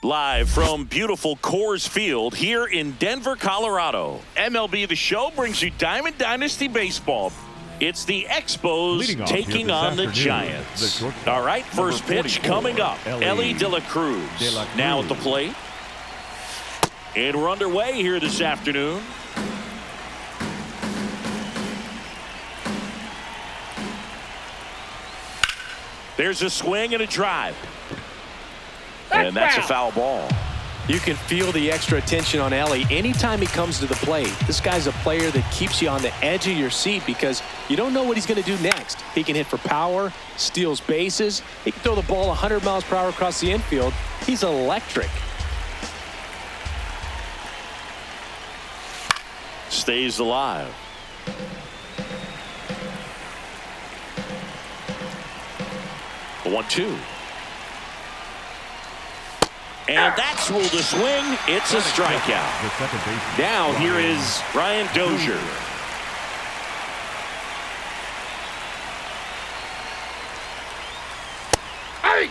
Live from beautiful Coors Field here in Denver, Colorado. MLB The Show brings you Diamond Dynasty Baseball. It's the Expos taking on the Giants. All right, first pitch coming up. Ellie De La Cruz now at the plate. And we're underway here this afternoon. There's a swing and a drive. And that's a foul ball. You can feel the extra attention on Ellie anytime he comes to the plate. This guy's a player that keeps you on the edge of your seat because you don't know what he's going to do next. He can hit for power, steals bases. He can throw the ball 100 miles per hour across the infield. He's electric. Stays alive. The 1-2. And that's ruled a swing. It's a strikeout. Now here is Ryan Dozier. Hey!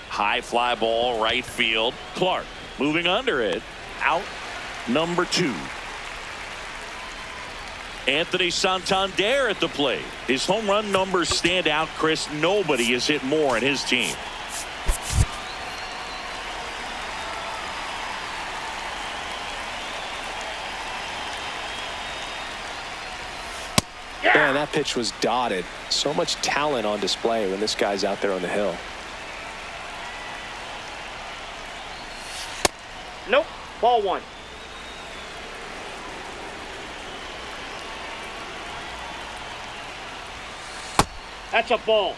High fly ball right field. Clark moving under it. Out number 2. Anthony Santander at the plate. His home run numbers stand out, Chris. Nobody has hit more in his team. Man, that pitch was dotted. So much talent on display when this guy's out there on the hill. Nope. Ball one. That's a ball.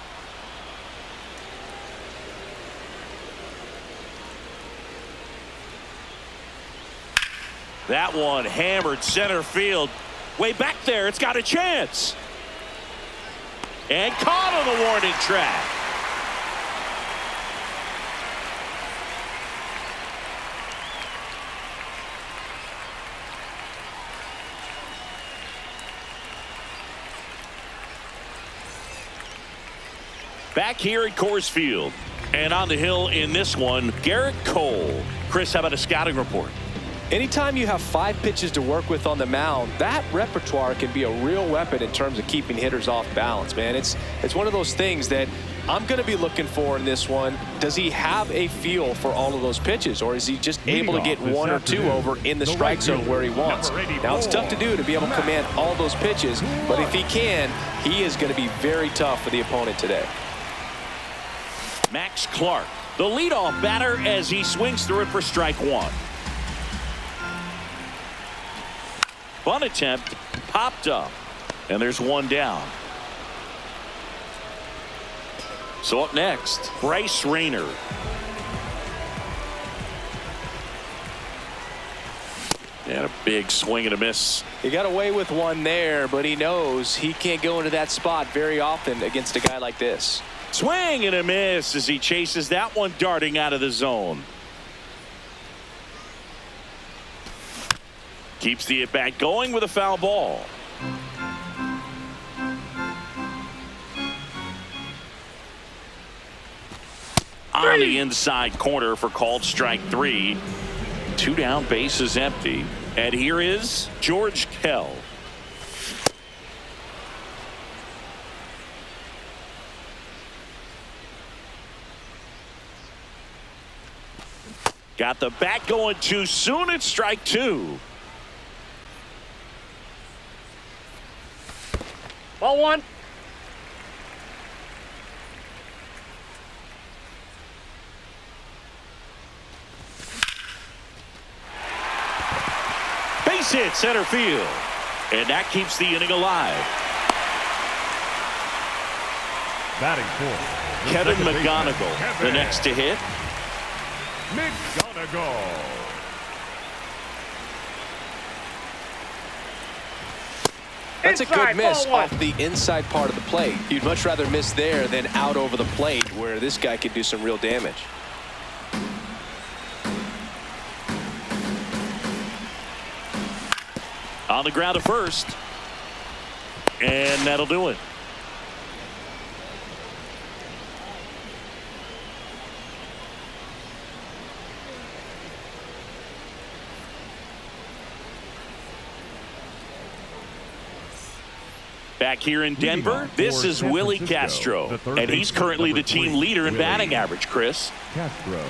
That one hammered center field. Way back there, it's got a chance. And caught on the warning track. Back here at Coors Field. And on the hill in this one, Garrett Cole. Chris, how about a scouting report? Anytime you have 5 pitches to work with on the mound, that repertoire can be a real weapon in terms of keeping hitters off balance, man. It's one of those things that I'm going to be looking for in this one. Does he have a feel for all of those pitches, or is he just able to get 1 or 2 over in the strike zone where he wants? Now, it's tough to do to be able to command all those pitches, but if he can, he is going to be very tough for the opponent today. Max Clark, the leadoff batter, as he swings through it for strike 1. Bunt attempt popped up, and there's 1 down. So up next, Bryce Rayner. And a big swing and a miss. He got away with 1 there, but he knows he can't go into that spot very often against a guy like this. Swing and a miss as he chases that one darting out of the zone. Keeps the at-bat going with a foul ball. On the inside corner for called strike 3. 2 down, bases empty. And here is George Kell. Got the bat going too soon. It's strike 2. Ball one. Base hit center field. And that keeps the inning alive. Batting fourth, Kevin McGonigal, the next to hit. McGonigal. That's a Inside, good miss ball 1. off the inside part of the plate. You'd much rather miss there than out over the plate where this guy could do some real damage. On the ground to first. And that'll do it. Back here in Denver, this is Willie Castro, and he's currently the team leader in batting average, Chris. Castro.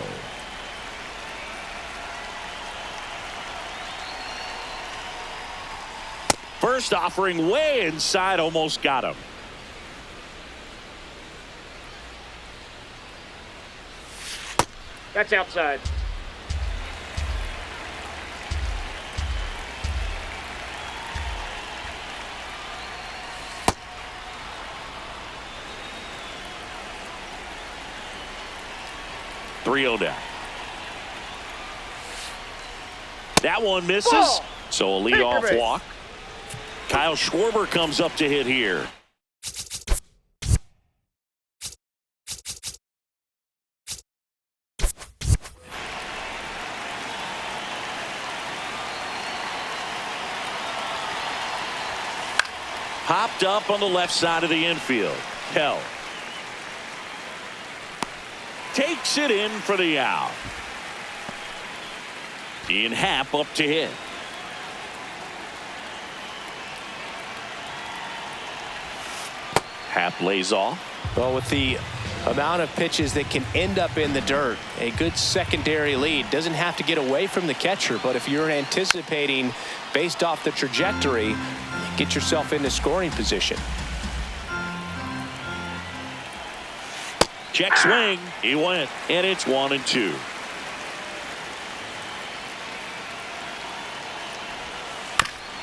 First offering way inside, almost got him. That's outside. Three-0 down. That one misses. Ball. So a Take leadoff your base. walk. Kyle Schwarber comes up to hit here. Popped up on the left side of the infield. Kell takes it in for the out. Ian Happ up to hit. Happ lays off. Well, with the amount of pitches that can end up in the dirt, a good secondary lead doesn't have to get away from the catcher, but if you're anticipating based off the trajectory, you get yourself into scoring position. Check swing. He went, and it's 1-2.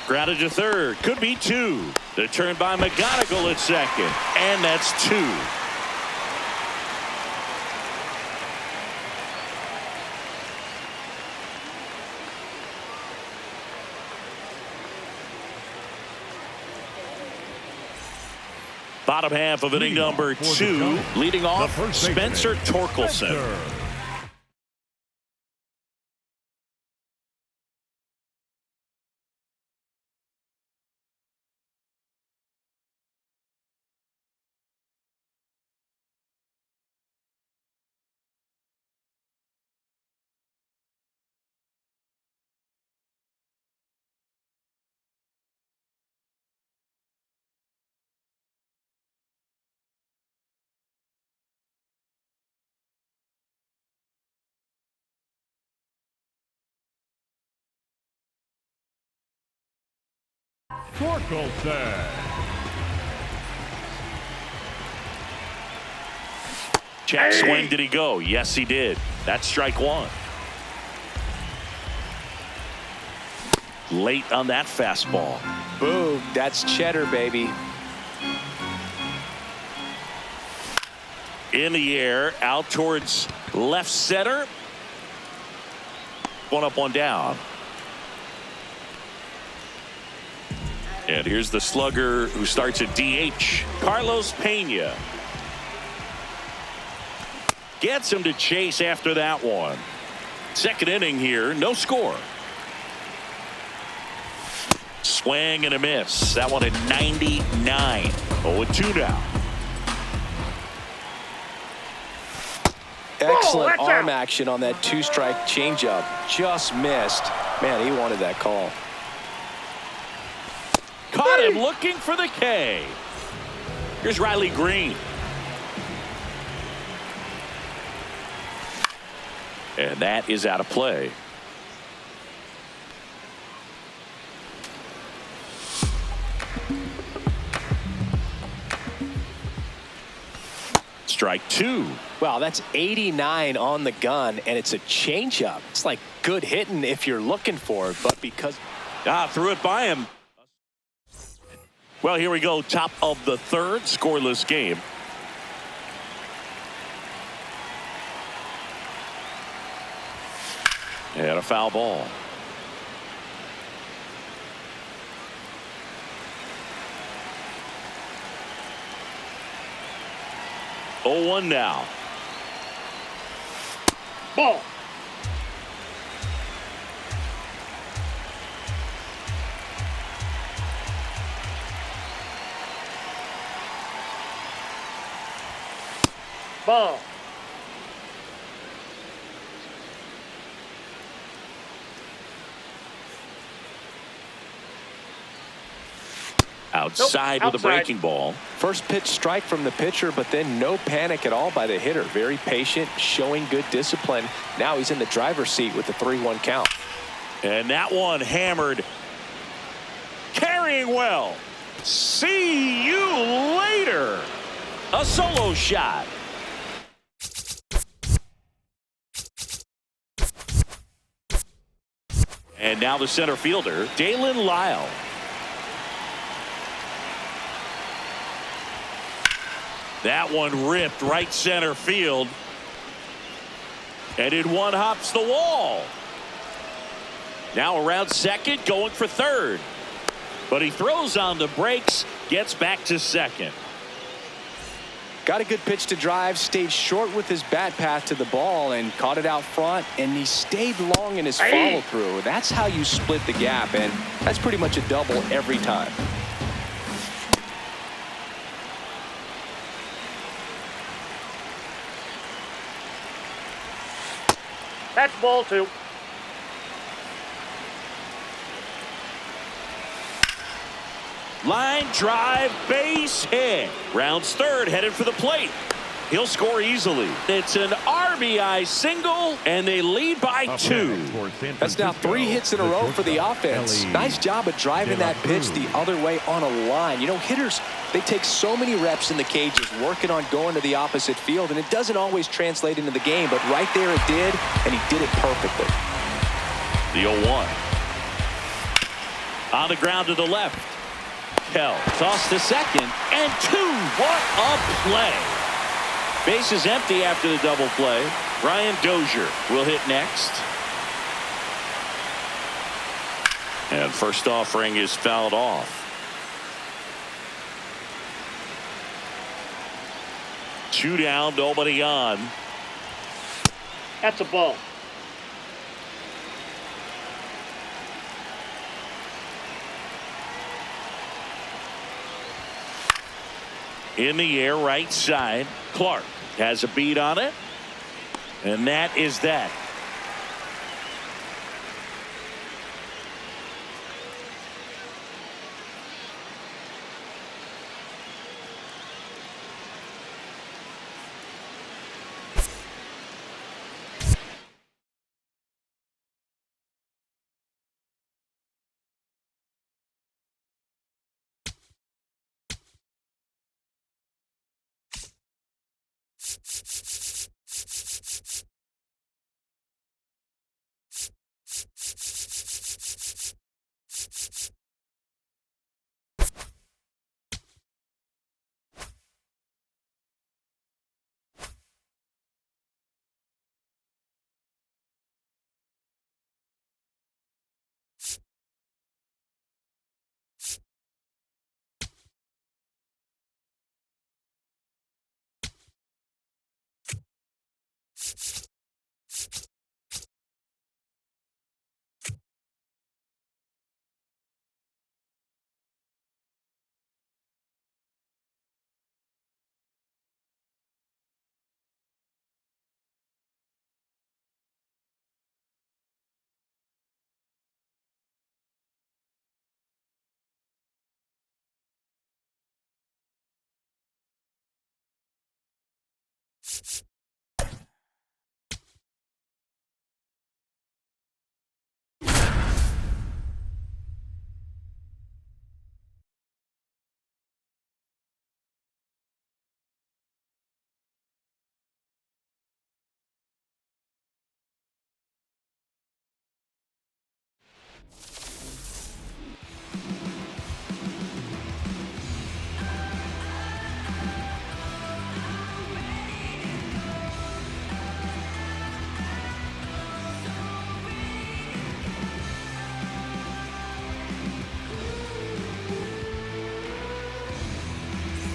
Grounded to third. Could be 2. The turn by McGonigal at second, and that's 2. Bottom half of inning number 2, leading off Spencer Torkelson. Torkelson. Check swing. Did he go? Yes, he did. That's strike 1. Late on that fastball. Boom. That's cheddar, baby. In the air, out towards left center. 1 up, 1 down. And here's the slugger who starts at DH, Carlos Pena. Gets him to chase after that one. Second inning here, no score. Swing and a miss. That one at 99. 0-2 now. Excellent arm action on that 2-strike changeup. Just missed. Man, he wanted that call. Caught him looking for the K. Here's Riley Green. And that is out of play. Strike 2. Wow, that's 89 on the gun, and it's a changeup. It's like good hitting if you're looking for it, but because... Threw it by him. Well, here we go. Top of the third, scoreless game. And a foul ball. Oh, 1 now. Ball. Ball. Outside Nope, with a breaking ball. First pitch strike from the pitcher, but then no panic at all by the hitter. Very patient, showing good discipline. Now he's in the driver's seat with the 3-1 count. And that one hammered. Carrying well. See you later. A solo shot. And now the center fielder, Dalen Lyle. That one ripped right center field. And it one hops the wall. Now around second, going for third. But he throws on the brakes, gets back to second. Got a good pitch to drive, stayed short with his bat path to the ball and caught it out front, and he stayed long in his follow through. That's how you split the gap, and that's pretty much a double every time. That's ball 2. Line drive, base hit. Rounds third, headed for the plate. He'll score easily. It's an RBI. RBI single, and they lead by 2. That's now 3 hits in a row for the offense. Nice job of driving that pitch the other way on a line. You know, hitters, they take so many reps in the cages working on going to the opposite field, and it doesn't always translate into the game, but right there it did, and he did it perfectly. The 0-1. On the ground to the left. Kell toss to second, and 2. What a play. Base is empty after the double play. Brian Dozier will hit next. And first offering is fouled off. Two down, nobody on. That's a ball. In the air, right side. Clark has a beat on it. And that is that.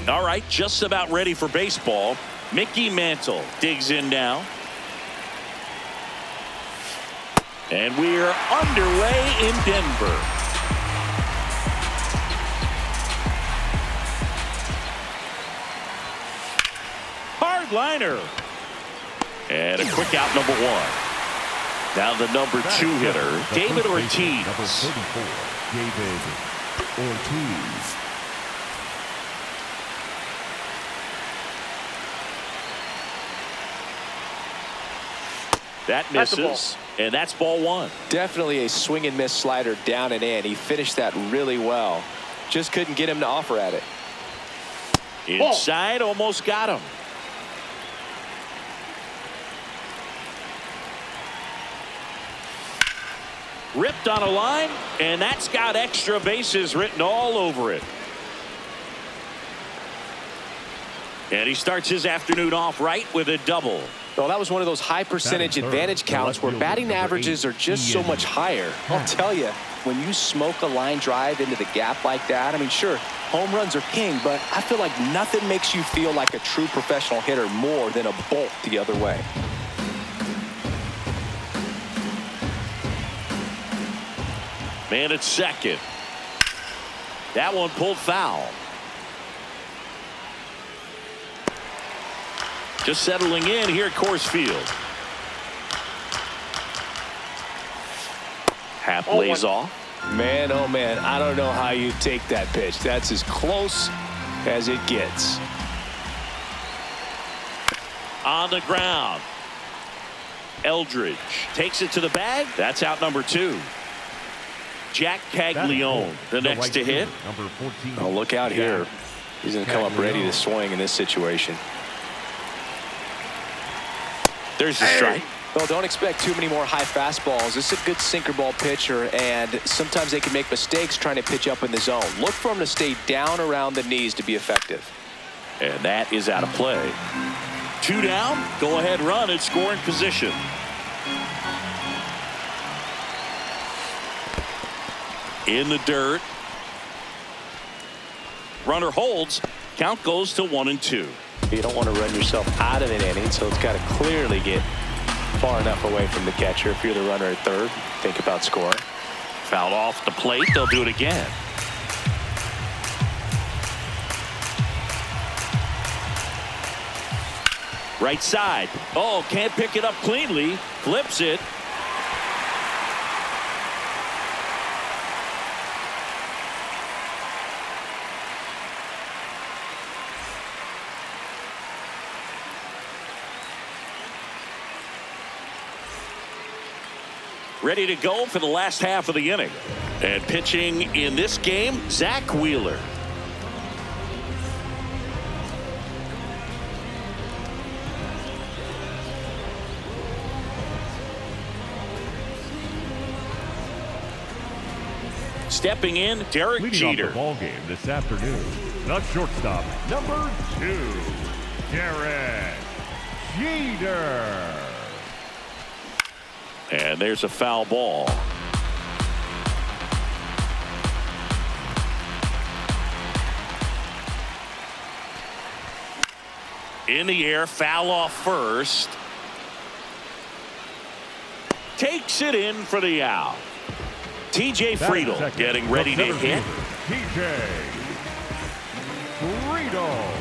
All right, just about ready for baseball. Mickey Mantle digs in now. And we're underway in Denver. Hard liner. And a quick out, number 1. Now the number 2 hitter, David Ortiz. Number 34, David Ortiz. That misses, and that's ball 1. Definitely a swing and miss slider down and in. He finished that really well. Just couldn't get him to offer at it. Inside, almost got him. Ripped on a line, and that's got extra bases written all over it. And he starts his afternoon off right with a double. Well, that was one of those high percentage advantage counts where batting averages are just so much higher. I'll tell you, when you smoke a line drive into the gap like that, I mean, sure, home runs are king, but I feel like nothing makes you feel like a true professional hitter more than a bolt the other way. Man at second. That one pulled foul. Just settling in here at Coors Field. Half lays off. Man, oh man, I don't know how you take that pitch. That's as close as it gets. On the ground. Eldridge takes it to the bag. That's out number 2. Jack Caglione, the next to hit. Number 14. Oh, look out here. He's going to come up ready to swing in this situation. There's the strike. Well, don't expect too many more high fastballs. This is a good sinker ball pitcher, and sometimes they can make mistakes trying to pitch up in the zone. Look for him to stay down around the knees to be effective. And that is out of play. 2 down. Go ahead run in scoring position. In the dirt. Runner holds. Count goes to 1-2. You don't want to run yourself out of an inning, so it's got to clearly get far enough away from the catcher. If you're the runner at third, think about scoring. Foul off the plate. They'll do it again. Right side. Oh, can't pick it up cleanly. Flips it. Ready to go for the last half of the inning. And pitching in this game, Zach Wheeler. Stepping in, Derek Leading Jeter. off the ball game this afternoon, the shortstop, number 2, Derek Jeter. And there's a foul ball. In the air, foul off first. Takes it in for the out. TJ Friedel getting ready to hit. TJ Friedel.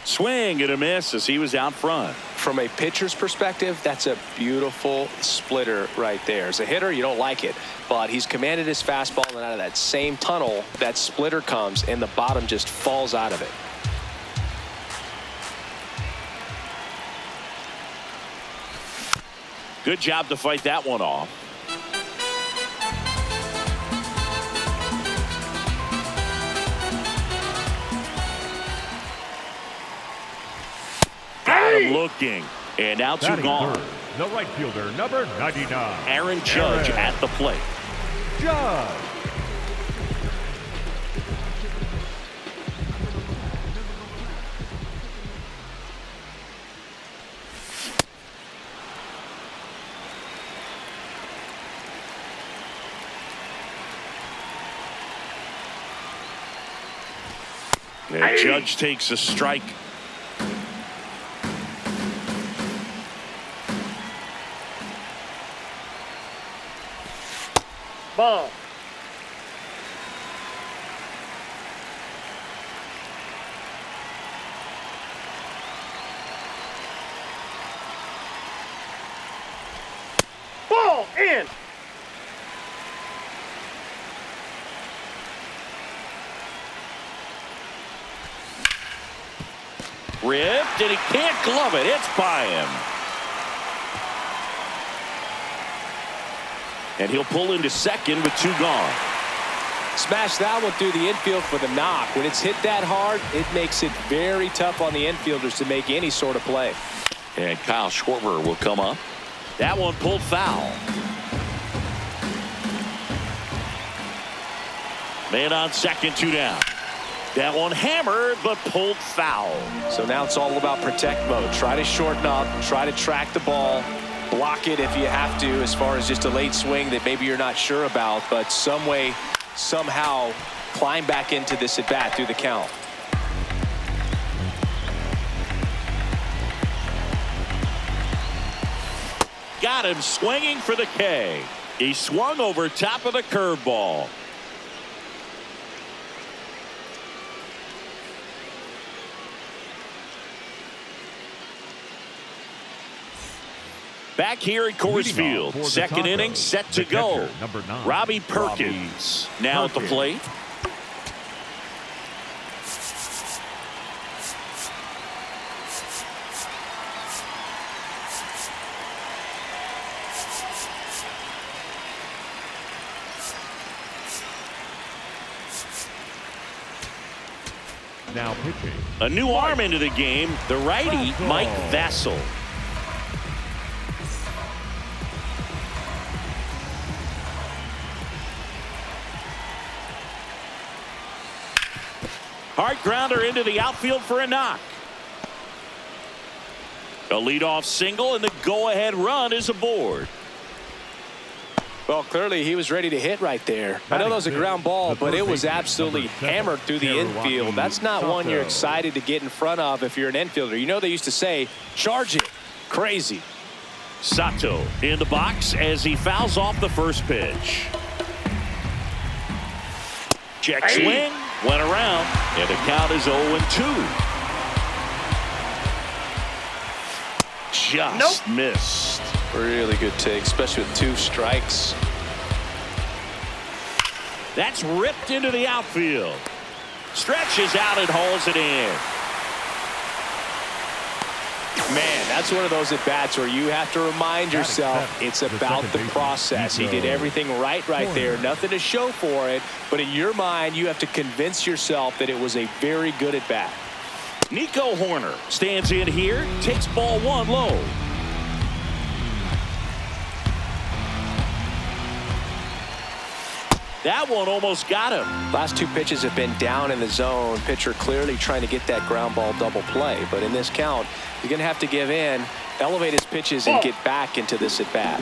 Swing and a miss as he was out front. From a pitcher's perspective, that's a beautiful splitter right there. As a hitter, you don't like it, but he's commanded his fastball, and out of that same tunnel, that splitter comes, and the bottom just falls out of it. Good job to fight that one off. Got him looking. And now 2 Batting gone. third, the right fielder, number 99. Aaron Judge at the plate. Judge. And Judge takes a strike. Ball. Ball in. Ripped, and he can't glove it. It's by him. And he'll pull into second with 2 gone. Smash that one through the infield for the knock. When it's hit that hard, it makes it very tough on the infielders to make any sort of play. And Kyle Schwarber will come up. That one pulled foul. Man on second, 2 down. That one hammered, but pulled foul. So now it's all about protect mode. Try to shorten up, try to track the ball, block it if you have to, as far as just a late swing that maybe you're not sure about, but some way, somehow climb back into this at bat through the count. Got him swinging for the K. He swung over top of the curveball. Back here at Coors Field, second inning set to go. Number 9, Robbie Perkins now at the plate. Now pitching. A new arm into the game, the righty, Mike Vassell. Hard grounder into the outfield for a knock. A leadoff single, and the go-ahead run is aboard. Well, clearly he was ready to hit right there. I know that was a ground ball, but it was absolutely hammered through the infield. That's not one you're excited to get in front of if you're an infielder. You know they used to say, charge it. Crazy. Sato in the box as he fouls off the first pitch. Check swing, went around, and the count is 0-2. Just missed. Really good take, especially with 2 strikes. That's ripped into the outfield. Stretches out and hauls it in. Man, that's one of those at-bats where you have to remind yourself it's about the process. He did everything right there. Nothing to show for it. But in your mind, you have to convince yourself that it was a very good at-bat. Nico Horner stands in here, takes ball 1 low. That one almost got him. Last 2 pitches have been down in the zone. Pitcher clearly trying to get that ground ball double play. But in this count, he's going to have to give in, elevate his pitches, and get back into this at-bat.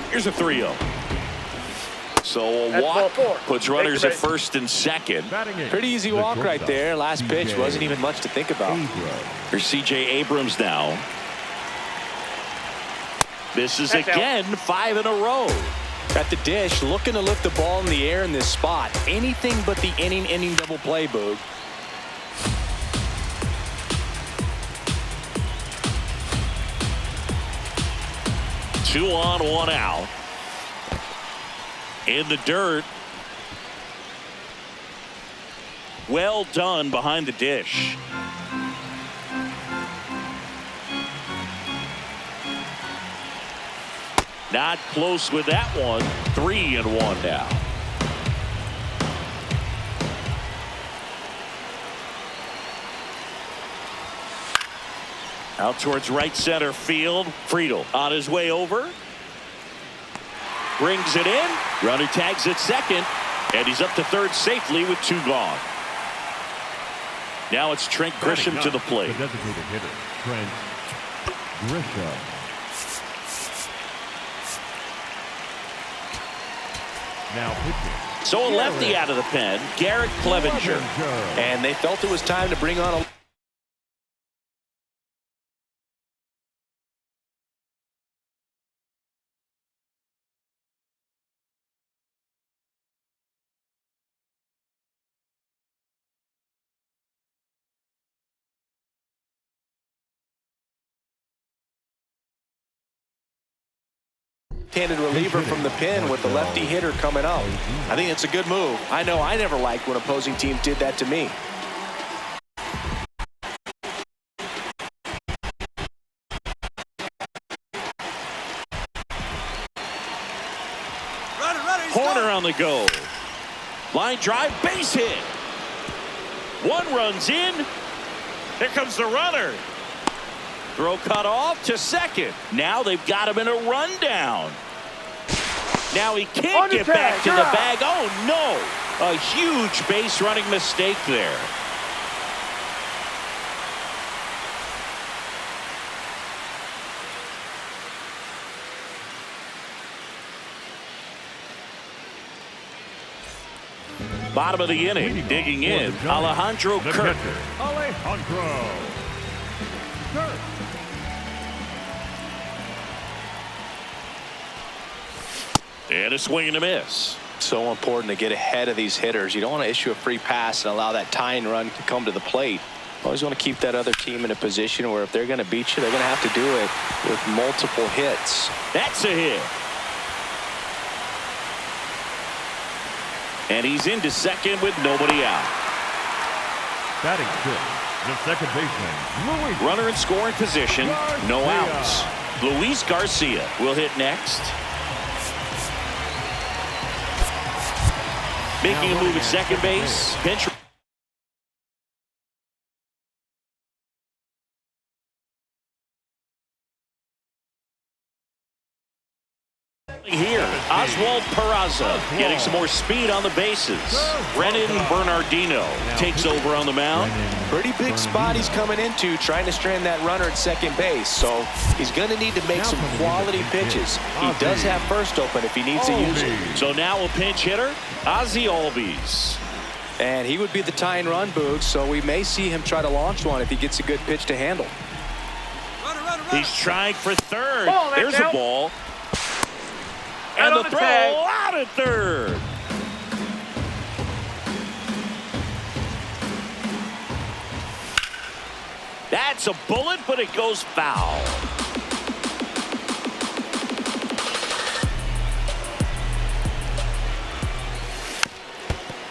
Here's a 3-0. So a walk puts runners at first and second. Pretty easy walk right there. Last pitch wasn't even much to think about. Here's C.J. Abrams now. This is again 5 in a row. At the dish, looking to lift the ball in the air in this spot. Anything but the inning double play, Boog. Two on, 1 out. In the dirt. Well done behind the dish. Not close with that one. 3-1 now. Out towards right center field. Friedel on his way over. Brings it in. Runner tags at second. And he's up to third safely with 2 gone. Now it's Trent Grisham to the plate. The designated hitter, Trent Grisham. Now pitching. So a lefty out of the pen, Garrett Clevenger. And they felt it was time to bring on a... handed reliever from the pen with the lefty hitter coming out. I think it's a good move. I know I never liked when opposing teams did that to me. Horner on the go. Line drive, base hit. 1 runs in. Here comes the runner. Throw cut off to second. Now they've got him in a rundown. Now he can't get back to the bag. Oh, no. A huge base running mistake there. Bottom of the inning, digging in, Alejandro Kirk. Alejandro Kirk. And a swing and a miss. So important to get ahead of these hitters. You don't want to issue a free pass and allow that tying run to come to the plate. Always want to keep that other team in a position where if they're going to beat you, they're going to have to do it with multiple hits. That's a hit. And he's into second with nobody out. Batting fifth, the second baseman, Luis. Runner in scoring position, no outs. Luis Garcia will hit next. Making a move at second base. Pinch here. Oswald Peraza getting some more speed on the bases. Brennan Bernardino takes over on the mound. Pretty big spot he's coming into, trying to strand that runner at second base. So he's going to need to make some quality pitches. He does have first open if he needs to use it. So now a pinch hitter, Ozzie Albies. And he would be the tying run, Boog, so we may see him try to launch one if he gets a good pitch to handle. He's trying for third. Ball, There's a ball. And the throw out at third. That's a bullet, but it goes foul.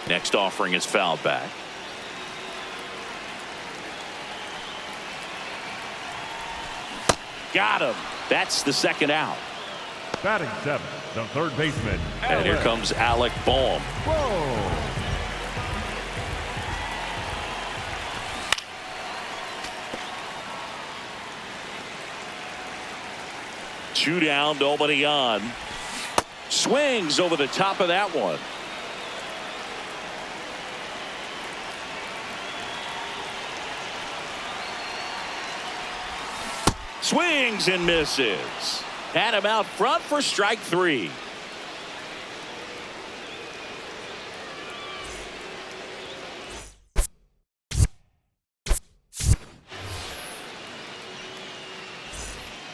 Next offering is fouled back. Got him. That's the second out. Batting seventh, the third baseman. And here comes Alec Bohm. Whoa. 2 down, nobody on. Swings over the top of that one. Swings and misses. Had him out front for strike 3.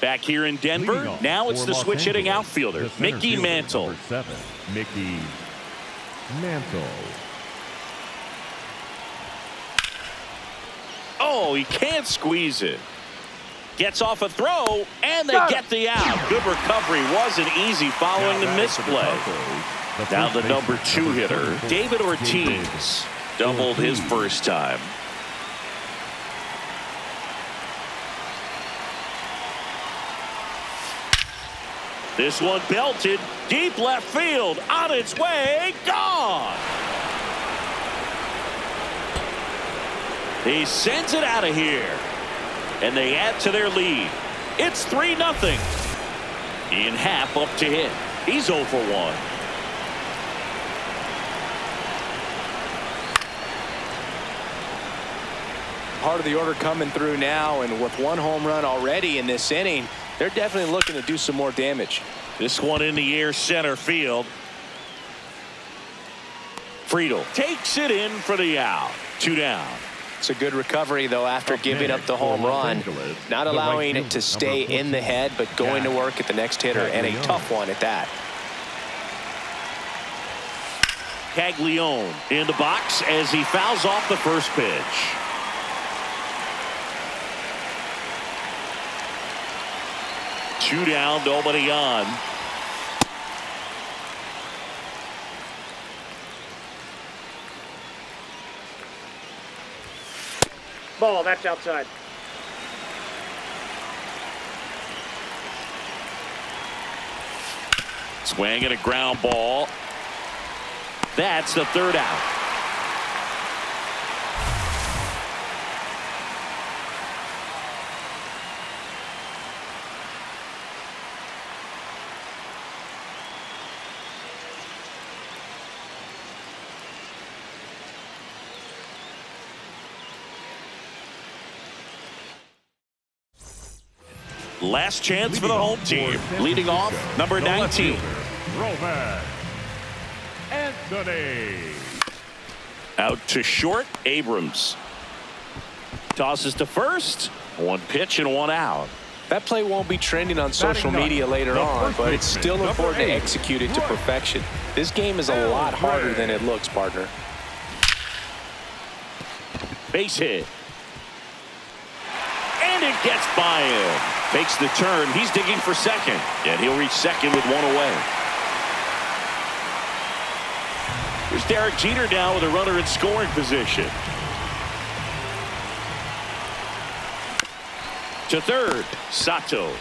Back here in Denver, now it's the switch hitting outfielder, Mickey Mantle. Number 7, Mickey Mantle. Oh, he can't squeeze it. Gets off a throw, and they get the out. Good recovery. Wasn't easy following the misplay. Now the number 2 hitter, David Ortiz, doubled his first time. This one belted deep left field, on its way, gone. He sends it out of here, and they add to their lead. It's 3-0. Ian Happ up to hit. He's 0 for 1. Part of the order coming through now, and with 1 home run already in this inning, they're definitely looking to do some more damage. This one in the air, center field. Friedel takes it in for the out. 2 down. It's a good recovery, though, after giving up the home run. Not allowing it to stay in the head, but going to work at the next hitter, and a tough one at that. Caglione in the box as he fouls off the first pitch. Two down, nobody on. Ball, that's outside. Swing and a ground ball. That's the 3rd out. Last chance for the home team. Leading off, number 19. Roman Anthony. Out to short, Abrams. Tosses to first. 1 pitch and 1 out. That play won't be trending on social media later on, but it's still important to execute it to perfection. This game is a lot harder than it looks, partner. Base hit. And it gets by him. Makes the turn. He's digging for second. And he'll reach second with 1 away. Here's Derek Jeter now with a runner in scoring position. To third, Sato.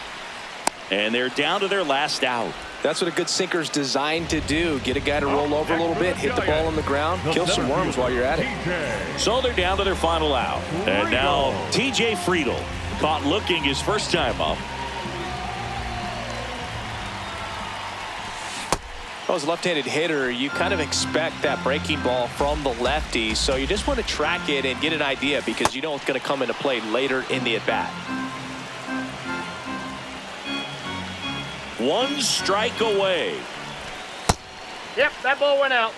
And they're down to their last out. That's what a good sinker's designed to do. Get a guy to roll over a little bit, hit the ball on the ground, kill some worms while you're at it. So they're down to their final out. And now TJ Friedel caught looking his first time up. As a left-handed hitter, you kind of expect that breaking ball from the lefty, so you just want to track it and get an idea because you know it's going to come into play later in the at-bat. One strike away. Yep, that ball went out.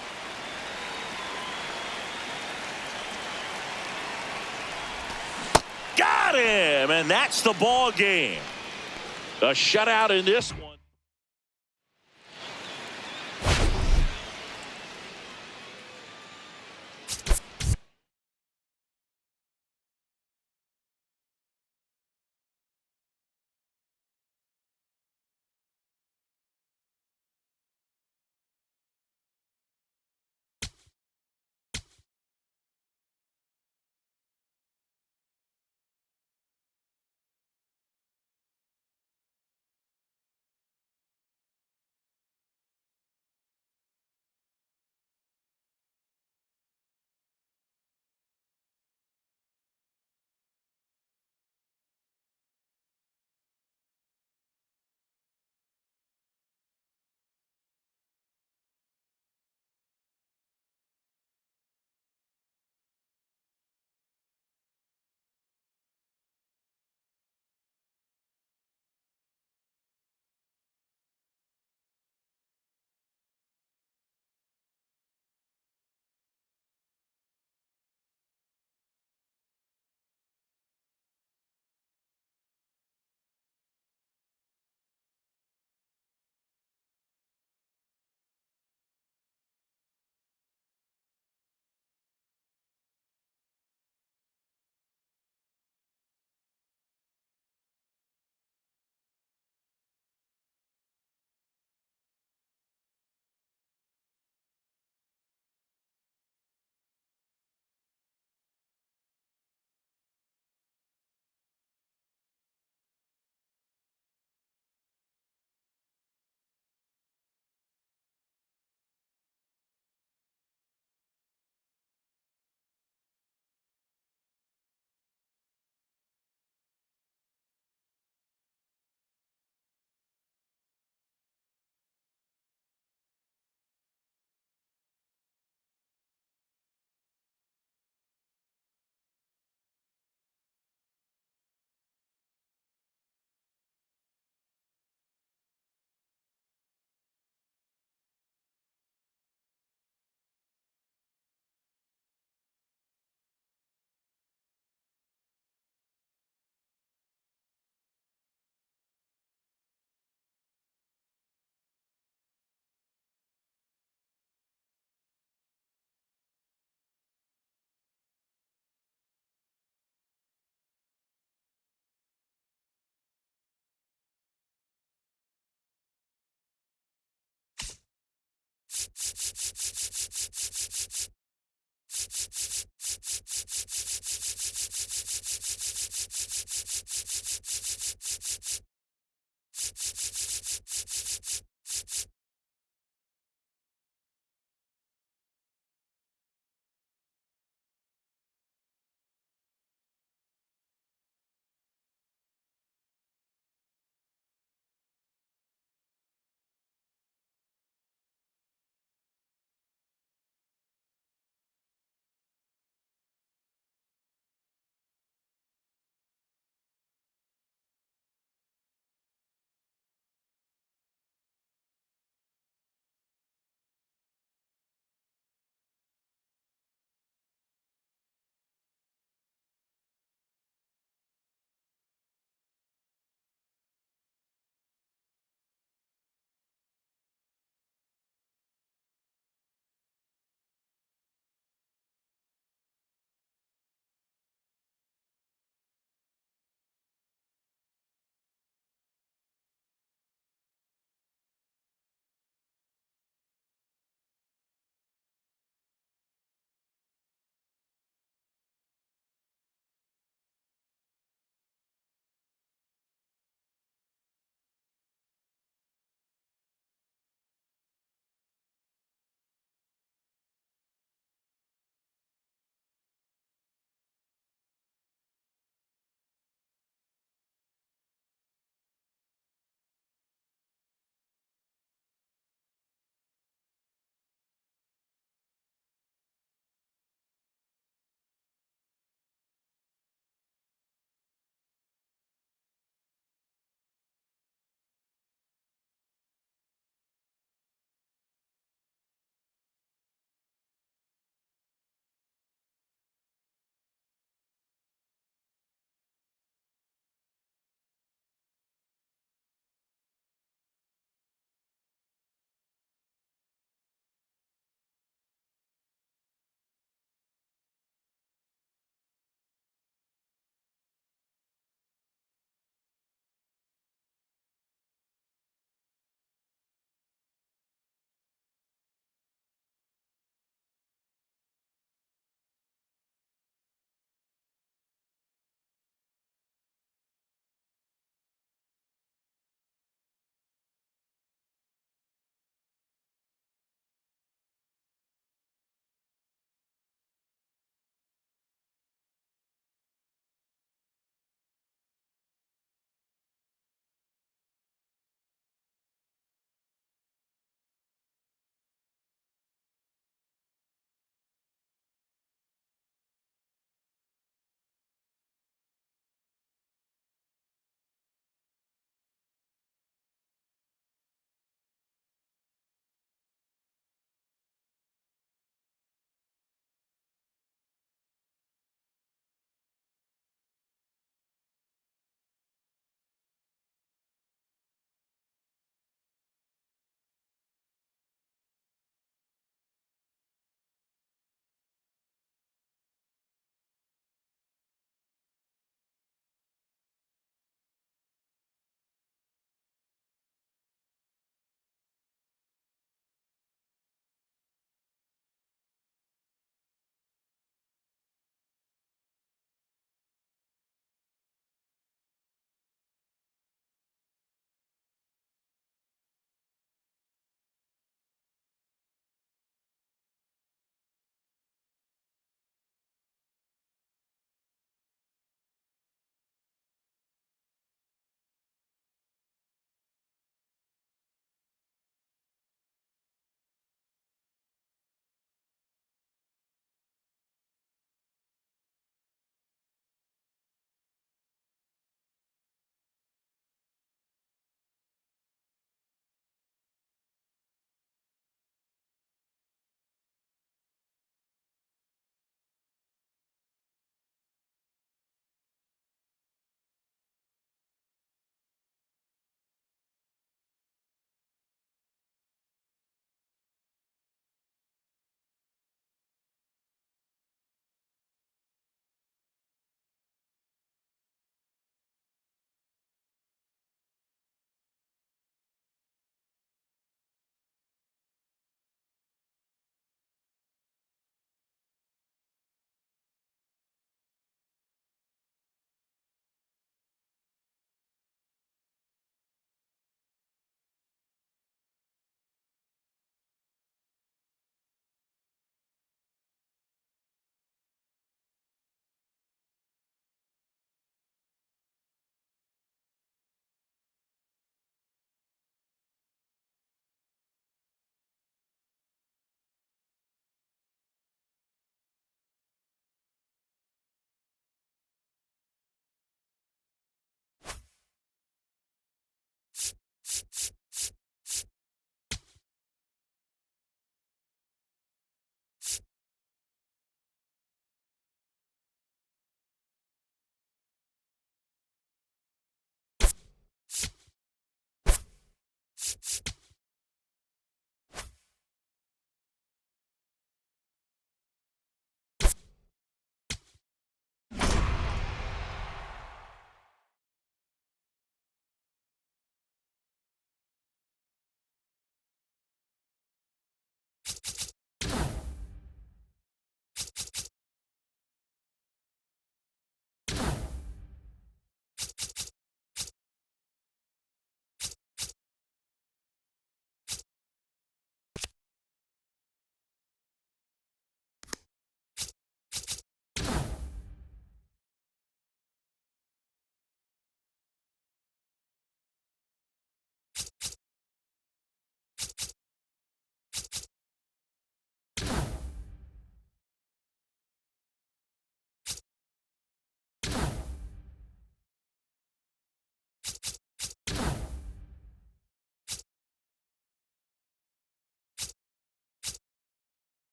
Got him, and that's the ball game. A shutout in this one.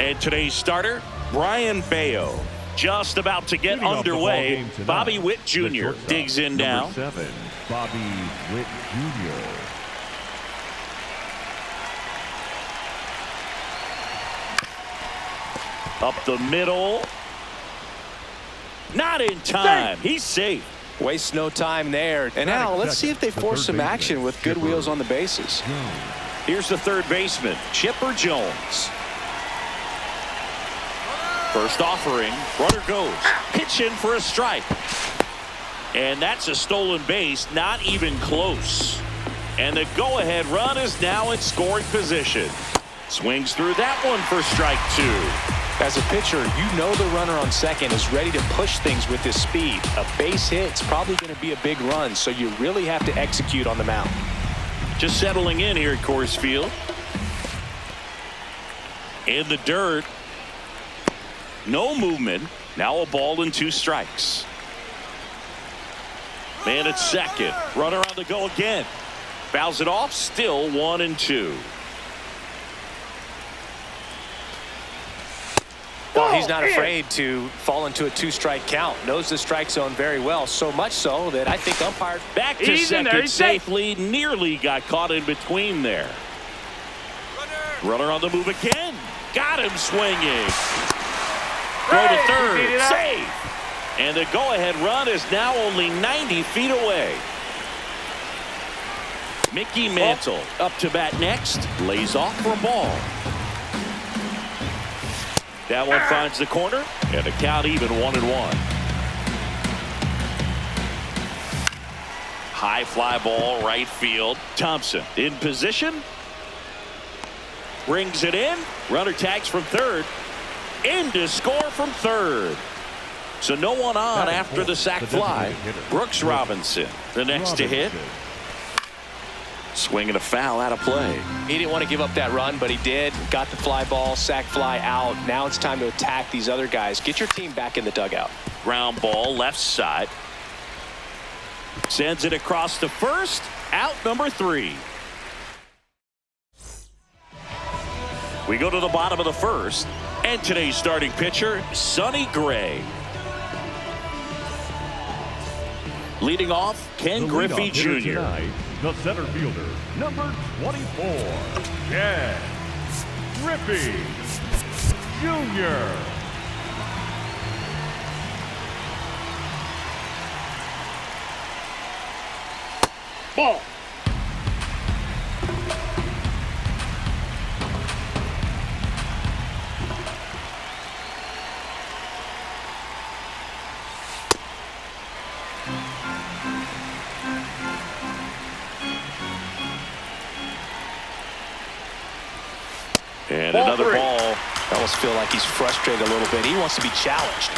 And today's starter, Brian Bayo. Just about to get underway. Bobby Witt Jr. digs in now. Number 7, Bobby Witt Jr. Up the middle. Not in time. He's safe. Waste no time there. And now let's see if they force some action with good wheels on the bases. Here's the third baseman, Chipper Jones. First offering, runner goes. Pitch in for a strike. And that's a stolen base, not even close. And the go-ahead run is now in scoring position. Swings through that one for strike 2. As a pitcher, you know the runner on second is ready to push things with his speed. A base hit's probably going to be a big run, so you really have to execute on the mound. Just settling in here at Coors Field. In the dirt. No movement. Now a ball and 2 strikes. Man at second. Runner on the go again. Fouls it off. Still 1-2. Well, he's not afraid to fall into a 2-strike count. Knows the strike zone very well. So much so that I think umpires back to second safely. Nearly got caught in between there. Runner on the move again. Got him swinging. Throw to third. Safe. And the go-ahead run is now only 90 feet away. Mickey Mantle up to bat next. Lays off for a ball. That one finds the corner, and the count even 1-1. High fly ball, right field. Thompson in position. Brings it in. Runner tags from third. In to score from third. So no one on after the sac fly. Brooks Robinson, the next to hit. Swinging a foul out of play. He didn't want to give up that run, but he did. Got the fly ball, sac fly out. Now it's time to attack these other guys. Get your team back in the dugout. Ground ball left side. Sends it across to first. Out number 3. We go to the bottom of the first. And today's starting pitcher, Sonny Gray. Leading off, Ken Griffey Jr. Tonight, the center fielder, number 24, Ken Griffey Jr. Ball. And another ball. I almost feel like he's frustrated a little bit. He wants to be challenged.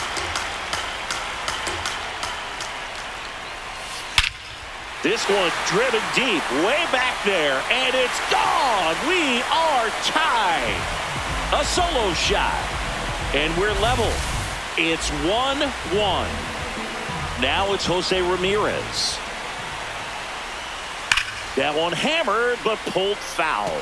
This one driven deep, way back there, and it's gone. We are tied. A solo shot, and we're level. It's 1-1. Now it's Jose Ramirez. That one hammered, but pulled foul.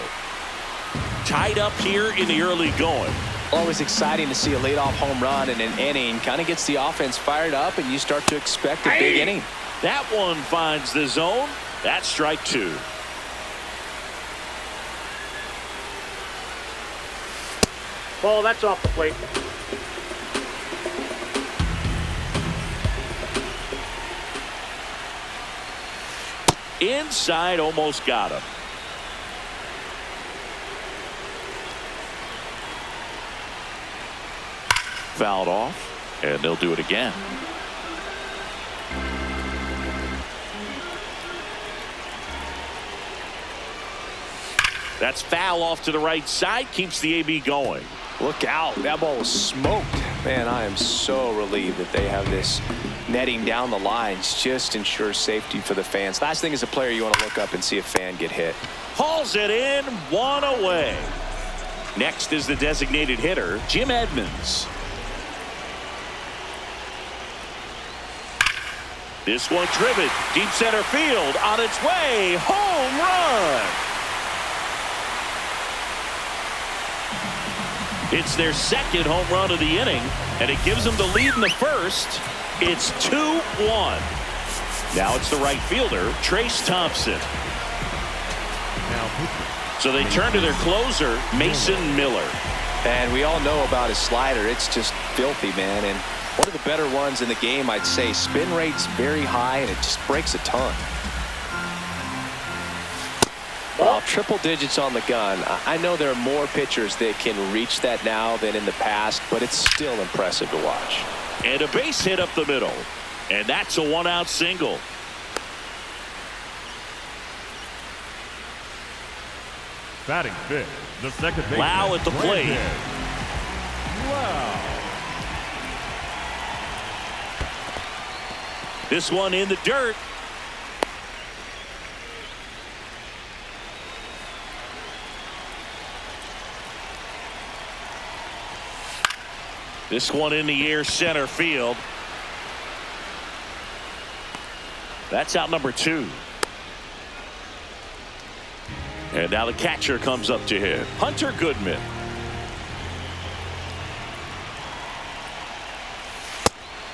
Tied up here in the early going. Always exciting to see a leadoff home run in an inning. Kind of gets the offense fired up, and you start to expect a big inning. That one finds the zone. That's strike 2. Ball, that's off the plate. Inside, almost got him. Fouled off, and they'll do it again. That's foul off to the right side, keeps the AB going. Look out. That ball was smoked. Man, I am so relieved that they have this netting down the lines. Just ensures safety for the fans. Last thing as a player, you want to look up and see a fan get hit. Hauls it in, 1 away. Next is the designated hitter, Jim Edmonds. This one driven, deep center field, on its way, home run. It's their second home run of the inning, and it gives them the lead in the first. It's 2-1. Now it's the right fielder, Trace Thompson. So they turn to their closer, Mason Miller. And we all know about his slider. It's just filthy, man. And one of the better ones in the game, I'd say. Spin rate's very high, and it just breaks a ton. Well, triple digits on the gun. I know there are more pitchers that can reach that now than in the past, but it's still impressive to watch. And a base hit up the middle. And that's a 1-out single. Batting fifth, the second baseman. Lau at the plate. Wow. This one in the dirt. This one in the air, center field. That's out number 2. And now the catcher comes up to him, Hunter Goodman.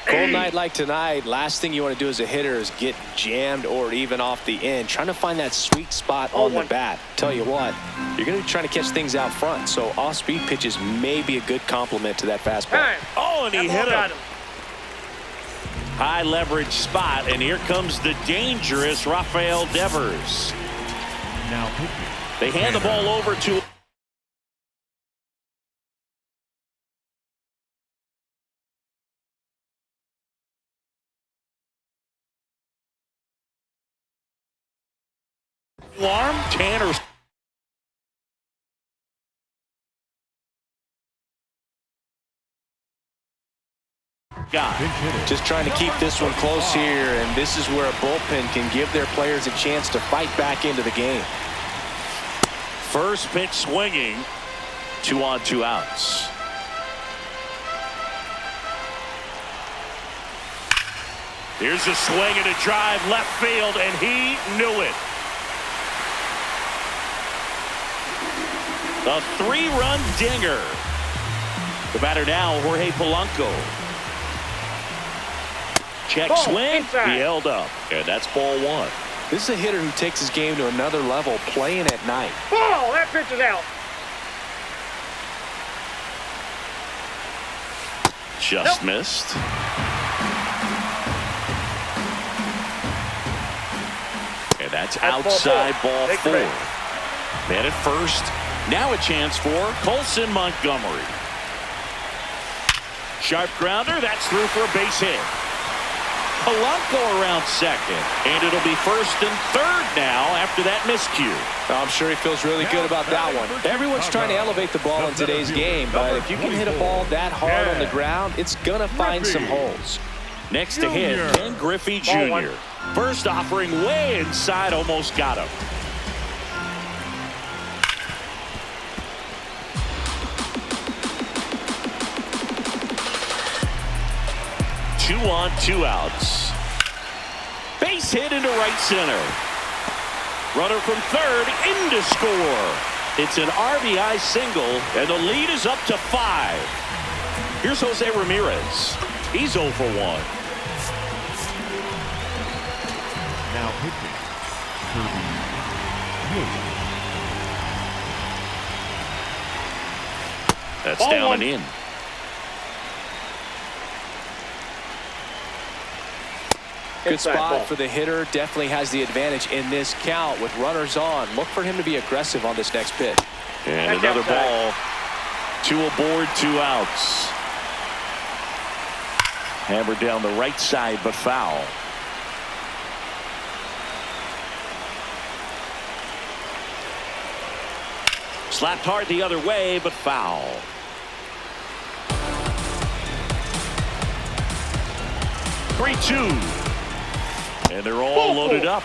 Cold night like tonight, last thing you want to do as a hitter is get jammed or even off the end. Trying to find that sweet spot on the bat. Tell you what, you're going to be trying to catch things out front, so off-speed pitches may be a good complement to that fastball. Oh, and he hit him. High leverage spot, and here comes the dangerous Rafael Devers. Now pitching. They hand the ball over to alarm. Tanner Just trying to keep this one close here, and this is where a bullpen can give their players a chance to fight back into the game. First pitch swinging. 2 on, 2 outs. Here's a swing and a drive left field, and he knew it. A 3-run dinger. The batter now, Jorge Polanco. Check swing. He held up, and that's ball 1. This is a hitter who takes his game to another level, playing at night. Ball, that pitch is out. Just missed. And that's outside ball 4. Man at first. Now a chance for Colson Montgomery. Sharp grounder. That's through for a base hit. Polanco around second. And it'll be first and third now after that miscue. I'm sure he feels really good about that one. Everyone's trying to elevate the ball in today's game, but if you can hit a ball that hard on the ground, it's going to find some holes. Next to hit, Ken Griffey Jr. First offering way inside, almost got him. Two on, 2 outs. Base hit into right center. Runner from third in to score. It's an RBI single, and the lead is up to 5. Here's Jose Ramirez. He's 0 for 1. Now pitching, Kirby Yates. That's Ball down 1. and in. Good Inside spot ball. for the hitter. Definitely has the advantage in this count with runners on. Look for him to be aggressive on this next pitch. And That's another outside. ball. 2 aboard, 2 outs. Hammered down the right side, but foul. Slapped hard the other way, but foul. "3-2." And they're all loaded up.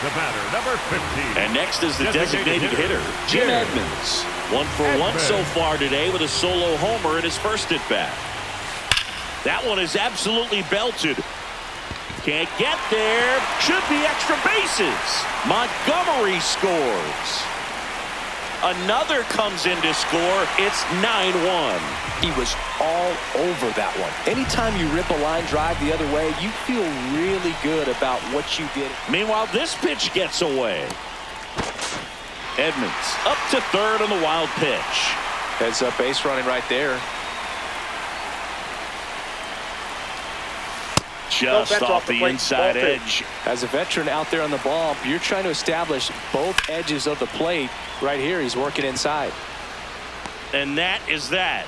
The batter, number 15. And next is the designated hitter, Jim Edmonds. 1 for 1 so far today with a solo homer in his first at bat. That one is absolutely belted. Can't get there. Should be extra bases. Montgomery scores. Another comes in to score. It's 9-1. He was all over that one. Anytime you rip a line drive the other way, you feel really good about what you did. Meanwhile, this pitch gets away. Edmonds up to third on the wild pitch. Heads up base running right there. Just that's off off the the plate. inside Ball 2. edge. As a veteran out there on the ball, you're trying to establish both edges of the plate. Right here, he's working inside. And that is that.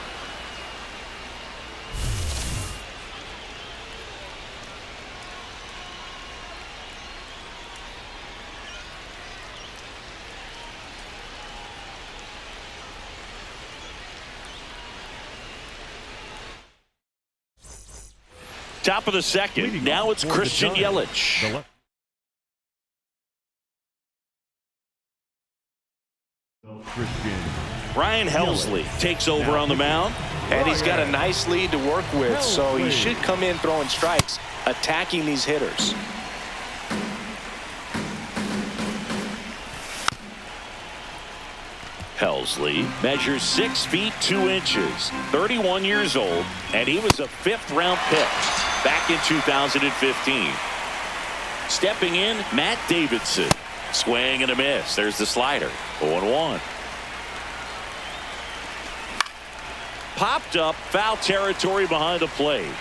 Top of the second. Leading Now off it's for the Christian Giants, Yelich. the left- Christian. Ryan Helsley takes over on the mound. And he's got a nice lead to work with, so he should come in throwing strikes, attacking these hitters. Helsley measures 6 feet 2 inches, 31 years old, and he was a 5th-round pick back in 2015. Stepping in, Matt Davidson. Swing and a miss. There's the slider. 0-1. Popped up, foul territory behind the plate.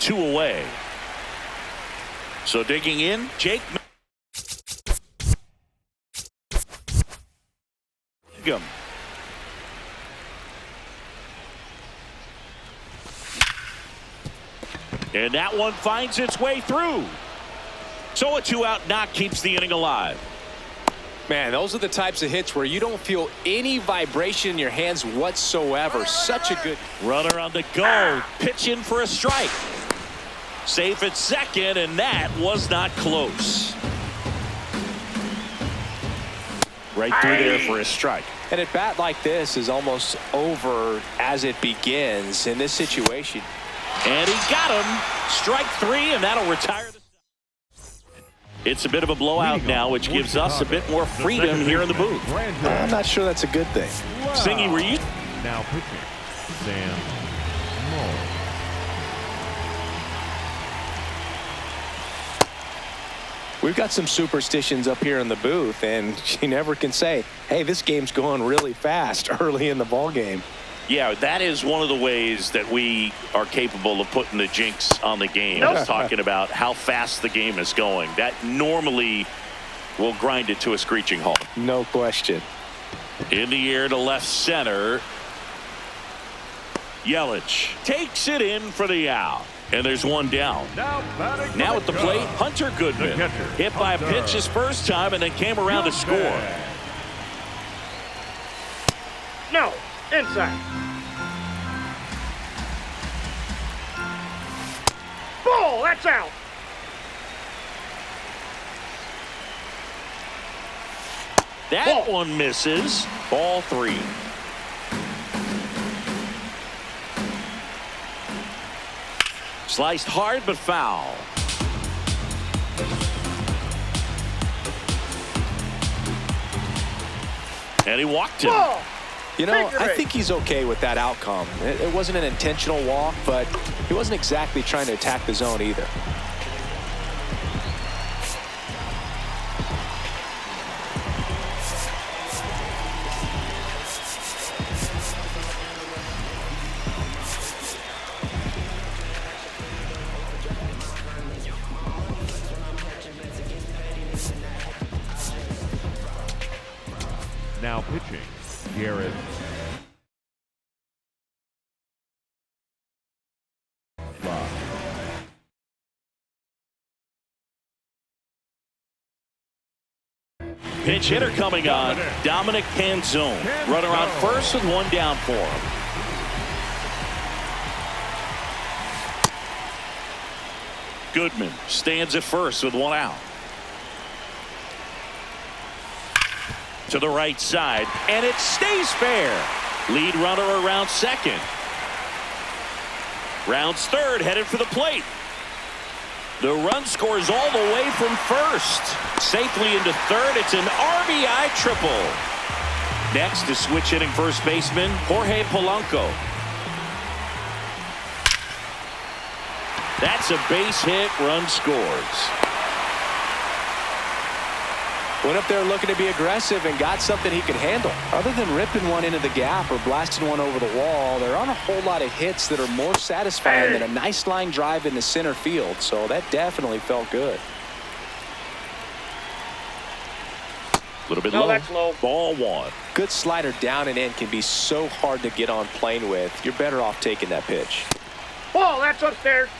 2 away. So digging in, Jake Mangum. And that one finds its way through. So a 2-out knock keeps the inning alive. Man, those are the types of hits where you don't feel any vibration in your hands whatsoever. Such a good Runner on the go. Pitch in for a strike. Safe at second, and that was not close. Right through there for a strike. And at bat like this is almost over as it begins in this situation. And he got him. Strike 3, and that'll retire the. It's a bit of a blowout now, which gives us a bit more freedom here in the booth. I'm not sure that's a good thing. Singy, were you? Now pitching, Sam Moore. We've got some superstitions up here in the booth, and you never can say, hey, this game's going really fast early in the ball game. Yeah, that is one of the ways that we are capable of putting the jinx on the game. Talking about how fast the game is going. That normally will grind it to a screeching halt. No question. In the air to left center. Yelich takes it in for the out. And there's one down. Now at the plate, Hunter Goodman. Hit by a pitch his first time and then came around to score. No, inside. Ball, that's out. That one misses. Ball 3. Sliced hard but foul. And he walked him. Ball. You know, I think he's okay with that outcome. It wasn't an intentional walk, but he wasn't exactly trying to attack the zone either. Now pitching, Garrett. Pinch hitter coming on, Dominic Canzone. Runner on first with one down for him. Goodman stands at first with one out. To the right side, and it stays fair. Lead runner around second. Rounds third, headed for the plate. The run scores all the way from first. Safely into third. It's an RBI triple. Next is switch hitting first baseman Jorge Polanco. That's a base hit. Run scores. Went up there looking to be aggressive and got something he could handle. Other than ripping one into the gap or blasting one over the wall, there aren't a whole lot of hits that are more satisfying than a nice line drive into center field. So that definitely felt good. A little bit No, low. that's low. Ball one. Good slider down and in can be so hard to get on plane with. You're better off taking that pitch. Ball, that's upstairs.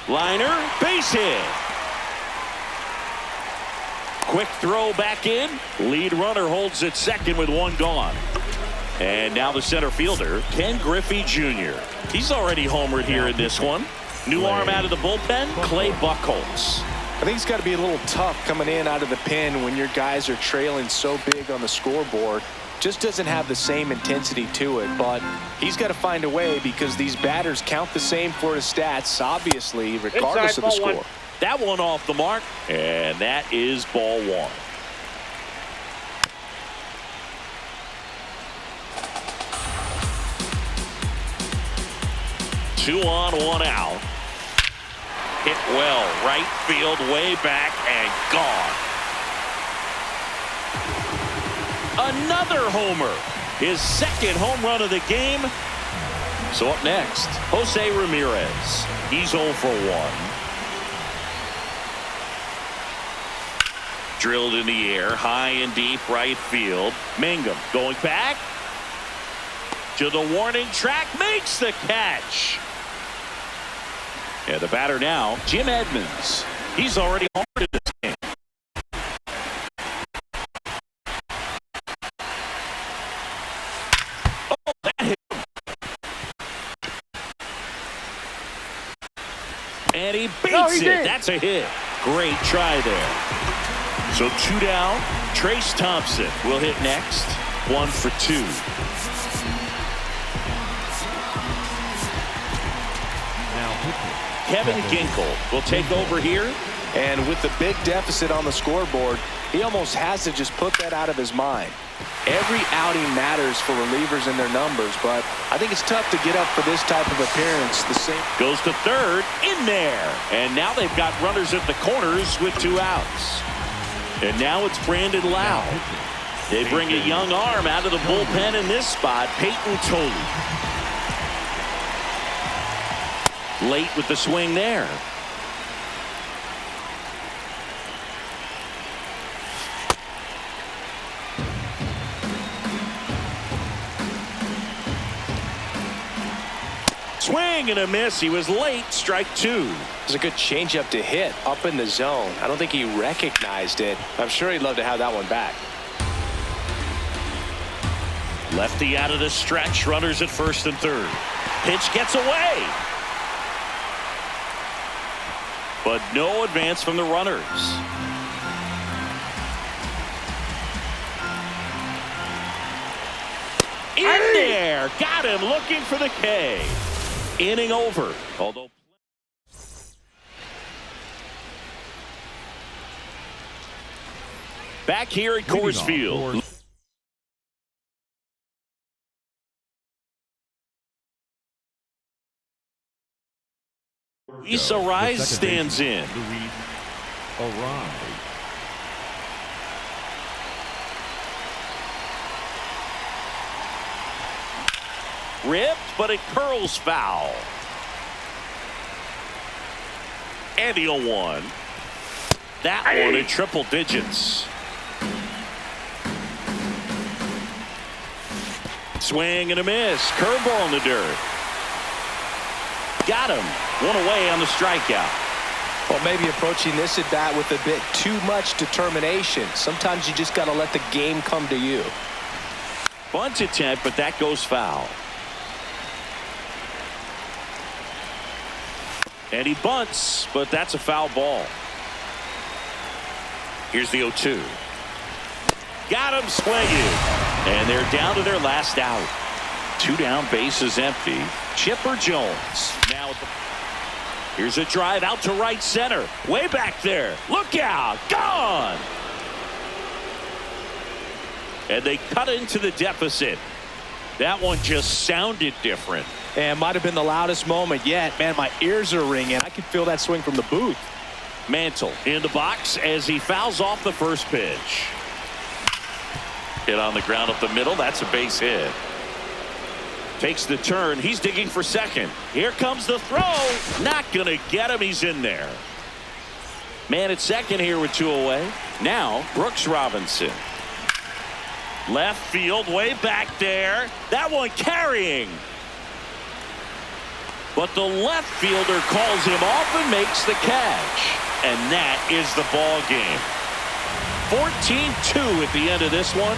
Liner, base hit. Quick throw back in. Lead runner holds at second with one gone. And now the center fielder, Ken Griffey Jr. He's already homered here in this one. New arm out of the bullpen, Clay Buchholz. I think it's got to be a little tough coming in out of the pen when your guys are trailing so big on the scoreboard. Just doesn't have the same intensity to it, but he's got to find a way because these batters count the same for his stats, obviously, regardless of the score. One. That one off the mark, and that is ball one. Two on, one out. Hit well, right field, way back, and gone. Another homer. His second home run of the game. So up next, Jose Ramirez. He's 0 for 1. Drilled in the air, high and deep right field. Mangum going back to the warning track, makes the catch. And the batter now, Jim Edmonds. He's already homered in this game. Oh, that hit. And he beats it. That's a hit. Great try there. So 2 down. Trace Thompson will hit next. 1 for 2. Kevin Ginkel will take over here. And with the big deficit on the scoreboard, he almost has to just put that out of his mind. Every outing matters for relievers and their numbers, but I think it's tough to get up for this type of appearance. The same goes to third, in there. And now they've got runners at the corners with 2 outs. And now it's Brandon Lau. They bring a young arm out of the bullpen in this spot, Peyton Tolley. Late with the swing there. Swing and a miss. He was late. Strike 2. It was a good changeup to hit up in the zone. I don't think he recognized it. I'm sure he'd love to have that one back. Lefty out of the stretch. Runners at first and third. Pitch gets away. But no advance from the runners. In there. Got him looking for the K. Inning over. Although Back here at Coors Field. Luis Arise stands in. Luis Arise. Ripped, but it curls foul. And the 0-1. That one in triple digits. Swing and a miss. Curveball in the dirt. Got him. One away on the strikeout. Well, maybe approaching this at bat with a bit too much determination. Sometimes you just got to let the game come to you. Bunt attempt, but that goes foul. And he bunts, but that's a foul ball. Here's the 0-2. Got him swinging. And they're down to their last out. 2 down, bases empty. Chipper Jones. Now here's a drive out to right center. Way back there. Look out. Gone. And they cut into the deficit. That one just sounded different. And might have been the loudest moment yet. Man, my ears are ringing. I can feel that swing from the booth. Mantle in the box as he fouls off the first pitch. Hit on the ground up the middle. That's a base hit. Takes the turn. He's digging for second. Here comes the throw. Not going to get him. He's in there. Man at second here with 2 away. Now Brooks Robinson. Left field way back there. That one carrying. But the left fielder calls him off and makes the catch. And that is the ball game. 14-2 at the end of this one.